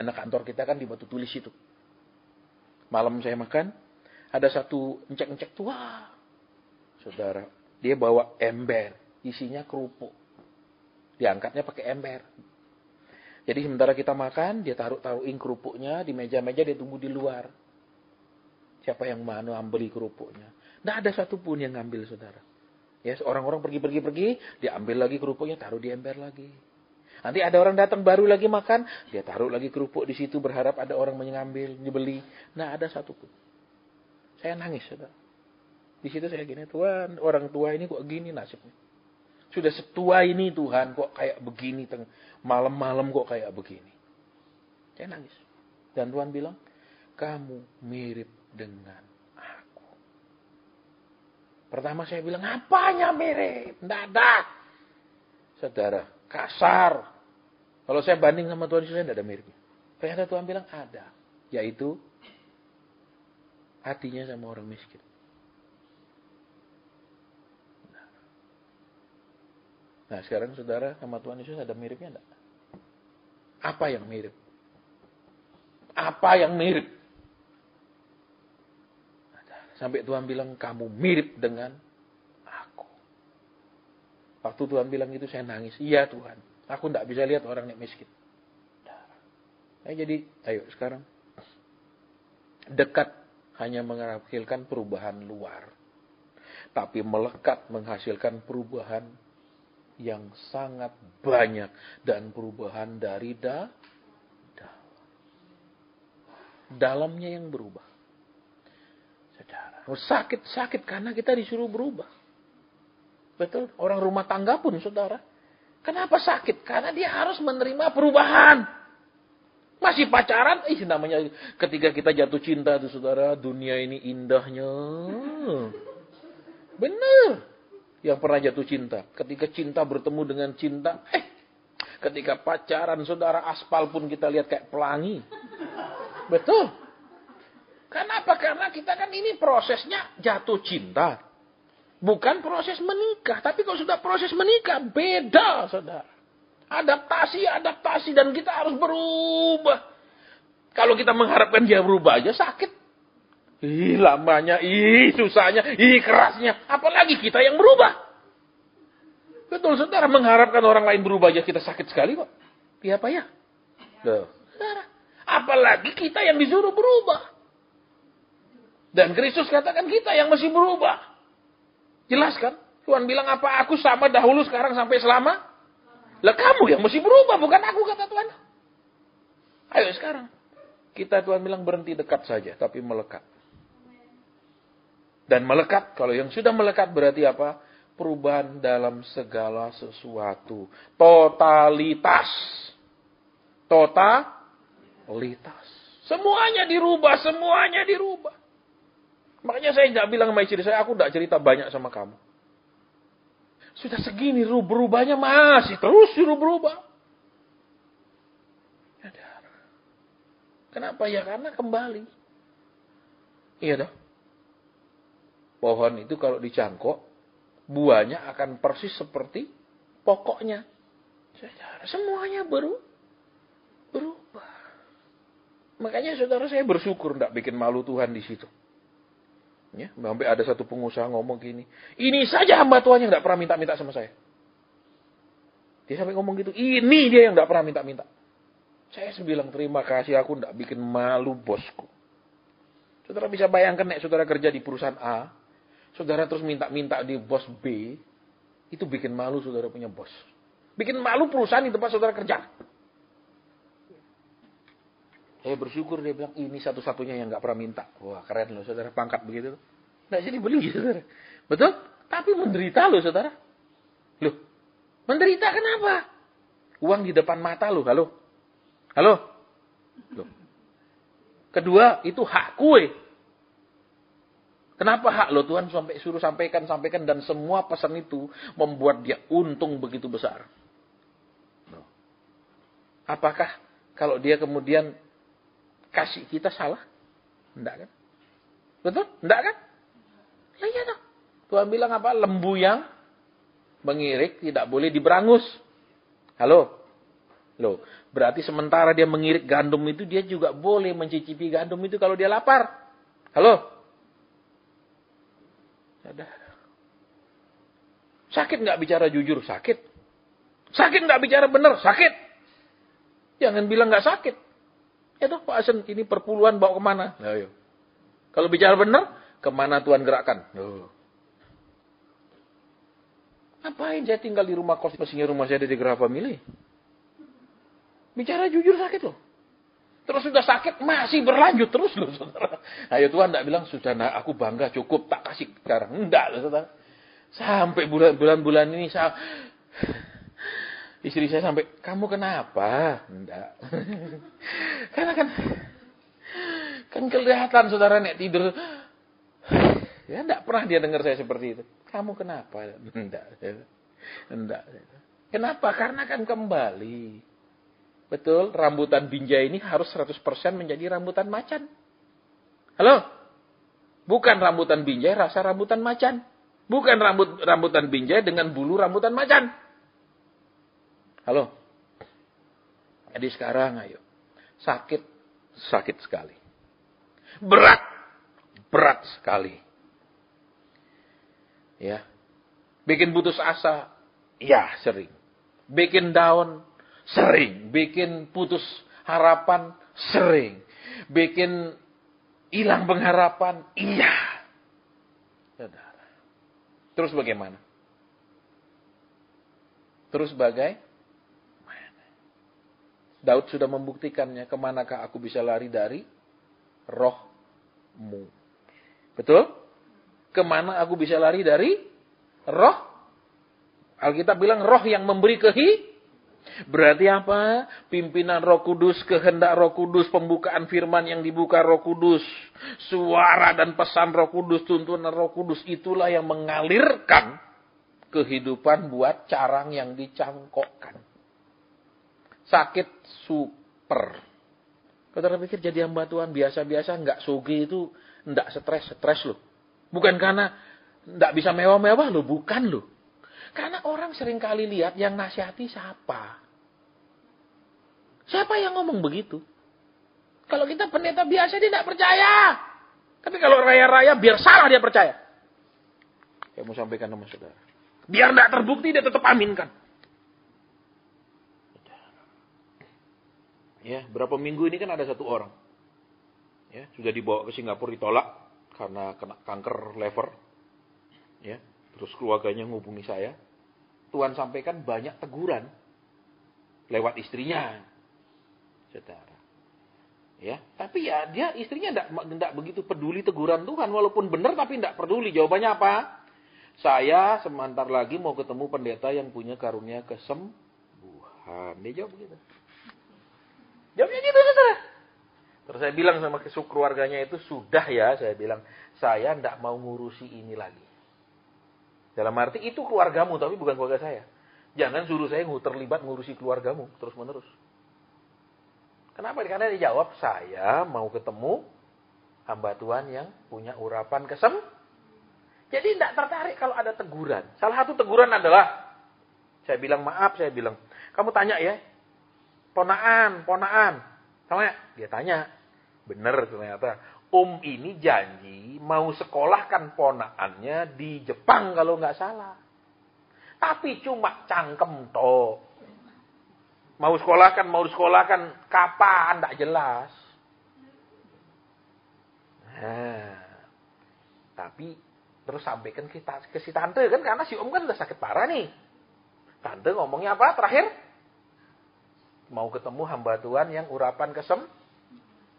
Anak kantor kita kan di Batu Tulis itu. Malam saya makan, ada satu encek-encek tua. Saudara, dia bawa ember, isinya kerupuk. Diangkatnya pakai ember. Jadi sementara kita makan, dia taruhin kerupuknya di meja-meja, dia tunggu di luar. Siapa yang mau ambil kerupuknya? Tidak ada satupun yang ngambil, saudara. Ya, orang-orang pergi, dia ambil lagi kerupuknya, taruh di ember lagi. Nanti ada orang datang baru lagi makan, dia taruh lagi kerupuk di situ, berharap ada orang mengambil, dibeli. Nah, ada satupun. Saya nangis, saudara. Di situ saya gini, Tuhan, orang tua ini kok gini nasibnya. Sudah setua ini Tuhan, kok kayak begini. Malam-malam kok kayak begini. Saya nangis. Dan Tuhan bilang, kamu mirip dengan aku. Pertama saya bilang, apanya mirip? Tidak ada. Saudara, kasar. Kalau saya banding sama Tuhan Yesus, saya tidak ada miripnya. Ternyata Tuhan bilang ada. Yaitu, hatinya sama orang miskin. Nah sekarang saudara sama Tuhan Yesus ada miripnya enggak? Apa yang mirip? Apa yang mirip? Sampai Tuhan bilang kamu mirip dengan aku. Waktu Tuhan bilang itu saya nangis. Iya Tuhan, aku enggak bisa lihat orang yang miskin. Nah, jadi ayo sekarang. Dekat hanya menghasilkan perubahan luar. Tapi melekat menghasilkan perubahan yang sangat banyak dan perubahan dari dalamnya yang berubah. Saudara, sakit karena kita disuruh berubah. Betul, orang rumah tangga pun saudara. Kenapa sakit? Karena dia harus menerima perubahan. Masih pacaran, namanya ketika kita jatuh cinta tuh saudara, dunia ini indahnya. Benar. Yang pernah jatuh cinta. Ketika cinta bertemu dengan cinta. Ketika pacaran saudara, aspal pun kita lihat kayak pelangi. Betul. Kenapa? Karena kita kan ini prosesnya jatuh cinta. Bukan proses menikah. Tapi kalau sudah proses menikah, beda saudara. Adaptasi. Dan kita harus berubah. Kalau kita mengharapkan dia berubah aja sakit. Lamanya, susahnya, kerasnya. Apalagi kita yang berubah. Betul, saudara. Mengharapkan orang lain berubah aja kita sakit sekali kok. Iya apa ya? Saudara. Apalagi kita yang disuruh berubah. Dan Kristus katakan kita yang mesti berubah. Jelas kan? Tuhan bilang apa? Aku sama dahulu, sekarang sampai selama. Lah kamu yang mesti berubah, bukan aku, kata Tuhan. Ayo sekarang. Kita Tuhan bilang berhenti dekat saja, tapi melekat. Dan melekat, kalau yang sudah melekat berarti apa? Perubahan dalam segala sesuatu. Totalitas. Semuanya dirubah. Makanya saya tidak bilang sama istri saya, aku tidak cerita banyak sama kamu. Sudah segini berubahnya masih terus suruh berubah. Kenapa ya? Karena kembali. Iya dong. Pohon itu kalau dicangkok, buahnya akan persis seperti pokoknya. Semuanya berubah. Makanya saudara saya bersyukur tidak bikin malu Tuhan di situ. Ya, sampai ada satu pengusaha ngomong gini, ini saja hamba Tuhan yang tidak pernah minta-minta sama saya. Dia sampai ngomong gitu, ini dia yang tidak pernah minta-minta. Saya bilang terima kasih, aku tidak bikin malu bosku. Saudara bisa bayangkan saudara kerja di perusahaan A, saudara terus minta-minta di bos B, itu bikin malu saudara punya bos. Bikin malu perusahaan di tempat saudara kerja. Saya bersyukur dia bilang, ini satu-satunya yang gak pernah minta. Wah keren loh saudara, pangkat begitu. Nggak jadi beli saudara. Betul? Tapi menderita loh saudara. Loh, menderita kenapa? Uang di depan mata loh, halo? Loh. Kedua, itu hak kue. Kenapa hak lo Tuhan sampai suruh sampaikan dan semua pesan itu membuat dia untung begitu besar. Apakah kalau dia kemudian kasih kita salah? Enggak kan? Betul? Enggak kan? Ya iya dong. Tuhan bilang apa? Lembu yang mengirik tidak boleh diberangus. Halo? Loh, berarti sementara dia mengirik gandum itu dia juga boleh mencicipi gandum itu kalau dia lapar. Halo? Sakit nggak bicara jujur? Sakit. Sakit nggak bicara benar? Sakit. Jangan bilang nggak sakit. Ya toh Pak Asen, ini perpuluhan bawa kemana? Ayo. Kalau bicara benar, kemana Tuhan gerakkan? Ngapain saya tinggal di rumah kos? Mestinya rumah saya ada di Geraha Family. Bicara jujur sakit loh. Terus sudah sakit, masih berlanjut terus loh, saudara. Ayo Tuhan tidak bilang, sudah nak, aku bangga, cukup, tak kasih sekarang. Enggak loh, saudara. Sampai bulan-bulan ini, istri saya sampai, kamu kenapa? Enggak. Karena kan kelihatan saudara nek tidur. Ya enggak pernah dia dengar saya seperti itu. Kamu kenapa? Enggak. Enggak. Kenapa? Karena kan kembali. Betul, rambutan binjai ini harus 100% menjadi rambutan macan. Halo? Bukan rambutan binjai rasa rambutan macan. Bukan rambutan binjai dengan bulu rambutan macan. Halo? Jadi sekarang ayo. Sakit sekali. Berat sekali. Ya. Bikin putus asa? Ya, sering. Bikin down? Sering. Bikin putus harapan? Sering. Bikin hilang pengharapan? Iya. Saudara. Terus bagaimana? Daud sudah membuktikannya. Kemanakah aku bisa lari dari rohmu? Betul? Kemana aku bisa lari dari roh? Alkitab bilang roh yang memberi Berarti apa? Pimpinan Roh Kudus, kehendak Roh Kudus, pembukaan firman yang dibuka Roh Kudus, suara dan pesan Roh Kudus, tuntunan Roh Kudus, itulah yang mengalirkan kehidupan buat carang yang dicangkokkan. Sakit super. Saudara pikir jadi hamba Tuhan biasa-biasa, enggak soge itu, enggak stres loh. Bukan karena enggak bisa mewah-mewah loh, bukan loh. Karena orang sering kali lihat yang nasihati siapa. Siapa yang ngomong begitu? Kalau kita pendeta biasa dia tidak percaya. Tapi kalau raya-raya biar salah dia percaya. Saya mau sampaikan sama saudara. Biar tidak terbukti dia tetap aminkan. Ya, berapa minggu ini kan ada satu orang. Ya, sudah dibawa ke Singapura ditolak karena kena kanker liver. Ya, terus keluarganya menghubungi saya. Tuhan sampaikan banyak teguran lewat istrinya. Saudara. Ya, tapi ya dia istrinya enggak begitu peduli teguran Tuhan walaupun benar tapi enggak peduli. Jawabannya apa? Saya sebentar lagi mau ketemu pendeta yang punya karunia kesembuhan. Dia jawab begitu. Jawabnya gitu, saudara. Terus saya bilang sama keluarganya itu, sudah ya, saya bilang, saya enggak mau ngurusi ini lagi. Dalam arti itu keluargamu, tapi bukan keluarga saya. Jangan suruh saya terlibat ngurusi keluargamu terus-menerus. Kenapa? Karena dia jawab, saya mau ketemu hamba Tuhan yang punya urapan Jadi tidak tertarik kalau ada teguran. Salah satu teguran adalah, saya bilang maaf, saya bilang, kamu tanya ya, ponaan. Sama dia tanya, benar ternyata. Ini janji mau sekolahkan ponaannya di Jepang kalau nggak salah. Tapi cuma cangkem toh. Mau sekolahkan kapan enggak jelas. Nah, tapi terus sampaikan ke si tante kan karena si om kan udah sakit parah nih. Tante ngomongnya apa terakhir? Mau ketemu hamba Tuhan yang urapan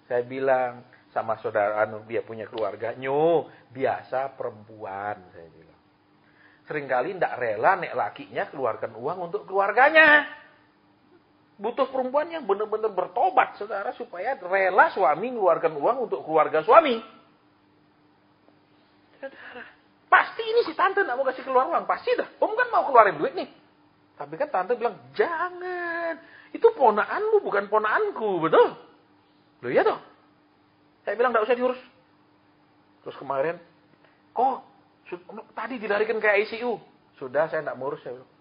Saya bilang sama saudara dia punya keluarga, biasa perempuan, saya bilang. Seringkali enggak rela nek lakinya keluarkan uang untuk keluarganya. Butuh perempuan yang benar-benar bertobat, saudara, supaya rela suami mengeluarkan uang untuk keluarga suami. Saudara, pasti ini si tante tidak mau kasih keluar uang. Pasti dah. Om kan mau keluarin duit nih. Tapi kan tante bilang, jangan. Itu ponaanmu, bukan ponaanku. Betul? Loh iya toh? Saya bilang, tidak usah diurus. Terus kemarin, tadi dilarikan ke ICU. Sudah, saya tidak mau urus. Saya bilang.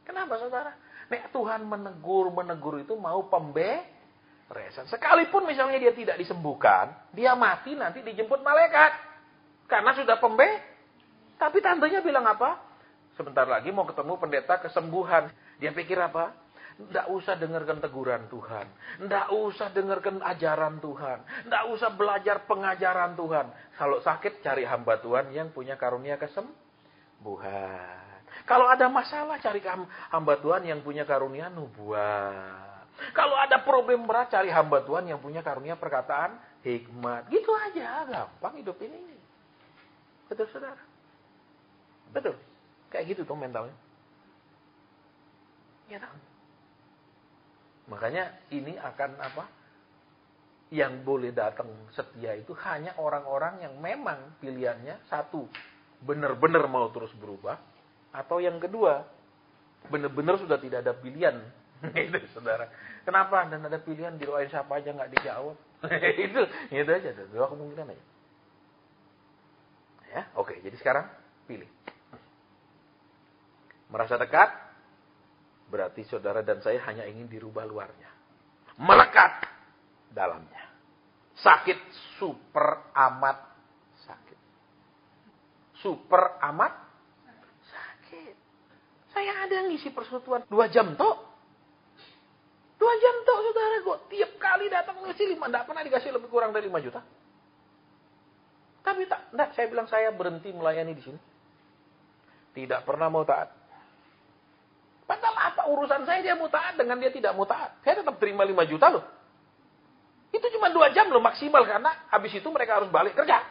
Kenapa, saudara? Nek Tuhan menegur itu mau pemberesan. Sekalipun misalnya dia tidak disembuhkan, dia mati nanti dijemput malaikat. Karena sudah Tapi tantenya bilang apa? Sebentar lagi mau ketemu pendeta kesembuhan. Dia pikir apa? Nggak usah dengarkan teguran Tuhan. Nggak usah dengarkan ajaran Tuhan. Nggak usah belajar pengajaran Tuhan. Kalau sakit cari hamba Tuhan yang punya karunia kesembuhan. Kalau ada masalah, cari hamba Tuhan yang punya karunia nubuat. Kalau ada problem berat, cari hamba Tuhan yang punya karunia perkataan hikmat. Gitu aja, gampang hidup ini. Betul, saudara? Betul. Kayak gitu tuh mentalnya. Ya tahu. Makanya ini akan apa? Yang boleh datang setia itu hanya orang-orang yang memang pilihannya satu, benar-benar mau terus berubah. Atau yang kedua, benar-benar sudah tidak ada pilihan. Itu saudara. Kenapa? Dan ada pilihan didoain siapa aja nggak dijawab. itu aja. Dua kemungkinan aja. Ya, oke. Jadi sekarang pilih. Merasa dekat, berarti saudara dan saya hanya ingin dirubah luarnya. Melekat dalamnya. Sakit, super amat sakit. Super amat sakit. Saya ada ngisi persekutuan 2 jam toh. 2 jam toh saudara, kok tiap kali datang ngisi 5, tidak pernah dikasih lebih kurang dari 5 juta. Tapi enggak, saya bilang saya berhenti melayani di sini. Tidak pernah mau taat. Padahal apa urusan saya dia mau taat dengan dia tidak mau taat. Saya tetap terima 5 juta loh. Itu cuma 2 jam loh maksimal, karena habis itu mereka harus balik kerja.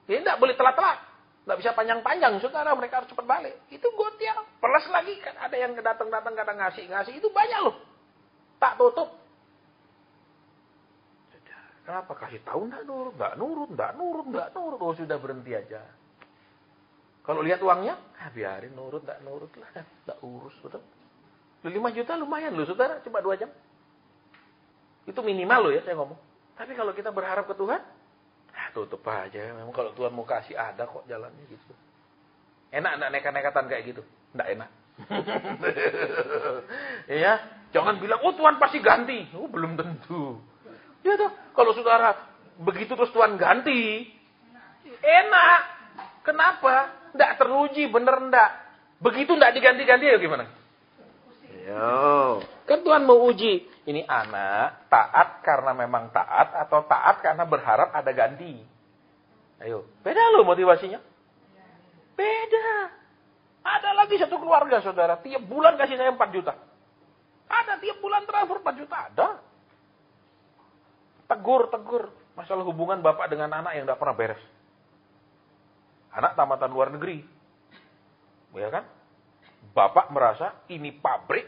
Ya enggak boleh telat-telat. Enggak bisa panjang-panjang, saudara, mereka harus cepat balik. Itu gotial. Plus lagi kan ada yang datang-datang kadang ngasih. Itu banyak loh. Tak tutup. Kenapa? Kasih tahu enggak nurut. Oh sudah berhenti aja. Kalau lihat uangnya, biarin nurut, enggak nurut lah. Enggak urus, betul. 5 juta lumayan loh, saudara. Cuma 2 jam. Itu minimal loh ya saya ngomong. Tapi kalau kita berharap ke Tuhan, tutup aja. Memang kalau Tuhan mau kasih ada kok jalannya gitu. Enak enggak nekat-nekatan kayak gitu? Enggak enak. Ya, jangan bilang, oh Tuhan pasti ganti. Oh belum tentu. Ya toh, kalau saudara begitu terus Tuhan ganti, enak. Kenapa? Enggak teruji, bener enggak? Begitu enggak diganti-ganti ya gimana? Yo, kan Tuhan mau uji. Ini anak taat karena memang taat atau taat karena berharap ada ganti. Ayo, beda loh motivasinya. Beda. Ada lagi satu keluarga saudara, tiap bulan kasih saya 4 juta. Ada tiap bulan transfer 4 juta, ada. Tegur. Masalah hubungan bapak dengan anak yang tidak pernah beres. Anak tamatan luar negeri. Ya kan? Bapak merasa ini pabrik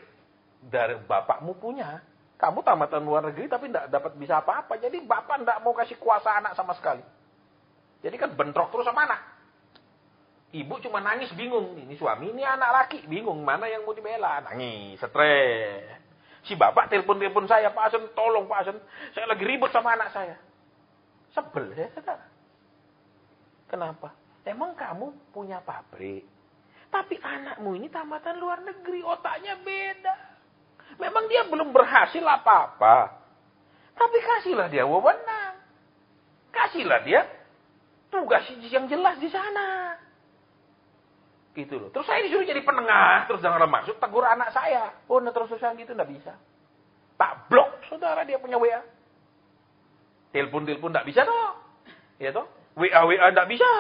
dari bapakmu punya. Kamu tamatan luar negeri tapi tidak dapat bisa apa-apa. Jadi bapak tidak mau kasih kuasa anak sama sekali. Jadi kan bentrok terus sama anak. Ibu cuma nangis bingung. Ini suami, ini anak laki. Bingung mana yang mau dibela. Nangis, stres. Si bapak telepon saya. Pak Asen, tolong Pak Asen. Saya lagi ribut sama anak saya. Sebel ya saudara. Kenapa? Emang kamu punya pabrik. Tapi anakmu ini tamatan luar negeri. Otaknya beda. Memang dia belum berhasil apa-apa. Tapi kasihlah dia wewenang. Kasihlah dia tugas yang jelas di sana. Gitu loh. Terus saya disuruh jadi penengah. Terus jangan masuk tegur anak saya. Oh, terus-terusan gitu enggak bisa. Tak blok saudara dia punya WA. Telepon enggak bisa toh. Ya toh? WA enggak bisa.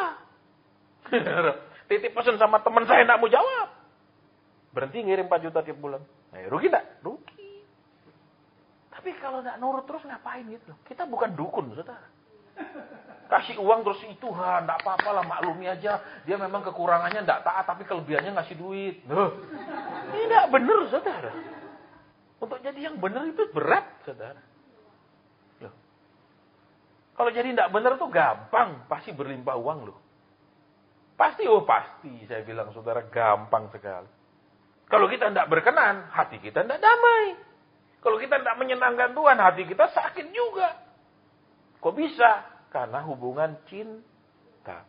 Titip pesan sama teman saya enggak mau jawab. Berhenti ngirim 4 juta tiap bulan. Rugi enggak? Rugi. Tapi kalau enggak nurut terus ngapain gitu? Kita bukan dukun, saudara. Kasih uang terus Tuhan, enggak apa-apa lah, maklumi aja. Dia memang kekurangannya enggak taat, tapi kelebihannya ngasih duit. Ini enggak benar, saudara. Untuk jadi yang benar itu berat, saudara. Loh. Kalau jadi enggak benar tuh gampang, pasti berlimpah uang loh. Pasti, saya bilang saudara, gampang sekali. Kalau kita tidak berkenan, hati kita tidak damai. Kalau kita tidak menyenangkan Tuhan, hati kita sakit juga. Kok bisa? Karena hubungan cinta.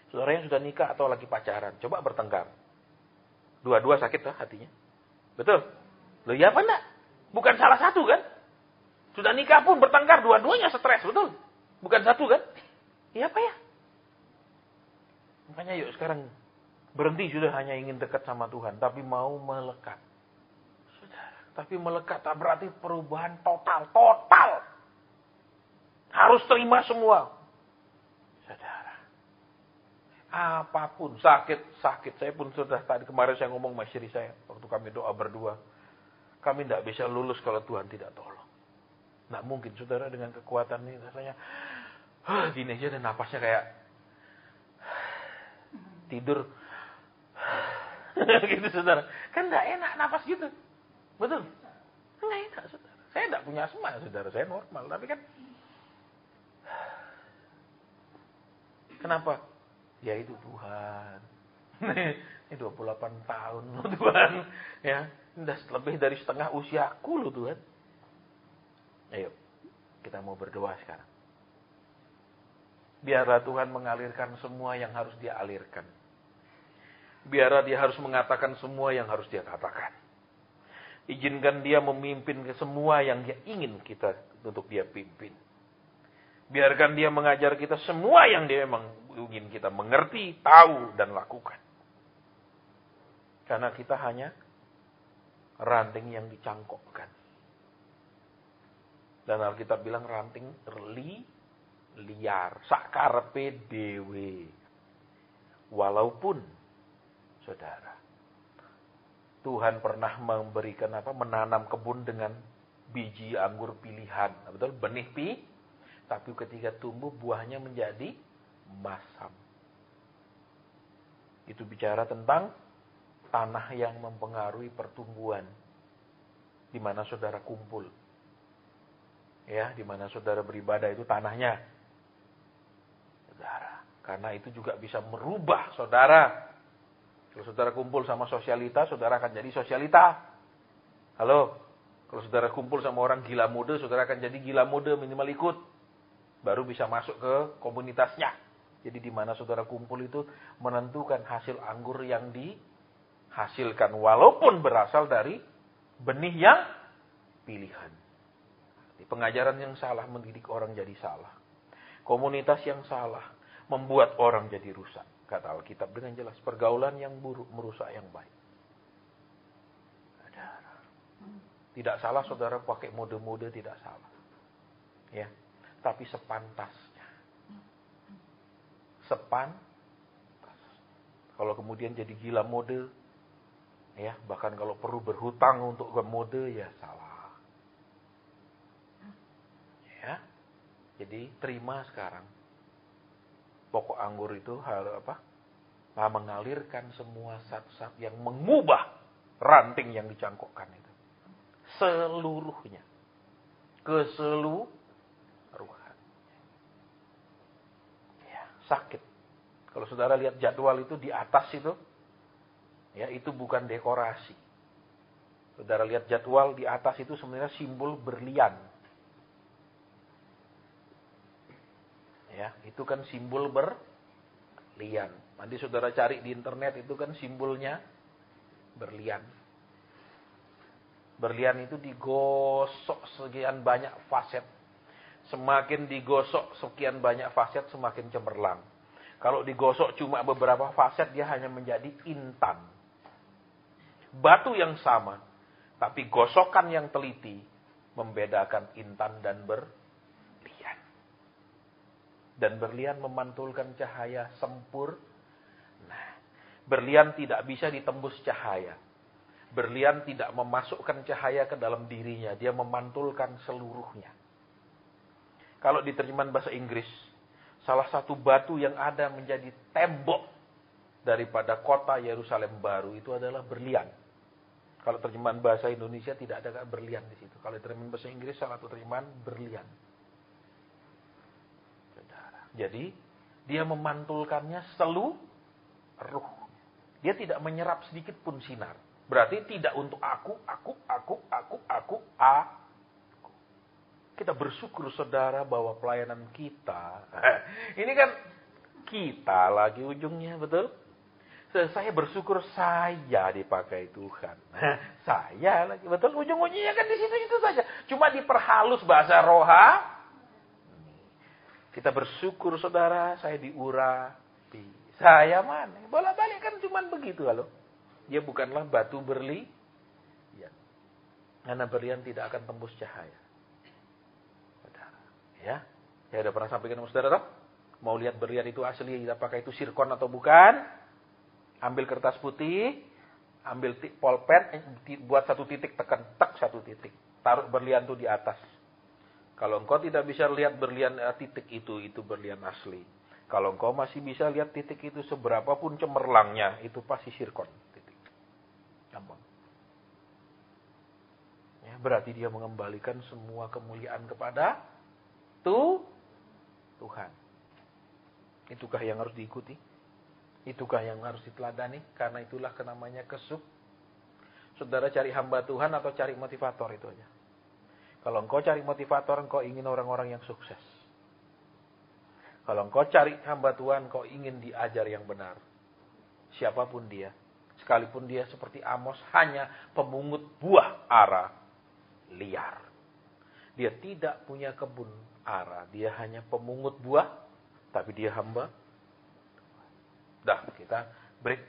Saudara yang sudah nikah atau lagi pacaran, coba bertengkar. Dua-dua sakit lah hatinya. Betul? Loh iya apa enggak? Bukan salah satu kan? Sudah nikah pun bertengkar, dua-duanya stres, betul? Bukan satu kan? Iya apa ya? Makanya yuk sekarang berhenti sudah hanya ingin dekat sama Tuhan, tapi mau melekat. Saudara, tapi melekat tak berarti perubahan total. Harus terima semua. Saudara, apapun, sakit. Saya pun sudah tadi kemarin saya ngomong sama istri saya, waktu kami doa berdua. Kami tidak bisa lulus kalau Tuhan tidak tolong. Nggak mungkin, saudara, dengan kekuatan ini rasanya gini aja dan napasnya kayak tidur. Gitu, saudara. Kan nggak enak napas gitu. Betul? Nggak enak, saudara. Saya tidak punya asma, saudara. Saya normal. Tapi kan kenapa? Ya itu Tuhan. Ini 28 tahun loh Tuhan. Ya, udah lebih dari setengah usiaku loh Tuhan. Ayo, kita mau berdoa sekarang. Biarlah Tuhan mengalirkan semua yang harus Dia alirkan. Biarlah Dia harus mengatakan semua yang harus Dia katakan. Izinkan Dia memimpin ke semua yang Dia ingin kita untuk Dia pimpin. Biarkan Dia mengajar kita semua yang Dia memang ingin kita mengerti, tahu, dan lakukan. Karena kita hanya ranting yang dicangkokkan. Dan Alkitab bilang ranting liar, sakarepe dewe. Walaupun, saudara, Tuhan pernah memberikan menanam kebun dengan biji anggur pilihan, betul, benih tapi ketika tumbuh buahnya menjadi masam. Itu bicara tentang tanah yang mempengaruhi pertumbuhan, di mana saudara kumpul. Ya, di mana saudara beribadah itu tanahnya. Saudara, karena itu juga bisa merubah saudara. Kalau saudara kumpul sama sosialita, saudara akan jadi sosialita. Halo? Kalau saudara kumpul sama orang gila mode, saudara akan jadi gila mode, minimal ikut. Baru bisa masuk ke komunitasnya. Jadi di mana saudara kumpul itu menentukan hasil anggur yang dihasilkan. Walaupun berasal dari benih yang pilihan. Pengajaran yang salah mendidik orang jadi salah. Komunitas yang salah membuat orang jadi rusak. Kata Alkitab dengan jelas, pergaulan yang buruk merusak yang baik. Tidak salah saudara pakai mode-mode, tidak salah. Ya, tapi sepantasnya. Sepantas. Kalau kemudian jadi gila mode, ya, bahkan kalau perlu berhutang untuk ke mode, ya salah. Ya. Jadi terima sekarang. Pokok anggur itu mengalirkan semua zat-zat yang mengubah ranting yang dicangkokkan itu. Seluruhnya. Keseluruhan. Ya, sakit. Kalau saudara lihat jadwal itu di atas itu, ya itu bukan dekorasi. Saudara lihat jadwal di atas itu sebenarnya simbol berlian. Ya, itu kan simbol berlian. Nanti saudara cari di internet itu kan simbolnya berlian. Berlian itu digosok sekian banyak faset. Semakin digosok sekian banyak faset, semakin cemerlang. Kalau digosok cuma beberapa faset, dia hanya menjadi intan. Batu yang sama, tapi gosokan yang teliti membedakan intan dan berlian. Dan berlian memantulkan cahaya sempurna. Berlian tidak bisa ditembus cahaya. Berlian tidak memasukkan cahaya ke dalam dirinya. Dia memantulkan seluruhnya. Kalau di terjemahan bahasa Inggris, salah satu batu yang ada menjadi tembok daripada kota Yerusalem baru itu adalah berlian. Kalau terjemahan bahasa Indonesia tidak ada berlian di situ. Kalau terjemahan bahasa Inggris salah satu terjemahan berlian. Jadi dia memantulkannya seluruh. Dia tidak menyerap sedikit pun sinar. Berarti tidak untuk aku. Kita bersyukur saudara bahwa pelayanan kita. Ini kan kita lagi ujungnya, betul? Saya bersyukur saya dipakai Tuhan. Saya lagi, betul? Ujung-ujungnya kan di situ-situ saja. Cuma diperhalus bahasa roha. Kita bersyukur saudara, saya diurapi. Saya mana? Bolak-balik kan cuma begitu kalau. Dia bukanlah batu berlian. Karena berlian tidak akan tembus cahaya. Saudara, ya. Saya sudah pernah sampaikan sama saudara, mau lihat berlian itu asli, kita pakai itu sirkon atau bukan? Ambil kertas putih, Ambil pulpen, buat satu titik, tekan, tak satu titik. Taruh berlian itu di atas. Kalau engkau tidak bisa lihat berlian titik itu berlian asli. Kalau engkau masih bisa lihat titik itu seberapapun cemerlangnya, itu pasti sirkon. Titik. Gampang. Ya, berarti dia mengembalikan semua kemuliaan kepada Tuhan. Itukah yang harus diikuti? Itukah yang harus diteladani? Karena itulah namanya kesuk. Saudara cari hamba Tuhan atau cari motivator itu aja. Kalau engkau cari motivator, engkau ingin orang-orang yang sukses. Kalau engkau cari hamba Tuhan, engkau ingin diajar yang benar. Siapapun dia. Sekalipun dia seperti Amos, hanya pemungut buah ara liar. Dia tidak punya kebun ara. Dia hanya pemungut buah, tapi dia hamba. Dah, kita break.